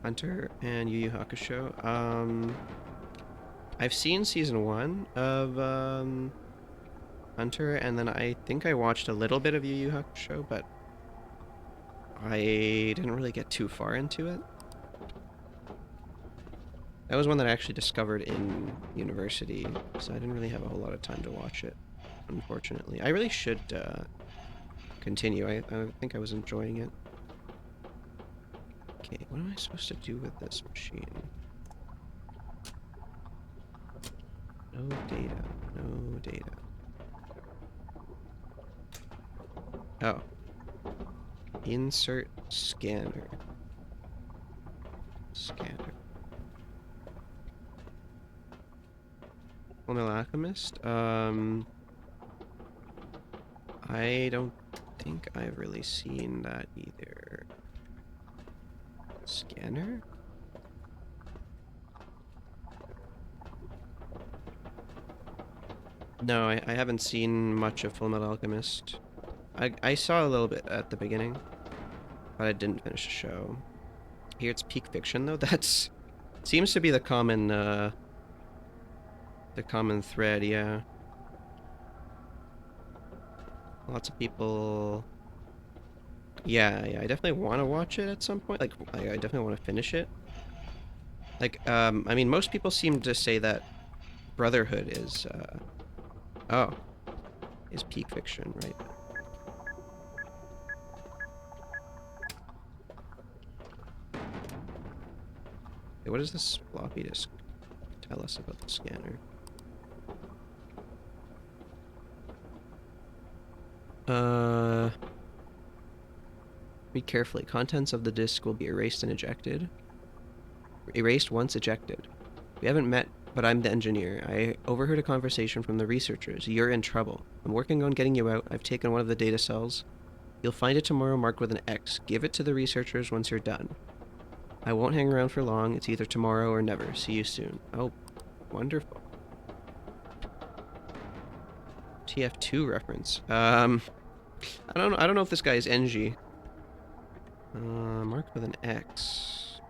Hunter and Yu Yu Hakusho. I've seen season 1 of Hunter, and then I think I watched a little bit of Yu Yu Hakusho, but I didn't really get too far into it. That was one that I actually discovered in university, so I didn't really have a whole lot of time to watch it, unfortunately. I really should continue. I think I was enjoying it. Okay, what am I supposed to do with this machine? No data. No data. Oh. Insert scanner. Scanner. Fullmetal Alchemist? I don't think I've really seen that either. Scanner? No, I haven't seen much of Fullmetal Alchemist. I saw a little bit at the beginning, but I didn't finish the show. Here it's peak fiction though. That's seems to be the common thread, yeah. Lots of people. Yeah, I definitely want to watch it at some point. Like, I definitely want to finish it. Like, I mean, most people seem to say that Brotherhood is, oh, is peak fiction, right? Okay, what does this floppy disk tell us about the scanner? Read carefully. Contents of the disk will be erased and ejected. Erased once ejected. We haven't met, but I'm the engineer. I overheard a conversation from the researchers. You're in trouble. I'm working on getting you out. I've taken one of the data cells. You'll find it tomorrow marked with an X. Give it to the researchers once you're done. I won't hang around for long. It's either tomorrow or never. See you soon. Oh, wonderful. TF2 reference. I don't know if this guy is NG. Marked with an X.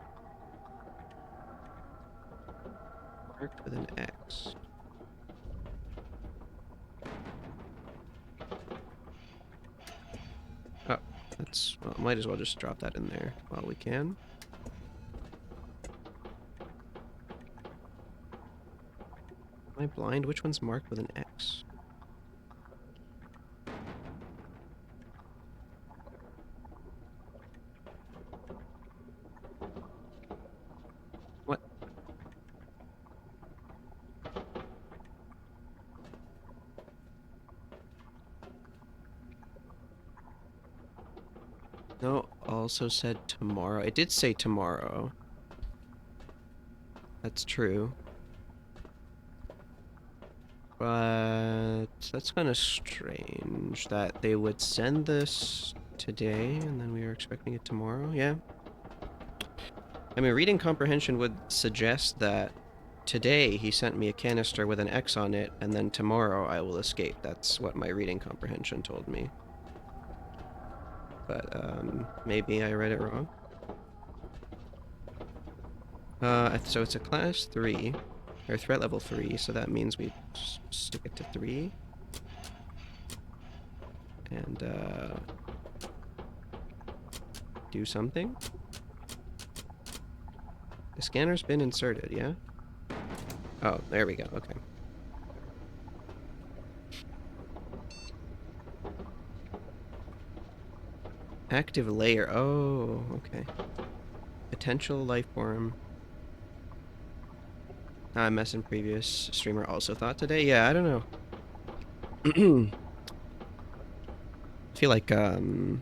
Marked with an X. Oh, that's... Well, might as well just drop that in there while we can. Am I blind? Which one's marked with an X? What? No, also said tomorrow. It did say tomorrow. That's true. But that's kind of strange that they would send this today and then we were expecting it tomorrow. Yeah. I mean, reading comprehension would suggest that today he sent me a canister with an X on it and then tomorrow I will escape. That's what my reading comprehension told me. But maybe I read it wrong. So it's a class 3. Or threat level 3, so that means we stick it to 3. And, do something. The scanner's been inserted, yeah? Oh, there we go, okay. Active layer, oh, okay. Potential life form. Mess in previous streamer also thought today. Yeah, I don't know. I feel like it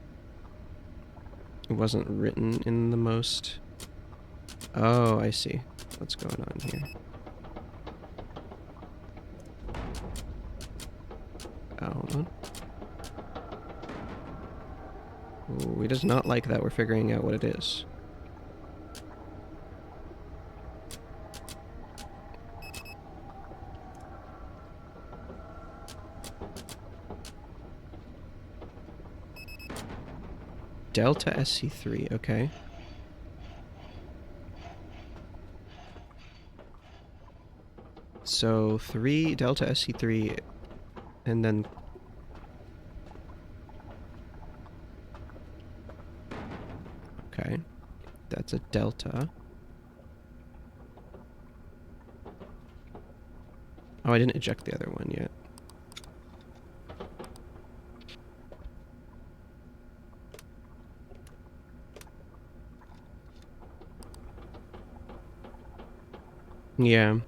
wasn't written in the most. Oh, I see. What's going on here? Oh, hold on. Ooh, he does not like that we're figuring out what it is. Delta SC3, okay. So 3 Delta SC3 and then okay. That's a Delta. Oh, I didn't eject the other one yet. Yeah.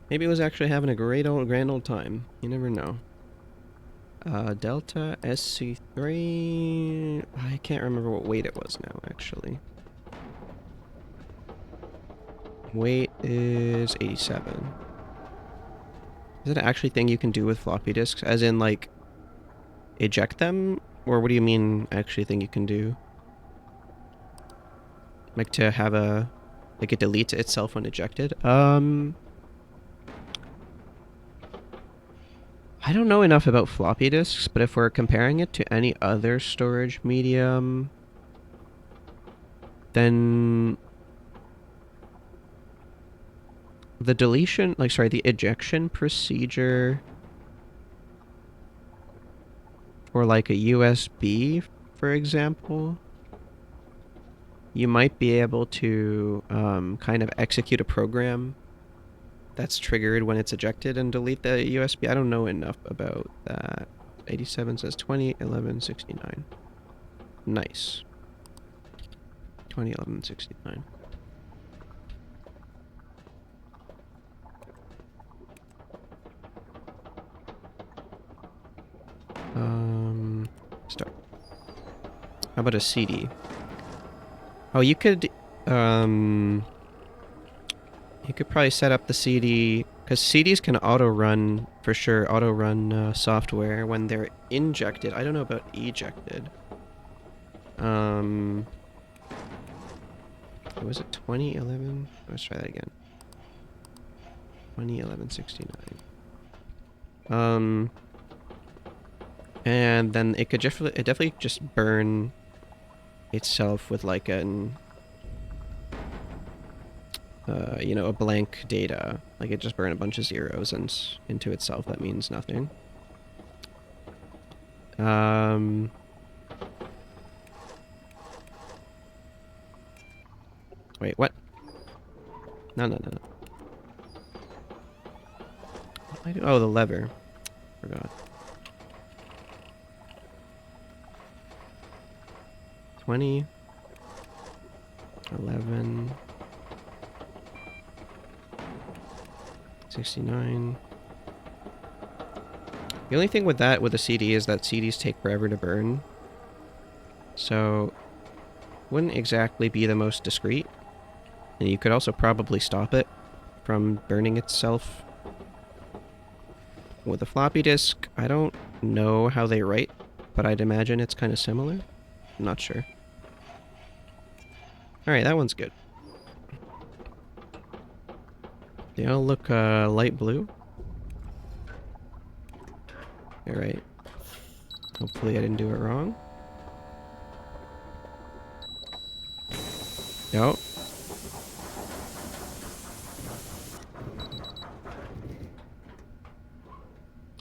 Maybe it was actually having a grand old time. You never know. Delta SC3. I can't remember what weight it was now, actually. Weight is 87. Is that an actually thing you can do with floppy disks? As in, like, eject them? Or what do you mean, actually thing you can do? Like, to have a... Like, it deletes itself when ejected? I don't know enough about floppy disks, but if we're comparing it to any other storage medium, then the deletion, like, sorry, the ejection procedure for like a USB, for example, you might be able to kind of execute a program that's triggered when it's ejected and delete the USB. I don't know enough about that. 87 says 201169. Nice. 201169. Start. How about a CD? Oh, you could probably set up the CD, because CDs can auto-run, for sure, auto-run software when they're injected. I don't know about ejected. Was it 2011? Let's try that again. 2011-69. And then it could definitely just burn itself with like an you know, a blank data. Like it just burn a bunch of zeros and into itself. That means nothing. Wait, what? No. What did I do? Oh, the lever. Forgot. 20. 11. 69. The only thing with that, with a CD, is that CDs take forever to burn. So, wouldn't exactly be the most discreet. And you could also probably stop it from burning itself. With a floppy disk, I don't know how they write, but I'd imagine it's kind of similar. I'm not sure. Alright, that one's good. They all look light blue. Alright. Hopefully I didn't do it wrong. Nope.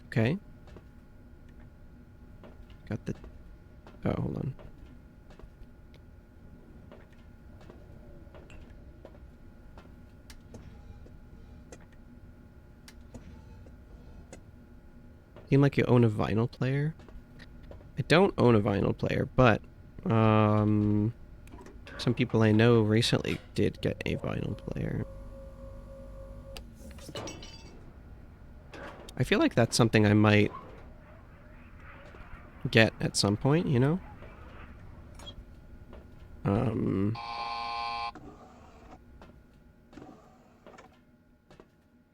Okay. Got the... Oh, hold on. Seem like you own a vinyl player? I don't own a vinyl player, but some people I know recently did get a vinyl player. I feel like that's something I might get at some point, you know?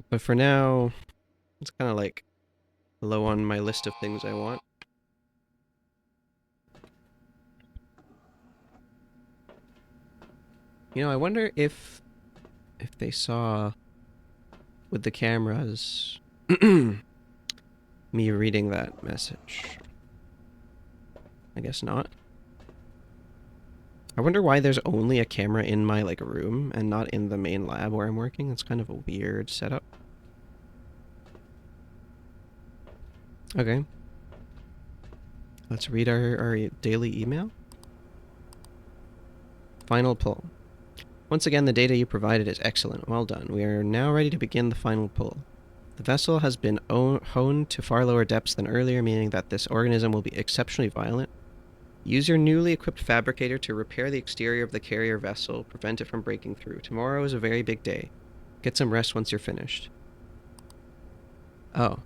But for now, it's kind of like low on my list of things I want. You know, I wonder if they saw with the cameras me reading that message. I guess not. I wonder why there's only a camera in my, like, room and not in the main lab where I'm working. It's kind of a weird setup. Okay. Let's read our daily email. Final pull. Once again, the data you provided is excellent. Well done. We are now ready to begin the final pull. The vessel has been honed to far lower depths than earlier, meaning that this organism will be exceptionally violent. Use your newly equipped fabricator to repair the exterior of the carrier vessel, prevent it from breaking through. Tomorrow is a very big day. Get some rest once you're finished. Oh.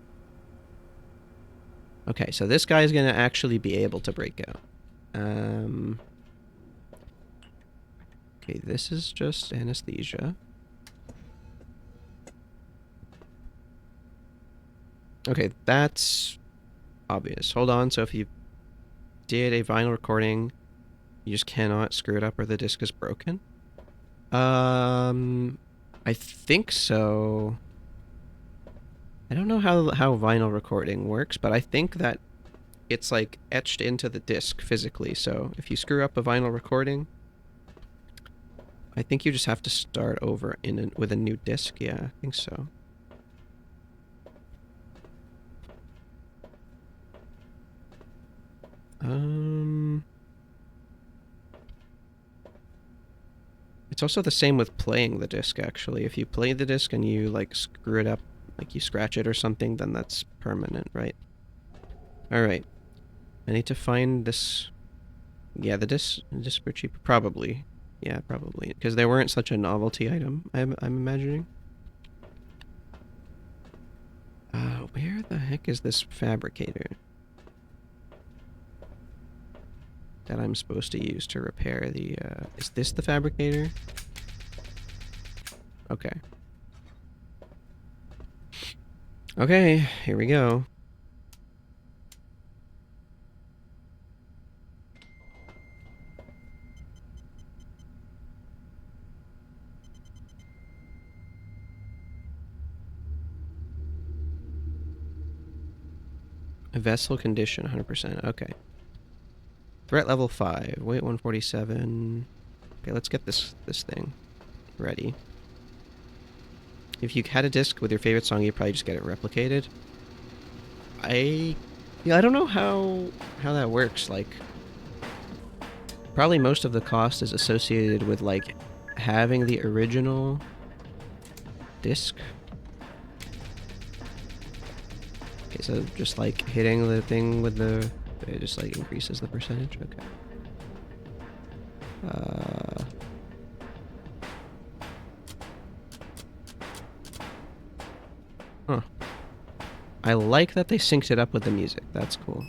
Okay, so this guy's gonna actually be able to break out. Okay, this is just anesthesia. Okay, that's obvious. Hold on, so if you did a vinyl recording, you just cannot screw it up or the disc is broken? I think so. I don't know how vinyl recording works, but I think that it's like etched into the disc physically. So if you screw up a vinyl recording, I think you just have to start over with a new disc. Yeah, I think so. It's also the same with playing the disc, actually. If you play the disc and you, like, screw it up, like you scratch it or something, then that's permanent, right? Alright. I need to find this... Yeah, the disc were cheap. Probably. Yeah, probably. Because they weren't such a novelty item, I'm imagining. Where the heck is this fabricator that I'm supposed to use to repair the, is this the fabricator? Okay. Okay, here we go. Vessel condition, 100%. Okay. Threat level 5. Weight 147. Okay, let's get this thing ready. If you had a disc with your favorite song, you'd probably just get it replicated. I don't know how that works. Like, probably most of the cost is associated with, like, having the original disc. Okay, so just, like, hitting the thing with the... It just, like, increases the percentage? Okay. Huh. I like that they synced it up with the music. That's cool.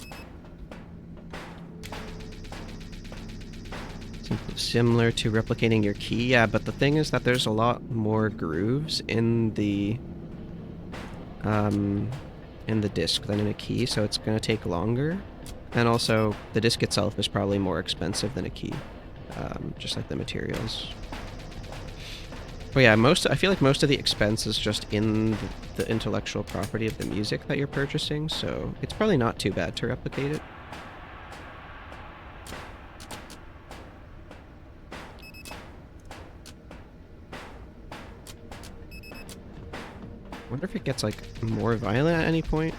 Similar to replicating your key. Yeah, but the thing is that there's a lot more grooves in the disc than in a key, so it's going to take longer. And also, the disc itself is probably more expensive than a key, just like the materials. But yeah, I feel like most of the expense is just in the intellectual property of the music that you're purchasing, so it's probably not too bad to replicate it. I wonder if it gets, like, more violent at any point.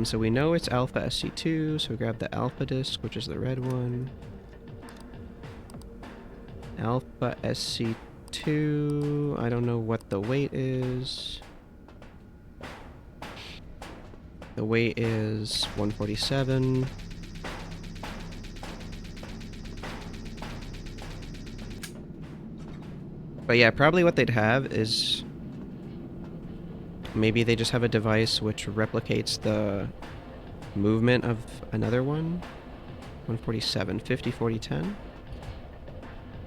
So we know it's Alpha SC2, so we grab the Alpha disc, which is the red one. Alpha SC2, I don't know what the weight is. The weight is 147. But yeah, probably what they'd have is... Maybe they just have a device which replicates the movement of another one. 147, 50, 40, 10.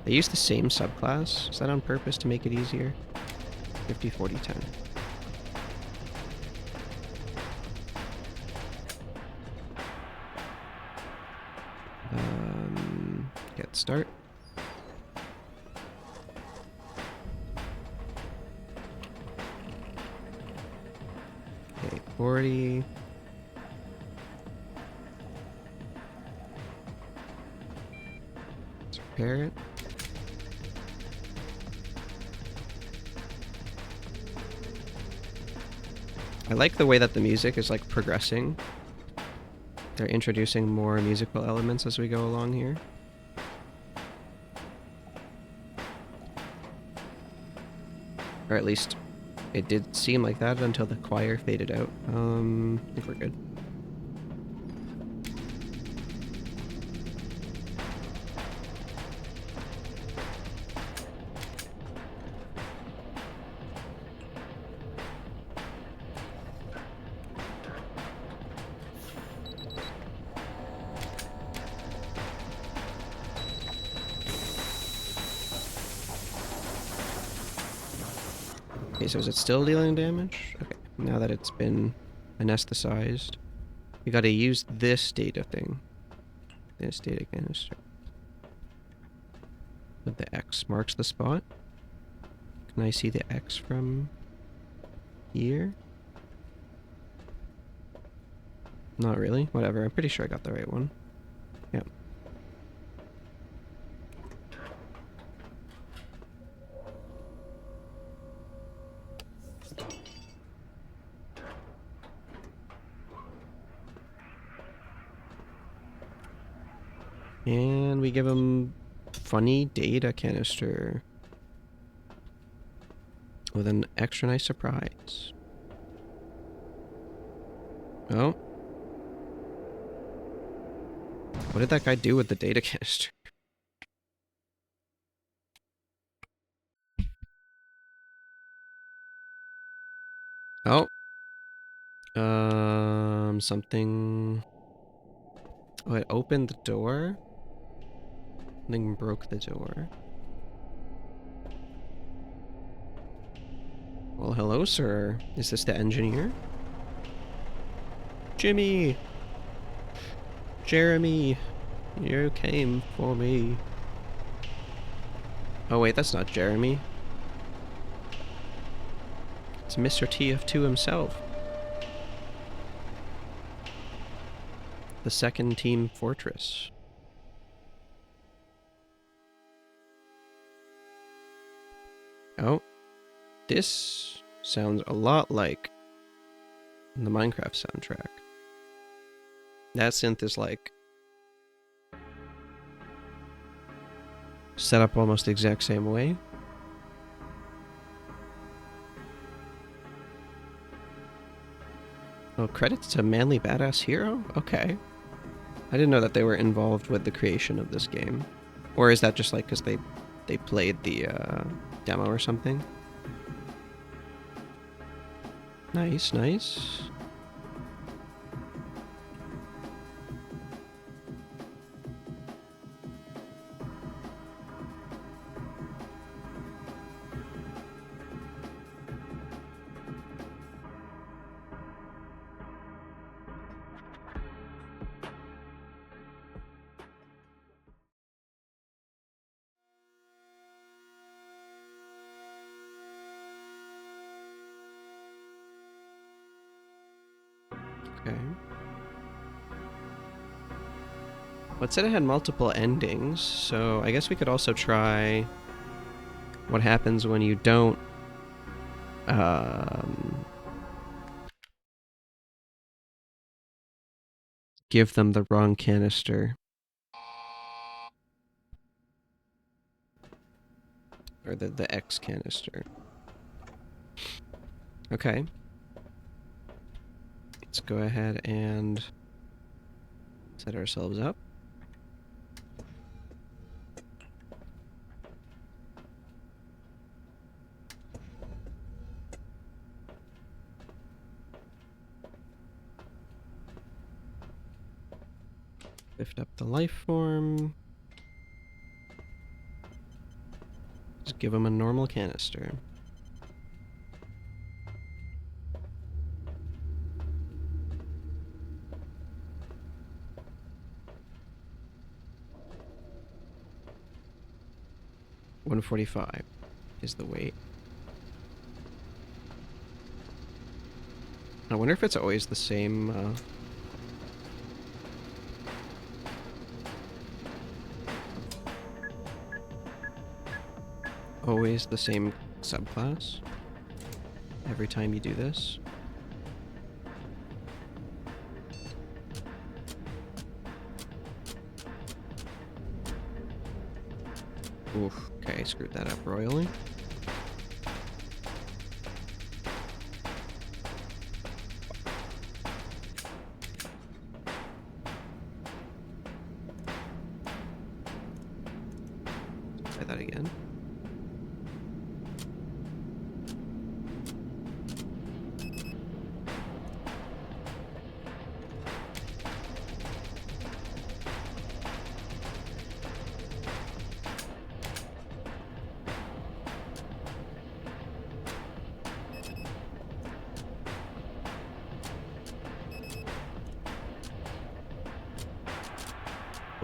They use the same subclass. Is that on purpose to make it easier? 50, 40, 10. Get start. Okay, 140. Let's repair it. I like the way that the music is like progressing. They're introducing more musical elements as we go along here. Or at least it did seem like that until the choir faded out. I think we're good. Okay, so is it still dealing damage? Okay, now that it's been anesthetized, we gotta use this data thing. This data canister. With the X marks the spot. Can I see the X from here? Not really. Whatever, I'm pretty sure I got the right one. Yep. And we give him funny data canister with an extra nice surprise. Oh. What did that guy do with the data canister? Oh. Something... Oh, it opened the door? Something broke the door. Well, hello, sir. Is this the engineer? Jimmy! Jeremy! You came for me. Oh wait, that's not Jeremy. It's Mr. TF2 himself. The second team fortress. Oh. This sounds a lot like the Minecraft soundtrack. That synth is like set up almost the exact same way. Oh, credits to Manly Badass Hero? Okay. I didn't know that they were involved with the creation of this game. Or is that just like because they played the demo or something? Nice, nice. Okay. Well, it said it had multiple endings, so I guess we could also try what happens when you don't give them the wrong canister. Or the X canister. Okay. Let's go ahead and set ourselves up. Lift up the life form. Just give him a normal canister. $145 is the weight. I wonder if it's always the same, always the same subclass every time you do this. Oof, okay, screwed that up royally. Try that again.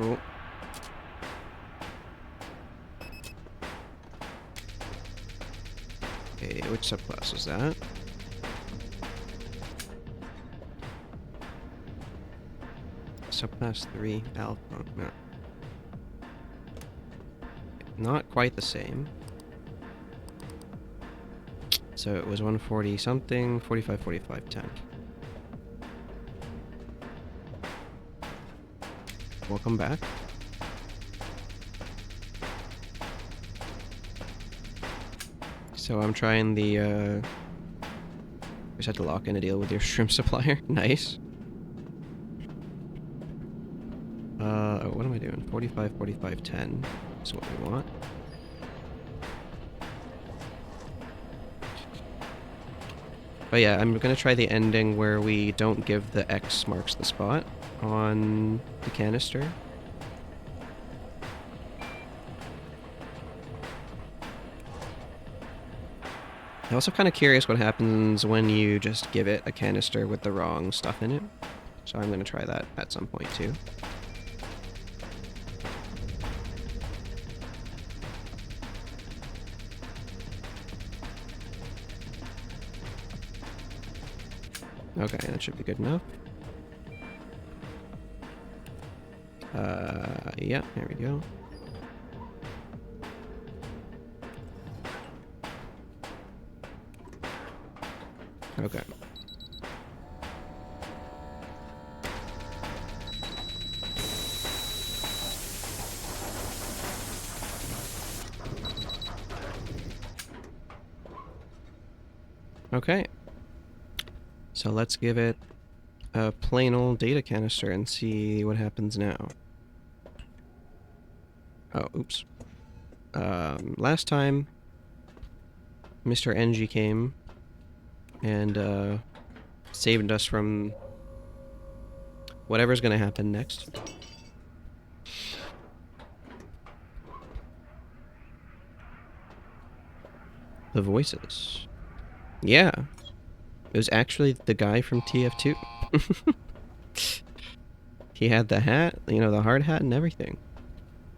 Oh. Okay, which subclass is that? Subclass 3, Alpha. No. Not quite the same. So it was 140 something, 45, 45, 10. Welcome back. So I'm trying the, just had to lock in a deal with your shrimp supplier. Nice. What am I doing? 45, 45, 10 is what we want. But yeah, I'm gonna try the ending where we don't give the X marks the spot on the canister. I'm also kind of curious what happens when you just give it a canister with the wrong stuff in it. So I'm gonna try that at some point too. Okay, that should be good enough. Yeah, there we go. Okay. Okay. So let's give it a plain old data canister and see what happens now. Oh, oops. Last time, Mr. NG came and saved us from whatever's gonna happen next. The voices. Yeah. It was actually the guy from TF2. He had the hat, you know, the hard hat and everything.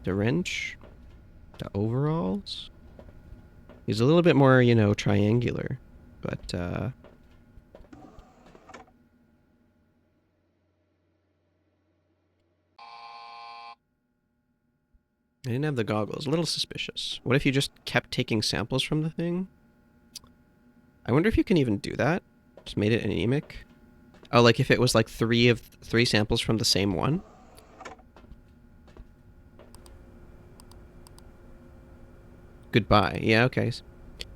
The wrench. The overalls. He's a little bit more, you know, triangular. But, I didn't have the goggles. A little suspicious. What if you just kept taking samples from the thing? I wonder if you can even do that. Just made it anemic. Oh, like if it was like three samples from the same one? Goodbye. Yeah, okay.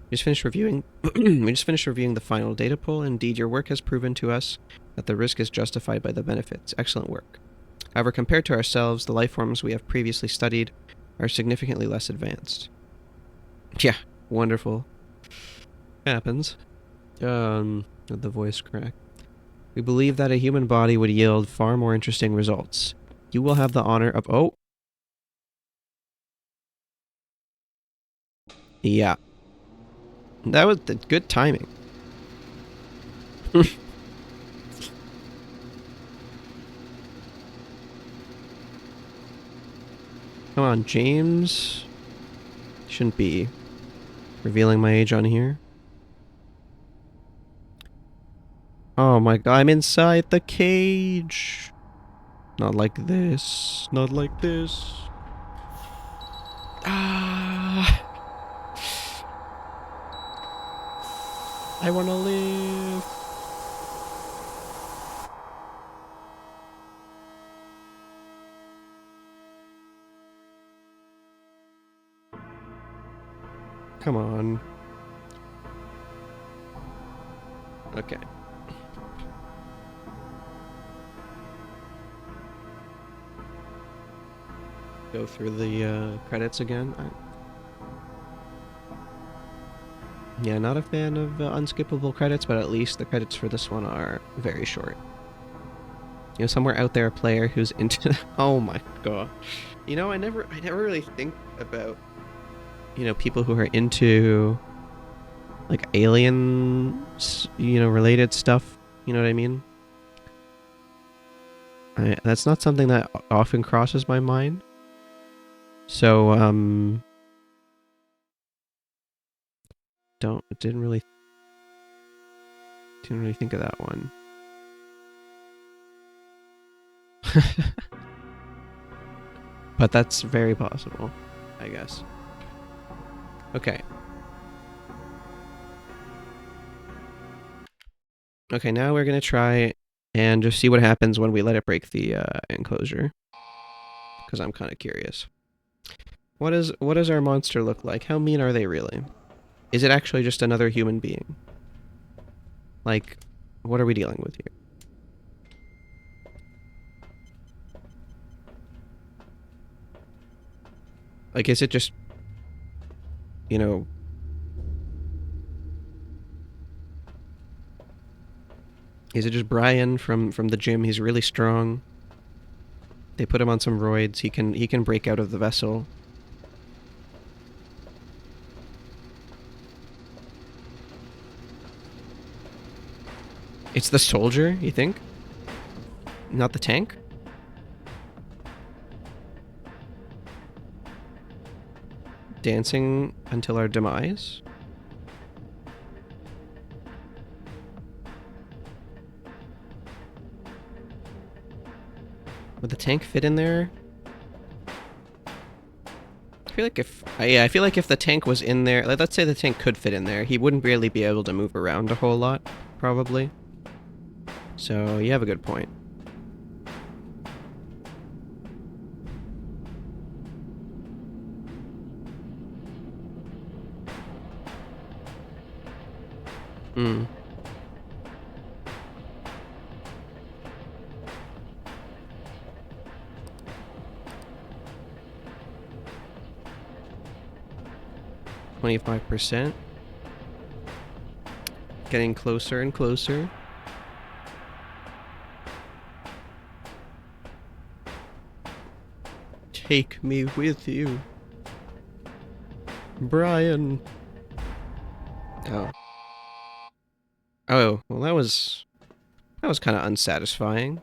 We just finished reviewing the final data pool. Indeed, your work has proven to us that the risk is justified by the benefits. Excellent work. However, compared to ourselves, the life forms we have previously studied are significantly less advanced. Yeah, wonderful. Happens. The voice crack. We believe that a human body would yield far more interesting results. You will have the honor of... Oh! Yeah. That was good timing. Come on, James. Shouldn't be revealing my age on here. Oh my god, I'm inside the cage. Not like this. Not like this. Ah! I wanna live. Come on. Okay. Go through the credits again. Yeah, not a fan of unskippable credits, but at least the credits for this one are very short. You know, somewhere out there, a player who's into. Oh my god! You know, I never really think about, you know, people who are into like aliens, you know, related stuff. You know what I mean? That's not something that often crosses my mind. So, didn't really think of that one. But that's very possible, I guess. Okay. Okay, now we're gonna try and just see what happens when we let it break the enclosure. Because I'm kind of curious. What does our monster look like? How mean are they really? Is it actually just another human being? Like, what are we dealing with here? Like, is it just, you know, is it just Brian from the gym? He's really strong. They put him on some roids. He can break out of the vessel. It's the soldier, you think? Not the tank? Dancing until our demise? Would the tank fit in there? I feel like I feel like if the tank was in there, let's say the tank could fit in there, he wouldn't really be able to move around a whole lot, probably. So you have a good point. Hmm. %. Getting closer and closer. Take me with you, Brian. Oh. Oh, well that was kind of unsatisfying.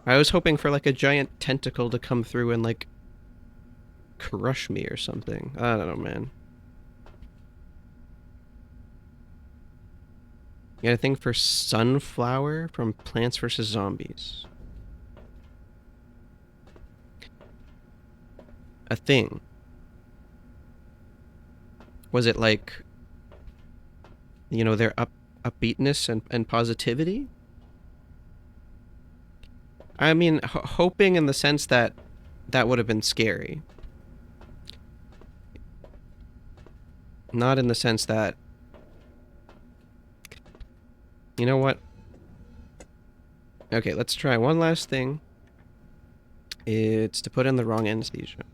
I was hoping for like a giant tentacle to come through and like crush me or something. I don't know, man. You got a thing for sunflower from Plants vs. Zombies. A thing. Was it like, you know, their upbeatness and positivity? I mean, hoping in the sense that that would have been scary. Not in the sense that, you know what? Okay, let's try one last thing. It's to put in the wrong anesthesia.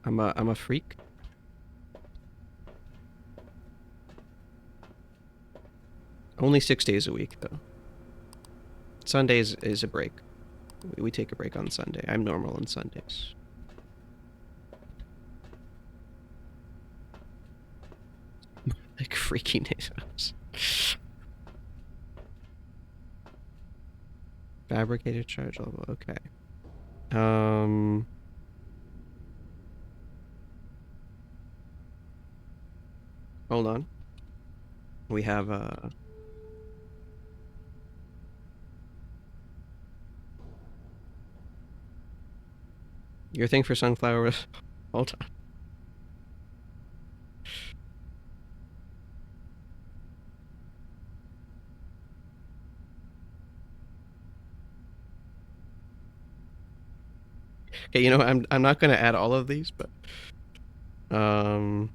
I'm a freak. Only 6 days a week though. Sundays is a break. We take a break on Sunday. I'm normal on Sundays. Like freaky nails. Fabricated charge level. Okay. Hold on. We have Your thing for sunflower was... Hold on. Okay, you know, I'm not gonna add all of these, but I'll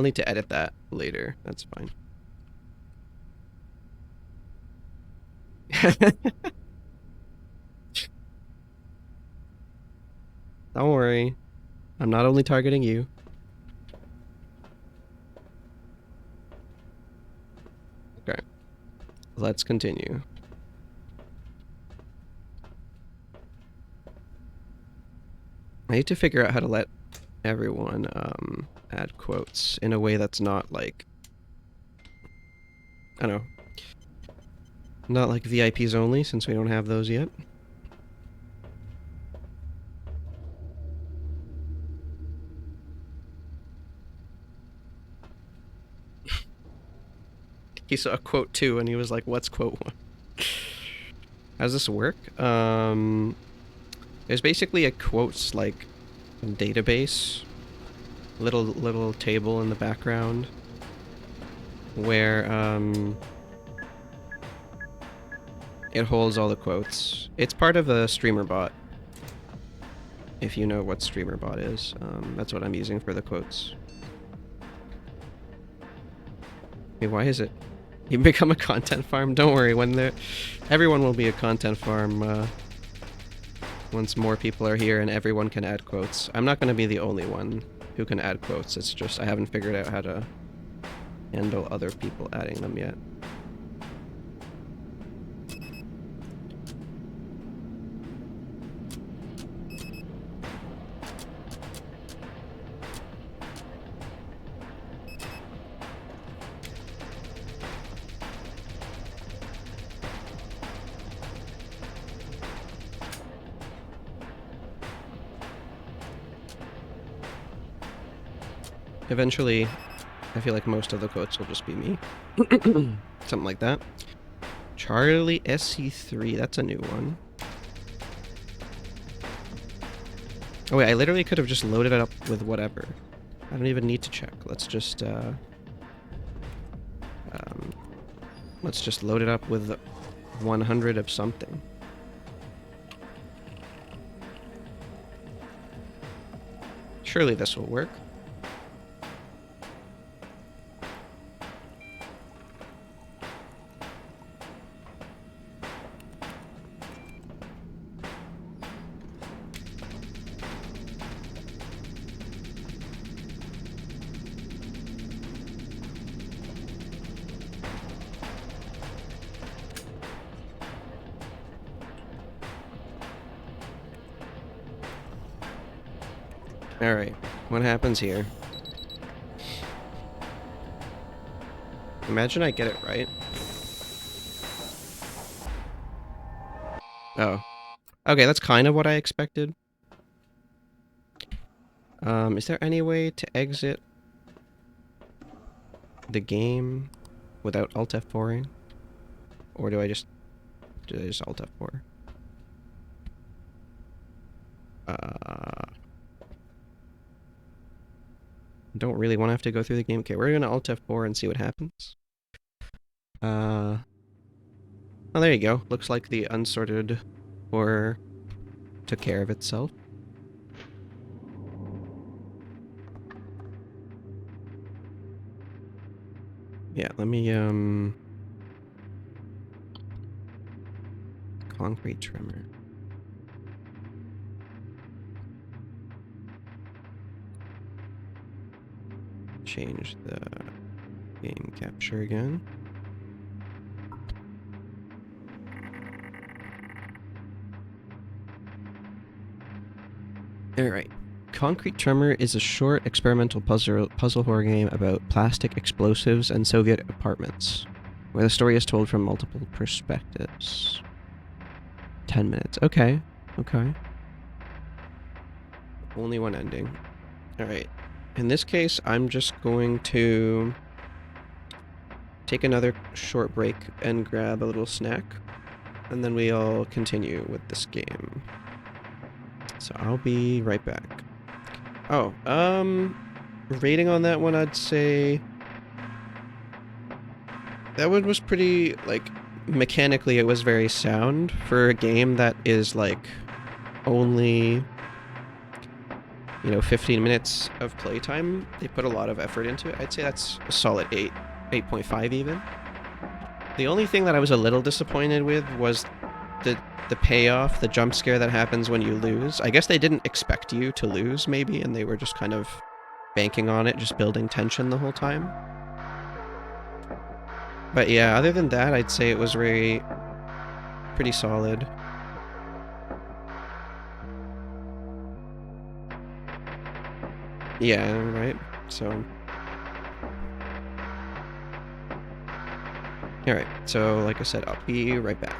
need to edit that later. That's fine. Don't worry. I'm not only targeting you. Okay. Let's continue. I need to figure out how to let everyone add quotes in a way that's not like, I don't know, not like VIPs only, since we don't have those yet. He saw a quote 2 and he was like, what's quote 1? How does this work? There's basically a quotes like database, little table in the background where it holds all the quotes. It's part of a streamer bot. If you know what streamer bot is, that's what I'm using for the quotes. Hey, why is it? You become a content farm? Don't worry, everyone will be a content farm once more people are here and everyone can add quotes. I'm not going to be the only one who can add quotes, it's just I haven't figured out how to handle other people adding them yet. Eventually, I feel like most of the quotes will just be me. Something like that. Charlie SC3, that's a new one. Oh wait, I literally could have just loaded it up with whatever. I don't even need to check. Let's just load it up with 100 of something. Surely this will work. Alright, what happens here? Imagine I get it right. Oh. Okay, that's kind of what I expected. Is there any way to exit the game without Alt F4ing? Or do I just Alt F4? Don't really want to have to go through the game. Okay, we're gonna Alt F4 and see what happens. Oh, there you go. Looks like the Unsorted Horror took care of itself. Yeah, let me, concrete tremor. Change the game capture again. Alright. Concrete Tremor is a short experimental puzzle horror game about plastic explosives and Soviet apartments, where the story is told from multiple perspectives. 10 minutes. Okay. Okay. Only one ending. Alright. In this case, I'm just going to take another short break and grab a little snack, and then we'll continue with this game. So I'll be right back. Oh, rating on that one, I'd say that one was pretty, like, mechanically it was very sound for a game that is, like, only, 15 minutes of playtime. They put a lot of effort into it. I'd say that's a solid 8, 8.5 even. The only thing that I was a little disappointed with was the payoff, the jump scare that happens when you lose. I guess they didn't expect you to lose, maybe, and they were just kind of banking on it, just building tension the whole time. But yeah, other than that, I'd say it was pretty solid. Yeah, right? So... Alright, so like I said, I'll be right back.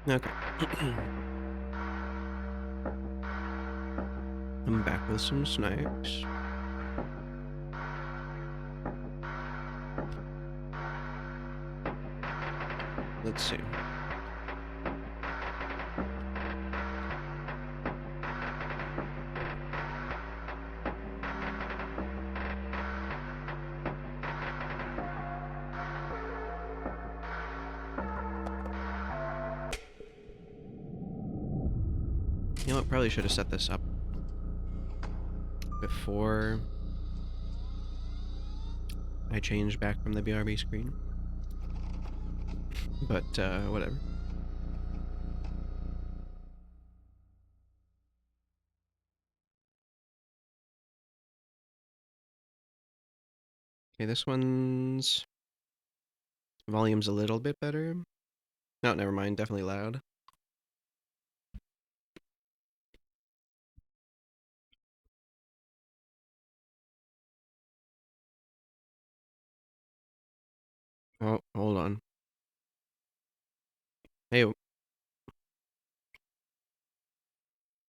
Okay. I'm back with some snacks. Let's see. know what? Probably should have set this up before I changed back from the BRB screen. But, whatever. Okay, this one's volume's a little bit better. No, never mind. Definitely loud. Oh, hold on. Hey,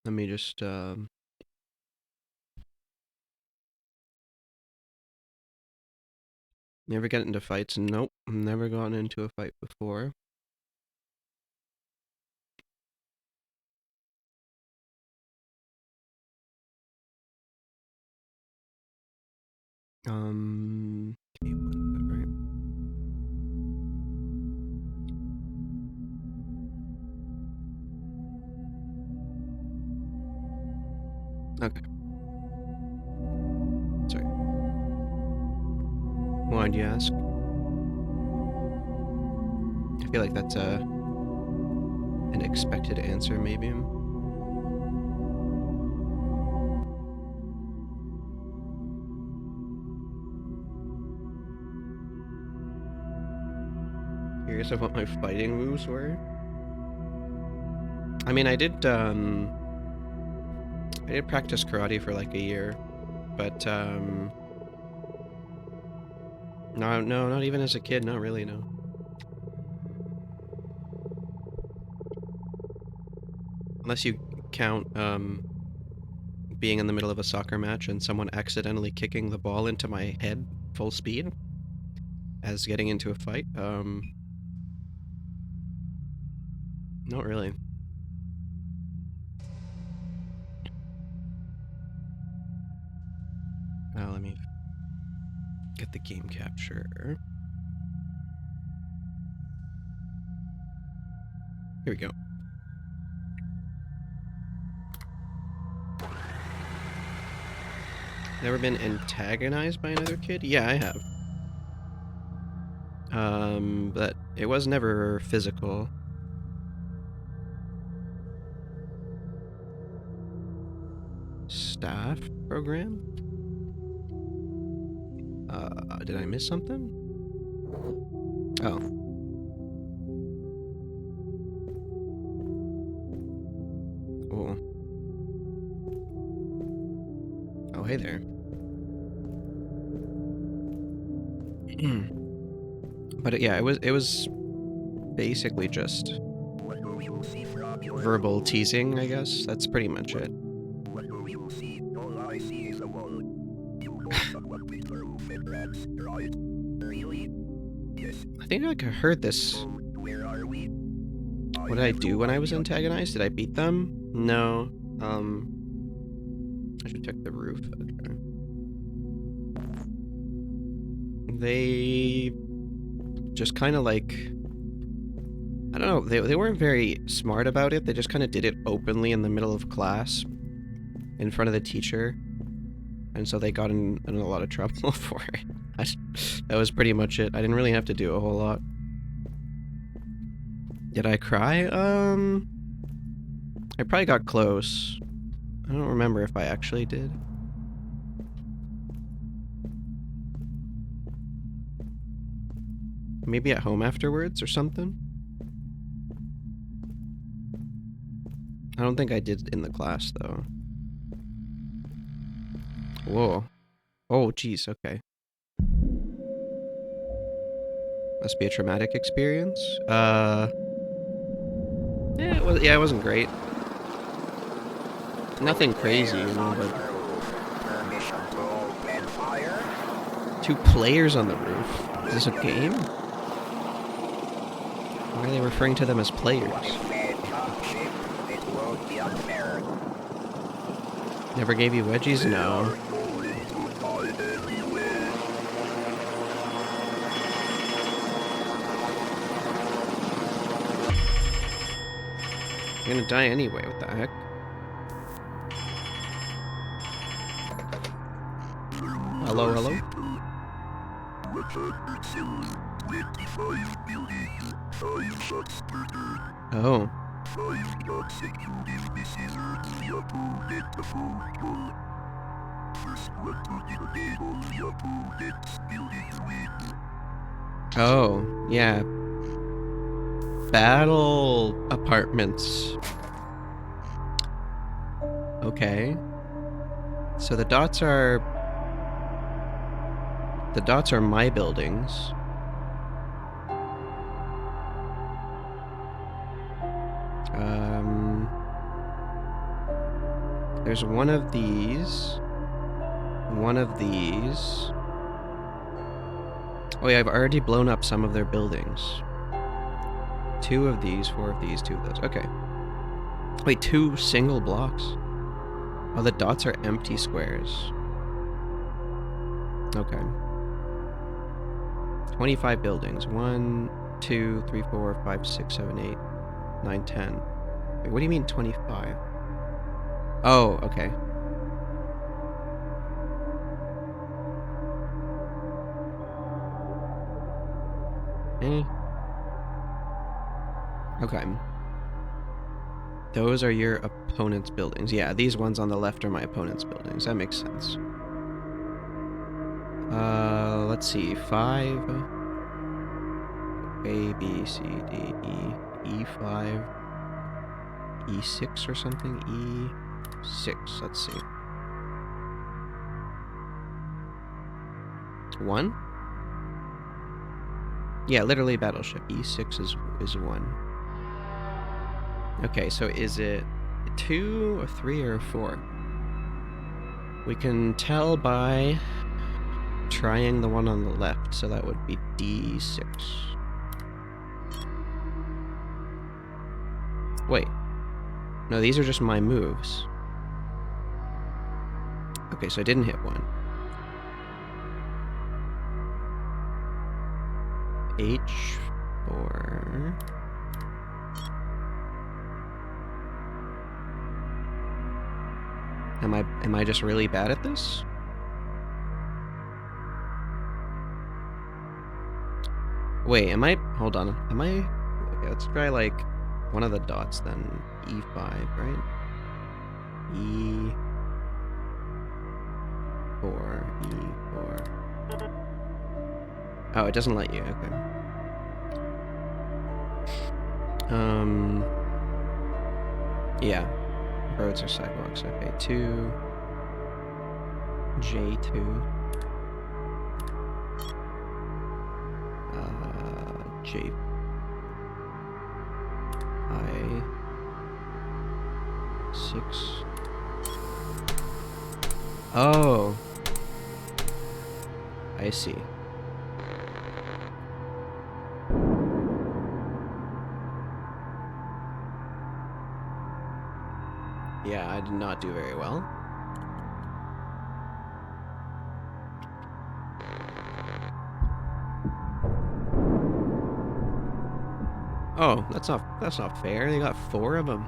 let me just, never get into fights. Nope, never gotten into a fight before. Okay, right. Okay. Sorry. Why'd you ask? I feel like that's an expected answer, maybe. Curious of what my fighting moves were. I mean, I did practice karate for like a year, but no, not even as a kid. Not really, no. Unless you count being in the middle of a soccer match and someone accidentally kicking the ball into my head full speed as getting into a fight. Not really. Let me get the game capture. Here we go. Never been antagonized by another kid? Yeah, I have. But it was never physical. Staff program? Did I miss something? Oh. Cool. Oh, hey there. But yeah, it was basically just verbal teasing, I guess. That's pretty much it. I think I heard this. What did I do when I was antagonized? Did I beat them? No. I should check the roof. Okay. They just kind of like, I don't know, they weren't very smart about it. They just kind of did it openly in the middle of class in front of the teacher. And so they got in a lot of trouble for it. That was pretty much it. I didn't really have to do a whole lot. Did I cry? I probably got close. I don't remember if I actually did. Maybe at home afterwards or something? I don't think I did in the class, though. Whoa. Oh, jeez, okay. Must be a traumatic experience. Yeah, it wasn't great. Nothing crazy, you know, but... 2 players on the roof. Is this a game? Why are they referring to them as players? Never gave you wedgies? No. I'm gonna die anyway, what the heck? Oh. Oh, yeah. Battle apartments. Okay. So the dots are my buildings. There's one of these. One of these. Oh yeah, I've already blown up some of their buildings. 2 of these, 4 of these, 2 of those. Okay. Wait, 2 single blocks? Oh, the dots are empty squares. Okay. 25 buildings. 1, 2, 3, 4, 5, 6, 7, 8, 9, 10. Wait, what do you mean 25? Oh, okay. Okay. Those are your opponent's buildings. Yeah, these ones on the left are my opponent's buildings. That makes sense. Let's see. 5. A, B, C, D, E. E5. E6 or something? E6. Let's see. 1? Yeah, literally battleship. E6 is 1. Okay, so is it 2, a 3, or a 4? We can tell by trying the one on the left, so that would be D6. Wait. No, these are just my moves. Okay, so I didn't hit 1. H4. Am I just really bad at this? Wait, hold on. Okay, let's try like one of the dots then. E5, right? E4, E4. Oh, it doesn't let you, okay. Yeah. Roads or sidewalks, okay. 2. J2. J. I6. Oh. I see. Yeah, I did not do very well. Oh, that's not fair. They got 4 of them.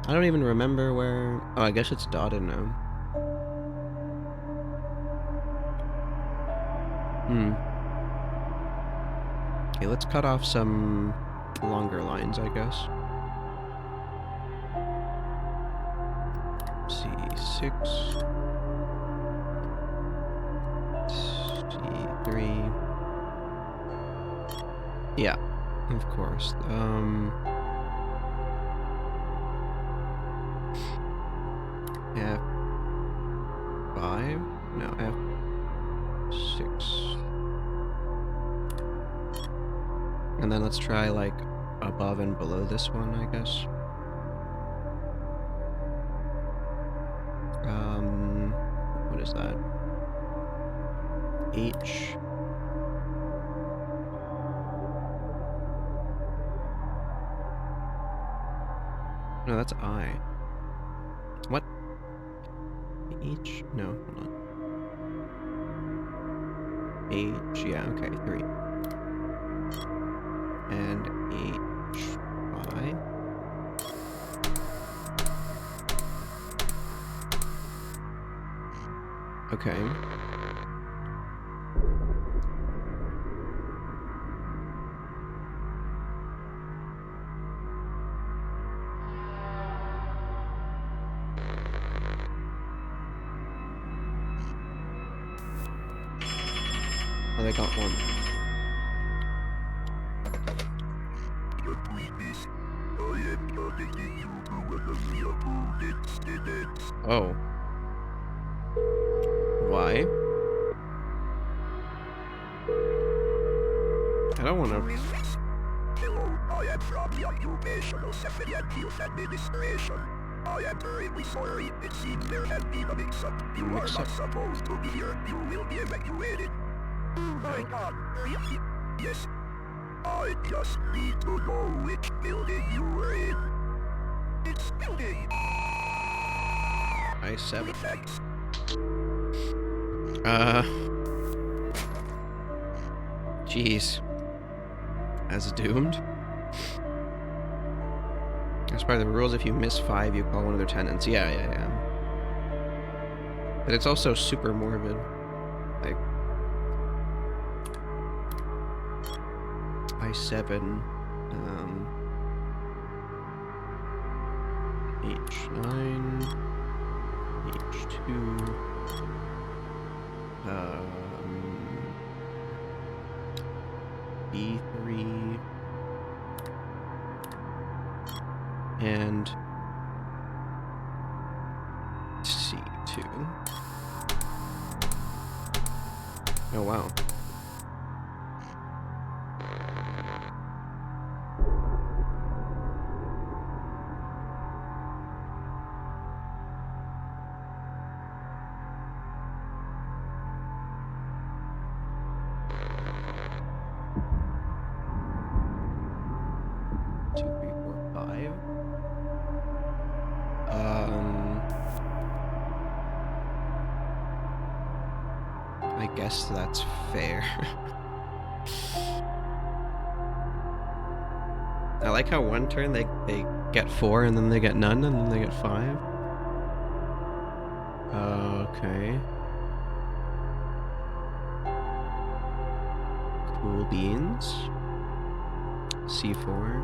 I don't even remember where. Oh, I guess it's dotted now. Okay, let's cut off some longer lines, I guess. C6. C3. Yeah, of course. F5? No, F6. And then let's try, like, above and below this one, I guess. What is that? H. No, that's I. What? H? No, hold on. H, yeah, okay, 3. And H5. Okay. Oh, they got one. Oh. Why? I don't want to. Hello, I am from the Occupational Safety and Health Administration. I am terribly sorry. It seems there has been a mix-up. You are not supposed to be here. You will be evacuated. My God, really? Yes. I just need to know which building you were in. It's building I-7. Thanks. Jeez. As doomed? As part of the rules, if you miss 5, you call one of their tenants. Yeah. But it's also super morbid. Like... I-7, H9, H2, B3, and C2. Oh, wow. I guess that's fair. I like how one turn they get 4 and then they get none and then they get 5. Okay. Cool beans. C4.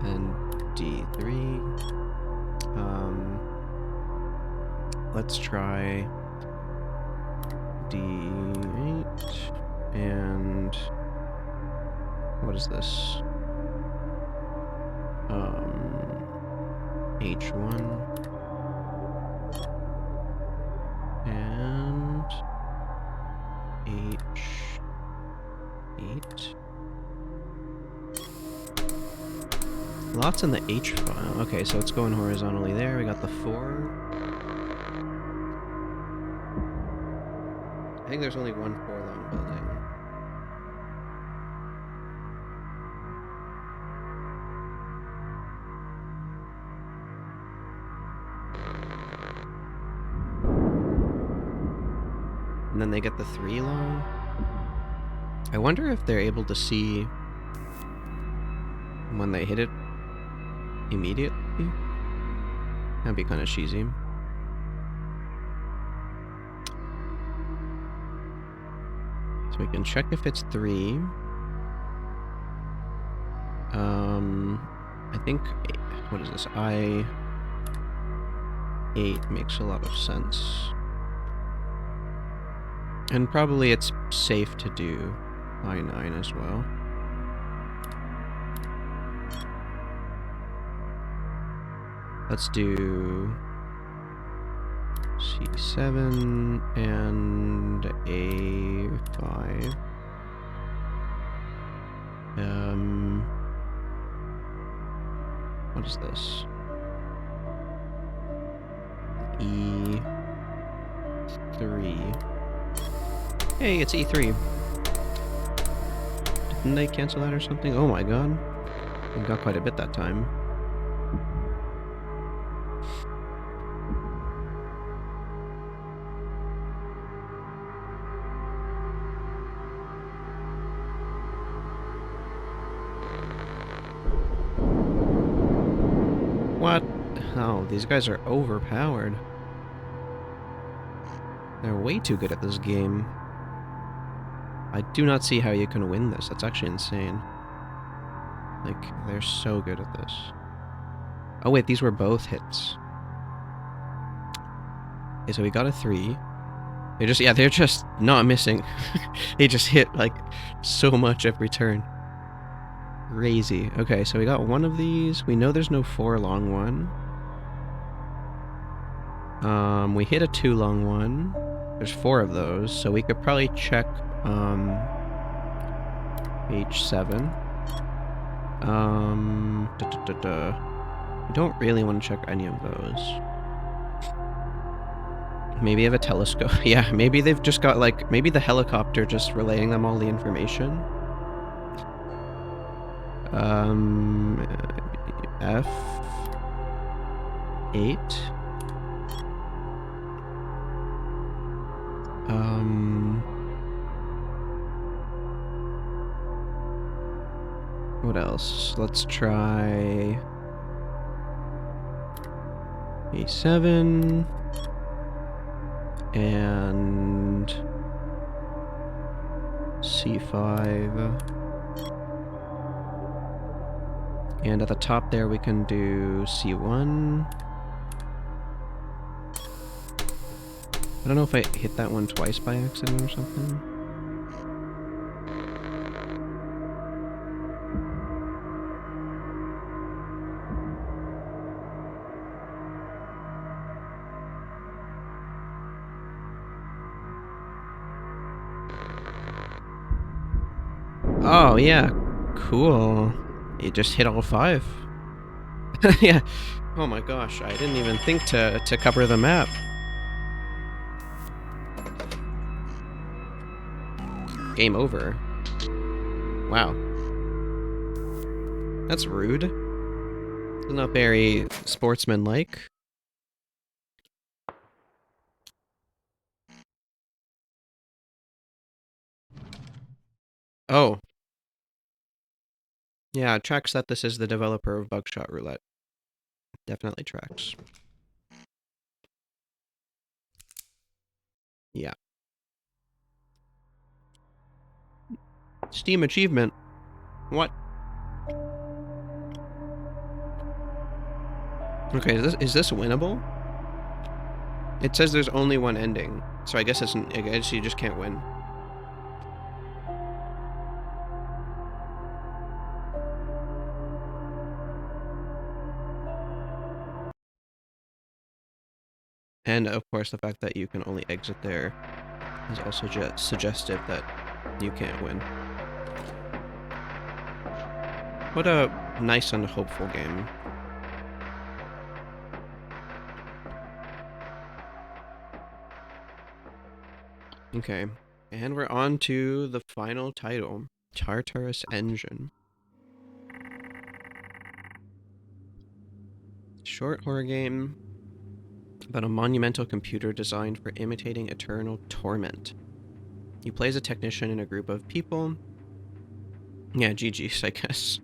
And D3. Let's try D8 and what is this? H1 and H8. Lots in the H file. Okay, so it's going horizontally there. We got the 4. I think there's only one 4-long building. And then they get the 3-long. I wonder if they're able to see when they hit it immediately. That'd be kind of cheesy. So we can check if it's 3. I think, what is this? I-8 makes a lot of sense. And probably it's safe to do I-9 as well. Let's do C7 and A5. What is this? E3. Hey, it's E3. Didn't they cancel that or something? Oh my god. We got quite a bit that time. What? Oh, these guys are overpowered. They're way too good at this game. I do not see how you can win this. That's actually insane. Like, they're so good at this. Oh wait, these were both hits. Okay, so we got a 3. They're just not missing. They just hit, like, so much every turn. Crazy. Okay, so we got one of these. We know there's no 4 long one. We hit a 2 long one. There's 4 of those, so we could probably check, page 7. We don't really want to check any of those. Maybe have a telescope. Yeah, maybe they've just got, like, maybe the helicopter just relaying them all the information. F8. What else? Let's try A7 and C5. And at the top there we can do C1. I don't know if I hit that one twice by accident or something. Oh, yeah. Cool. You just hit all 5. Yeah. Oh my gosh, I didn't even think to cover the map. Game over. Wow. That's rude. It's not very sportsmanlike. Oh. Yeah, it tracks that this is the developer of Bugshot Roulette. Definitely tracks. Yeah. Steam achievement. What? Okay, is this winnable? It says there's only one ending, so I guess I guess you just can't win. And of course, the fact that you can only exit there is also just suggestive that you can't win. What a nice and hopeful game. Okay, and we're on to the final title, Tartarus Engine. Short horror game about a monumental computer designed for imitating eternal torment. You play as a technician in a group of people. Yeah, GG's, I guess.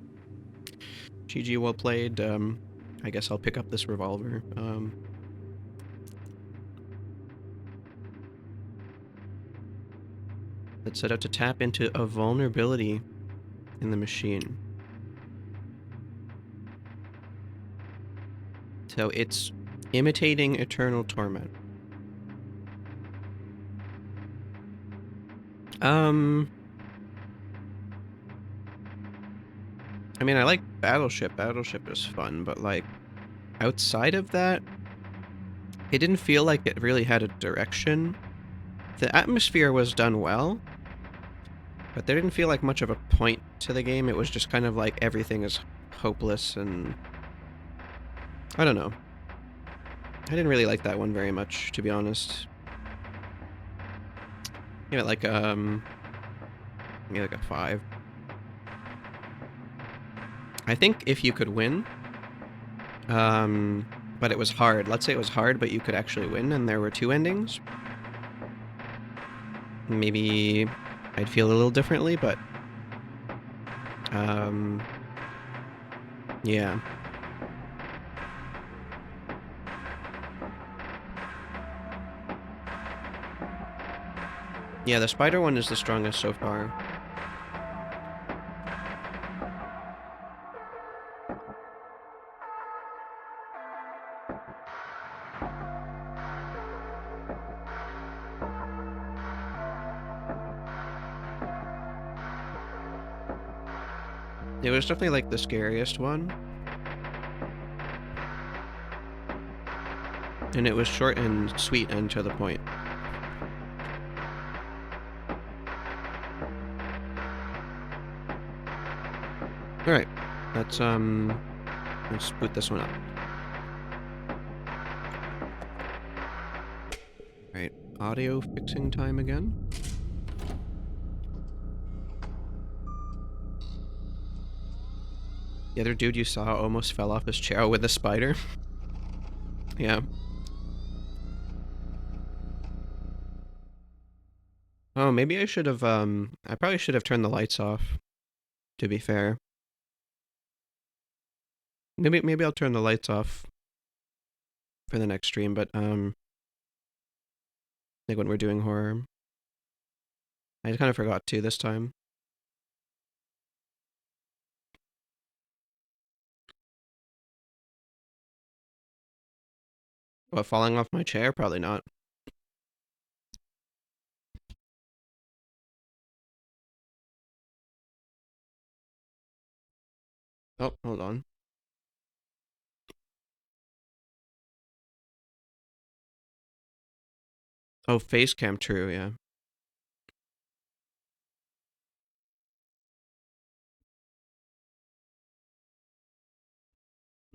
GG, well played. I guess I'll pick up this revolver. That set out to tap into a vulnerability in the machine. So it's imitating eternal torment. I mean, I like Battleship. Battleship is fun, but, like, outside of that, it didn't feel like it really had a direction. The atmosphere was done well, but there didn't feel like much of a point to the game. It was just kind of like everything is hopeless and... I don't know. I didn't really like that one very much, to be honest. Give it like, maybe like a 5. I think if you could win, but it was hard. Let's say it was hard, but you could actually win, and there were 2 endings. Maybe I'd feel a little differently, but... yeah. Yeah, the spider one is the strongest so far. It was definitely like the scariest one. And it was short and sweet and to the point. Alright, let's boot this one up. Alright, audio fixing time again. The other dude you saw almost fell off his chair with a spider. Yeah. Oh, maybe I should have, I probably should have turned the lights off, to be fair. Maybe I'll turn the lights off for the next stream, but, like when we're doing horror. I kind of forgot to this time. What, falling off my chair? Probably not. Oh, hold on. Oh, face cam, true, yeah.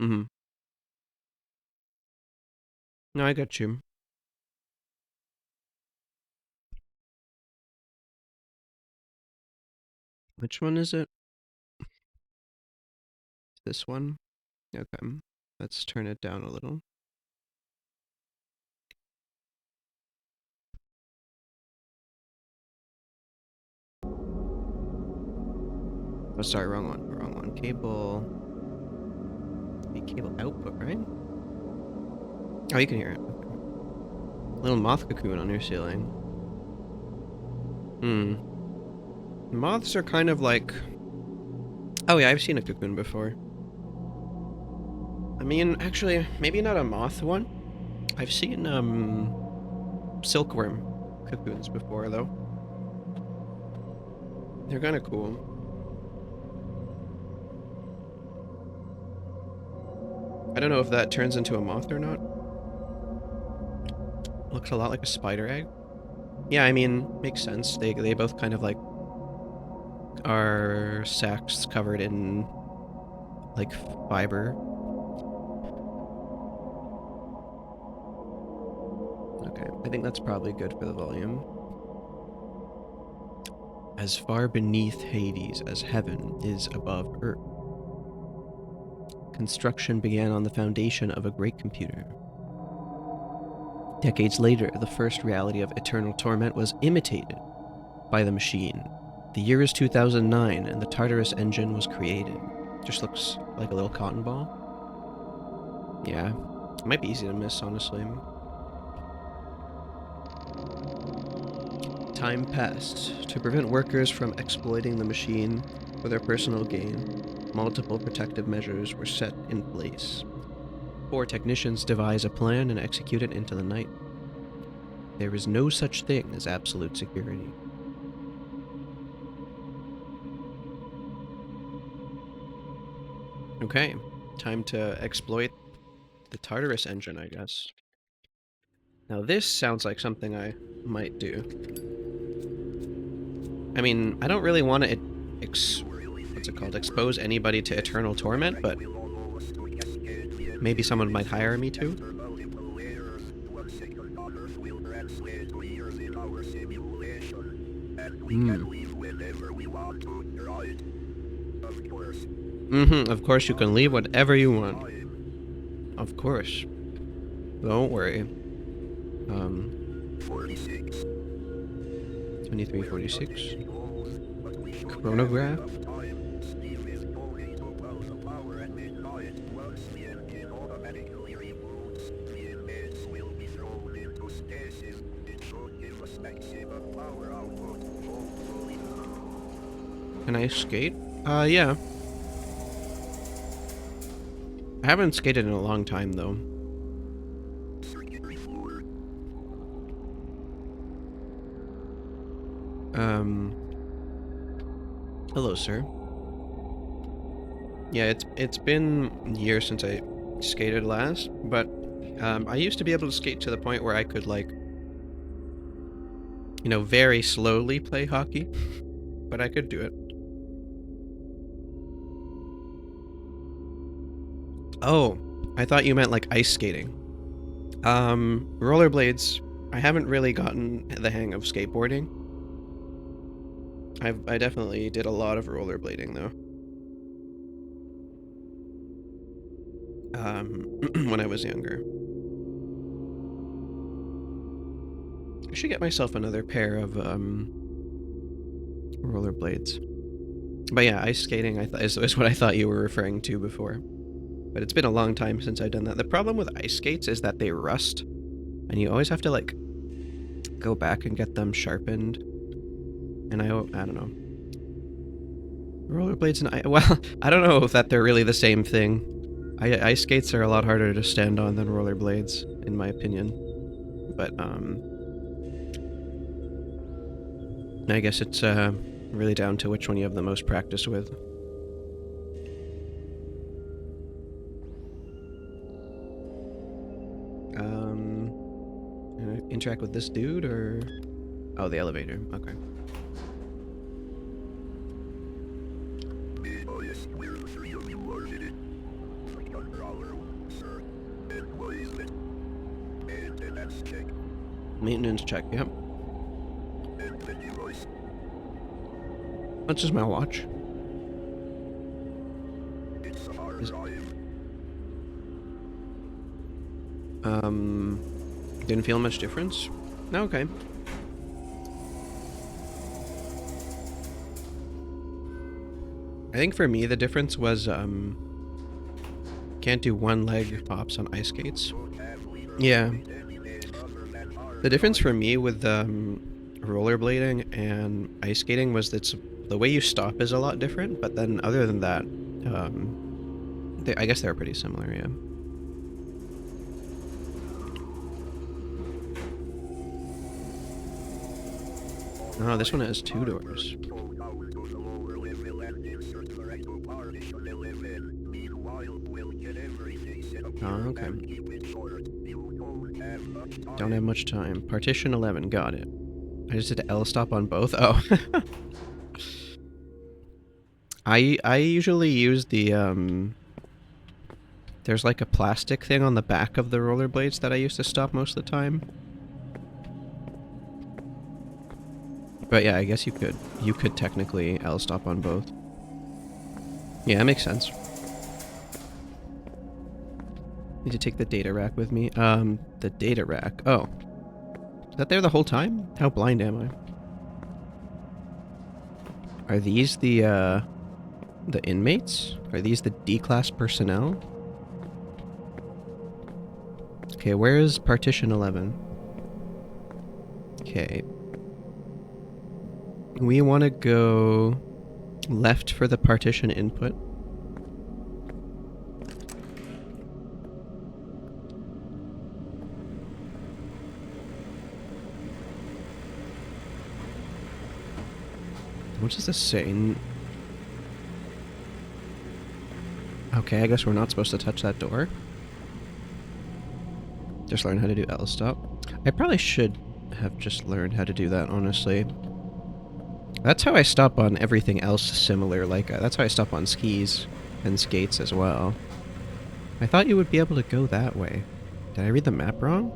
Mm-hmm. No, I got you. Which one is it? This one? Okay. Let's turn it down a little. Oh, sorry, wrong one. Wrong one. Cable. The cable output, right? Oh, you can hear it. Okay. Little moth cocoon on your ceiling. Hmm. Moths are kind of like... Oh yeah, I've seen a cocoon before. I mean, actually, maybe not a moth one. I've seen, silkworm cocoons before, though. They're kind of cool. I don't know if that turns into a moth or not. Looks a lot like a spider egg. Yeah, I mean, makes sense. They both kind of like are sacs covered in like fiber. Okay, I think that's probably good for the volume. As far beneath Hades as heaven is above earth. Construction began on the foundation of a great computer. Decades later, the first reality of eternal torment was imitated by the machine. The year is 2009, and the Tartarus engine was created. Just looks like a little cotton ball. Yeah, it might be easy to miss, honestly. Time passed. To prevent workers from exploiting the machine for their personal gain, multiple protective measures were set in place. 4 technicians devise a plan and execute it into the night. There is no such thing as absolute security. Okay, time to exploit the Tartarus engine, I guess. Now this sounds like something I might do. I mean, I don't really want to what's it called? Expose anybody to eternal torment, but maybe someone might hire me to. Of course you can leave whatever you want. Of course. Don't worry. 2346. Chronograph. power output, hopefully. Can I skate? Yeah. I haven't skated in a long time, though. Circuitry floor. Hello, sir. Yeah, it's been years since I skated last, but I used to be able to skate to the point where I could, like, you know, very slowly play hockey, but I could do it. Oh, I thought you meant like ice skating. Rollerblades, I haven't really gotten the hang of skateboarding. I definitely did a lot of rollerblading though. When I was younger. I should get myself another pair of rollerblades. But yeah, ice skating is what I thought you were referring to before. But it's been a long time since I've done that. The problem with ice skates is that they rust, and you always have to like go back and get them sharpened. And I don't know. Rollerblades and well, I don't know if that they're really the same thing. Ice skates are a lot harder to stand on than rollerblades, in my opinion. But I guess it's really down to which one you have the most practice with. Interact with this dude or... Oh, the elevator. Okay. Oh yes, we're the three of you are in it. Sir. And what is it? Maintenance check. Maintenance check, yep. And the device. That's just my watch. It's our drive. Didn't feel much difference? No, okay. I think for me the difference was, can't do one leg hops on ice skates. Yeah. The difference for me with, rollerblading and ice skating was that the way you stop is a lot different, but then other than that, I guess they're pretty similar, yeah. Oh, this one has 2 doors. Oh, okay. Don't have much time. Partition 11, got it. I just did L stop on both? Oh. I usually use the, there's like a plastic thing on the back of the rollerblades that I used to stop most of the time. But yeah, I guess you could technically L stop on both. Yeah, that makes sense. Need to take the data rack with me. The data rack. Oh. Is that there the whole time? How blind am I? Are these the inmates? Are these the D-class personnel? Okay, where is partition 11? Okay. We want to go left for the partition input. What does this say? Okay, I guess we're not supposed to touch that door. Just learn how to do L stop. I probably should have just learned how to do that, honestly. That's how I stop on everything else similar, like, that's how I stop on skis and skates as well. I thought you would be able to go that way. Did I read the map wrong?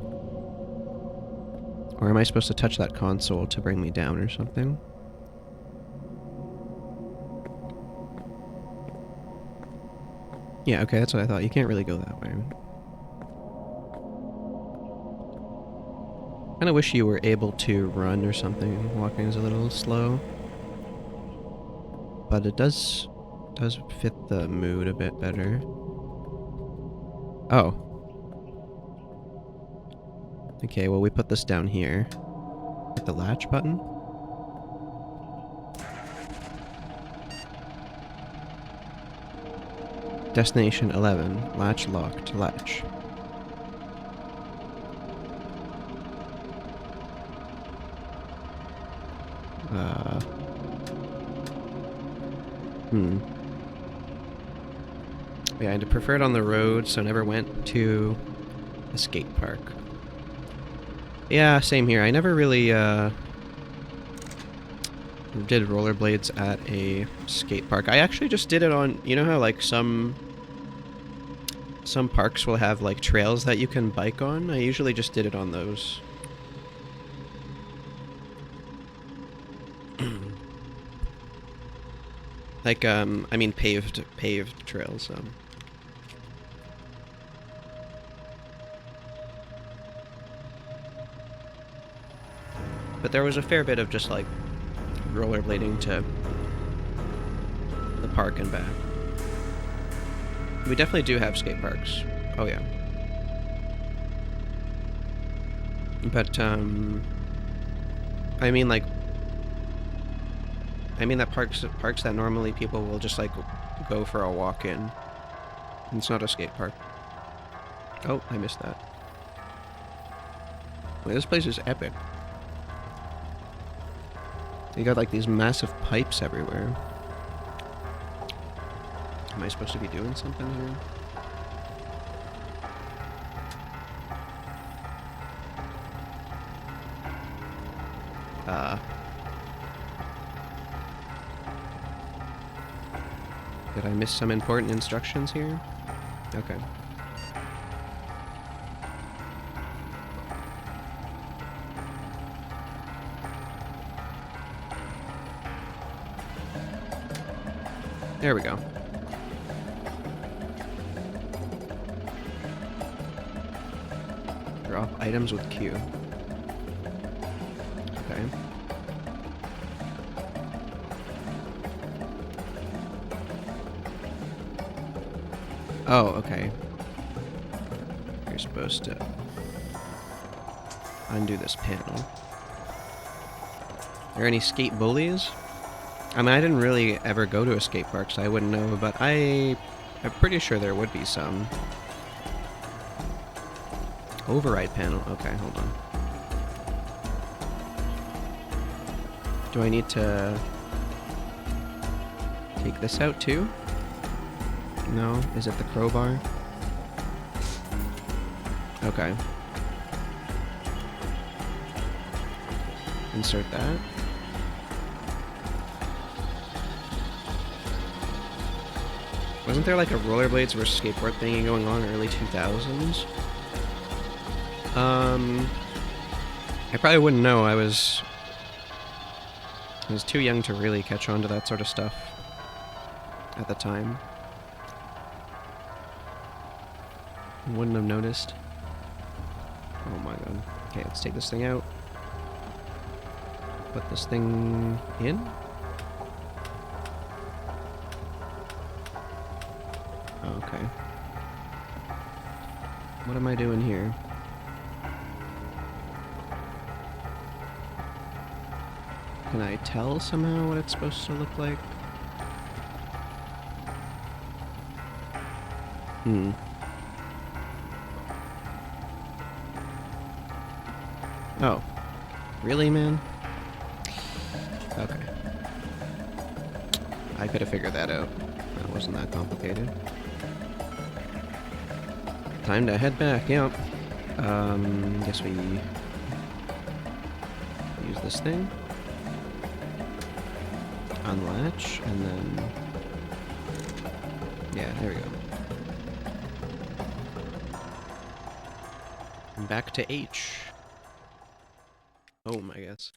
Or am I supposed to touch that console to bring me down or something? Yeah, okay, that's what I thought. You can't really go that way. Kinda wish you were able to run or something. Walking is a little slow. But it does fit the mood a bit better. Oh. Okay, well we put this down here. Hit the latch button. Destination 11. Latch locked. Latch. Yeah, I'd prefer it on the road, so never went to a skate park. Yeah, same here. I never really, did rollerblades at a skate park. I actually just did it on, you know how, like, some parks will have, like, trails that you can bike on? I usually just did it on those. Like, I mean paved trails, But there was a fair bit of just, like, rollerblading to the park and back. We definitely do have skate parks. Oh, yeah. But, I mean, like, that parks that normally people will just, like, go for a walk in. It's not a skate park. Oh, I missed that. Wait, this place is epic. You got, like, these massive pipes everywhere. Am I supposed to be doing something here? Did I miss some important instructions here? Okay. There we go. Drop items with Q. Okay. Oh, okay. You're supposed to undo this panel. Are there any skate bullies? I mean, I didn't really ever go to a skate park, so I wouldn't know, but I'm pretty sure there would be some. Override panel. Okay, hold on. Do I need to take this out too? No? Is it the crowbar? Okay. Insert that. Wasn't there like a rollerblades versus skateboard thingy going on in early 2000s? I probably wouldn't know. I was too young to really catch on to that sort of stuff at the time. Wouldn't have noticed. Oh my god. Okay, let's take this thing out. Put this thing in. Okay. What am I doing here? Can I tell somehow what it's supposed to look like? Oh. Really, man? Okay. I could have figured that out. That wasn't that complicated. Time to head back, yeah. Guess we use this thing. Unlatch, and then... yeah, there we go. And back to H. Home, I guess.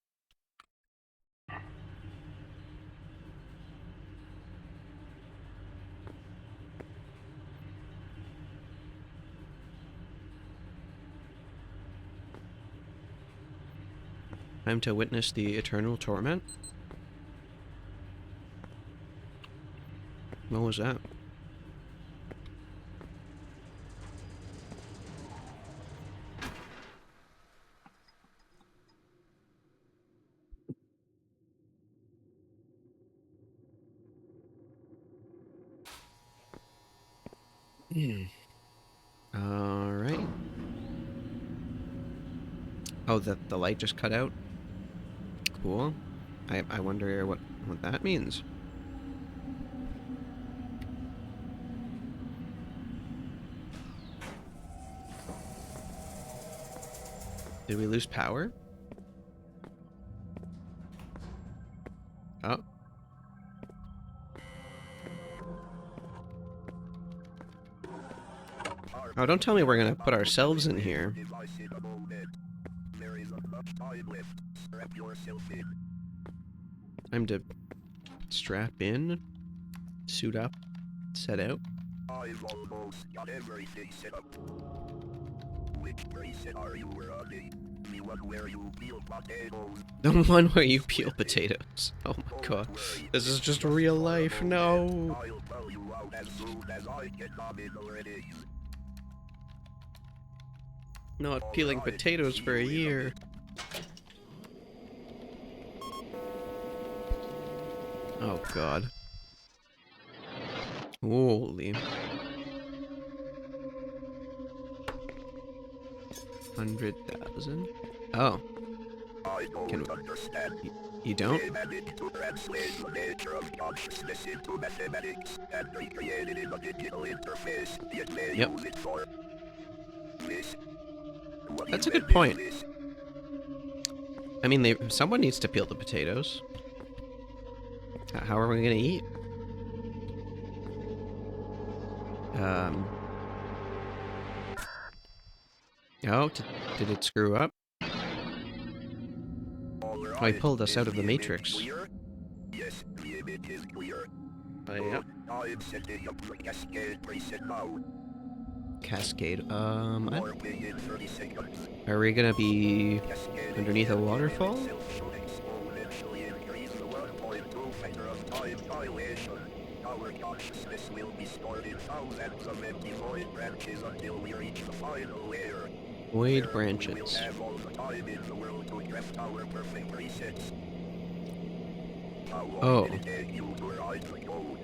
Time to witness the eternal torment? What was that? Alright. Oh, the light just cut out? Cool. I wonder what that means. Did we lose power? Oh. Oh, don't tell me we're gonna put ourselves in here. Time to strap in, suit up, set out. I've almost got everything set up. Which preset are you running? The one where you peel potatoes? The one where you peel potatoes. Oh my god. This is just real life. No. I'll tell you out as soon as I get them in already. Not peeling potatoes for a year. Oh god. Holy. 100,000? Oh. I Can don't understand. you don't? They managed to translate the nature of consciousness into mathematics and recreate it in a digital interface, yet they Yep. use it for this. What That's a even good point. is this? I mean, someone needs to peel the potatoes. How are we gonna eat? Oh, did it screw up? Oh, he pulled us out of the Matrix. Clear? Yes, the image is clear. Yep. I'm setting up the cascade preset now. Cascade. Warping in 30 seconds. Are we gonna be Cascade underneath a waterfall? itself should exponentially increase the 1.2 factor of time dilation. Our consciousness will be stored in thousands of empty void branches until we reach the final layer. Void There branches. We will have all the time in the world to craft our perfect presets. How long did it take you to write the code?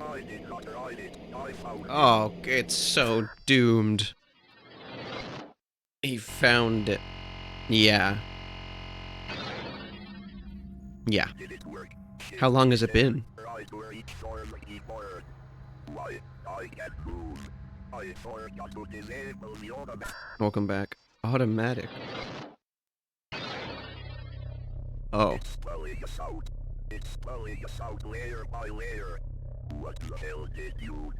I did not write it. I found it. Oh, it's so doomed. He found it. Yeah. Yeah. Did it work? How long has it been? Right where each form keyboard. Why, I can't move. I forgot to disable the automatic. Welcome back. Automatic. Oh. It's spelling us out. It's spelling us out layer by layer. What the hell did you...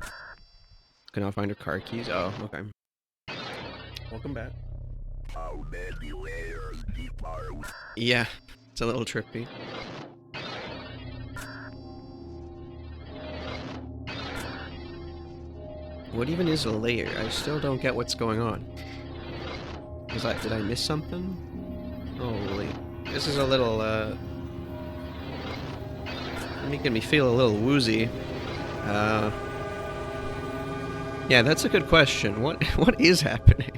Cannot find her car keys. Oh, okay. Welcome back. How many layers deep are we? Yeah, it's a little trippy. What even is a layer? I still don't get what's going on. Did I miss something? Holy. This is a little, making me feel a little woozy. Yeah, that's a good question. What is happening?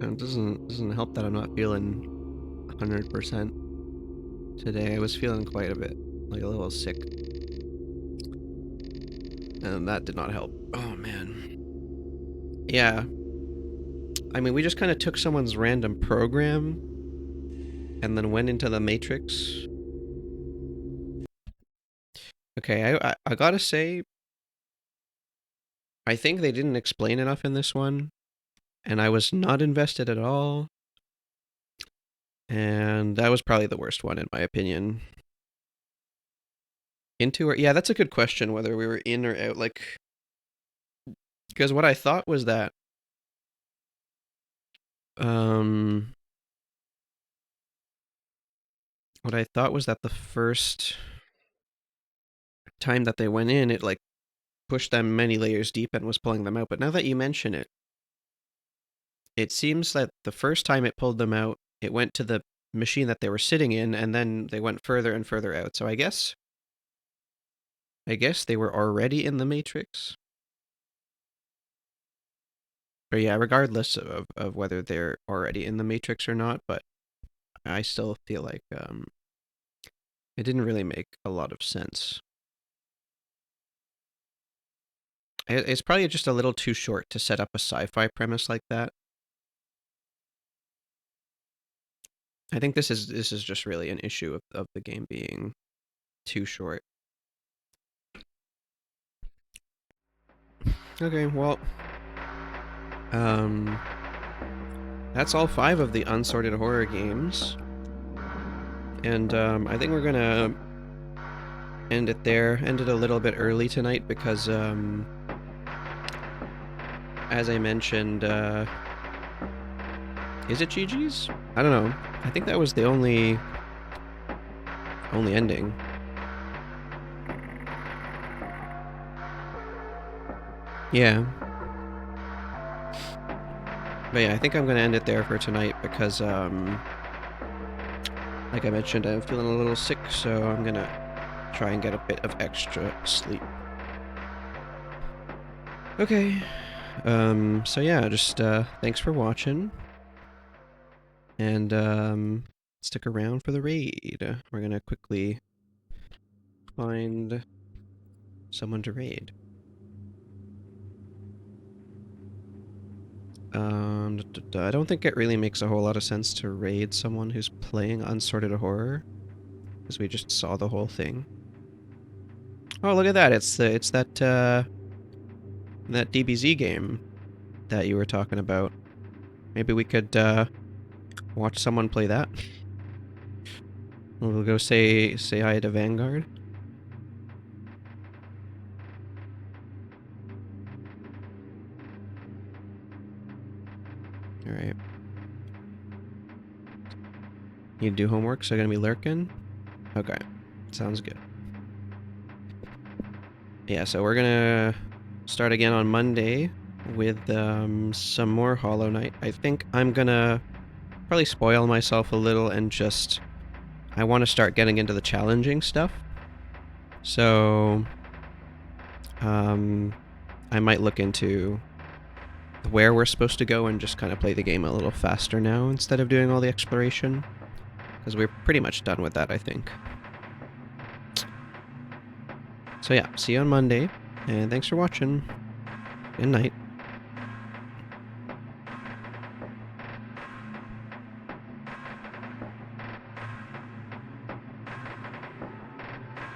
It doesn't help that I'm not feeling 100% today. I was feeling quite a bit, like a little sick. And that did not help. Oh man. Yeah. I mean, we just kind of took someone's random program and then went into the Matrix. Okay, I gotta say, I think they didn't explain enough in this one, and I was not invested at all. And that was probably the worst one, in my opinion. Into or... Yeah, that's a good question, whether we were in or out, like... Because what I thought was that... What I thought was that the first time that they went in, it, like, pushed them many layers deep and was pulling them out. But now that you mention it, it seems that the first time it pulled them out, it went to the machine that they were sitting in, and then they went further and further out. So I guess they were already in the Matrix. But yeah, regardless of whether they're already in the Matrix or not, but I still feel like it didn't really make a lot of sense. It's probably just a little too short to set up a sci-fi premise like that. I think this is just really an issue of the game being too short. Okay, well, that's all 5 of the Unsorted Horror games, and I think we're gonna end it there. End it a little bit early tonight because, as I mentioned, is it GG's? I don't know. I think that was the only ending. Yeah. But yeah, I think I'm gonna end it there for tonight because, like I mentioned, I'm feeling a little sick, so I'm gonna try and get a bit of extra sleep. Okay. So yeah, just, thanks for watching. And, stick around for the raid. We're gonna quickly find someone to raid. I don't think it really makes a whole lot of sense to raid someone who's playing Unsorted Horror, because we just saw the whole thing. Oh, look at that! It's that that DBZ game that you were talking about. Maybe we could watch someone play that. We'll go say hi to Vanguard. All right. You do homework, so you're gonna be lurking? Okay. Sounds good. Yeah, so we're gonna start again on Monday with some more Hollow Knight. I think I'm gonna probably spoil myself a little and just... I want to start getting into the challenging stuff. So... I might look into where we're supposed to go and just kind of play the game a little faster now instead of doing all the exploration. Because we're pretty much done with that, I think. So yeah, see you on Monday, and thanks for watching. Good night.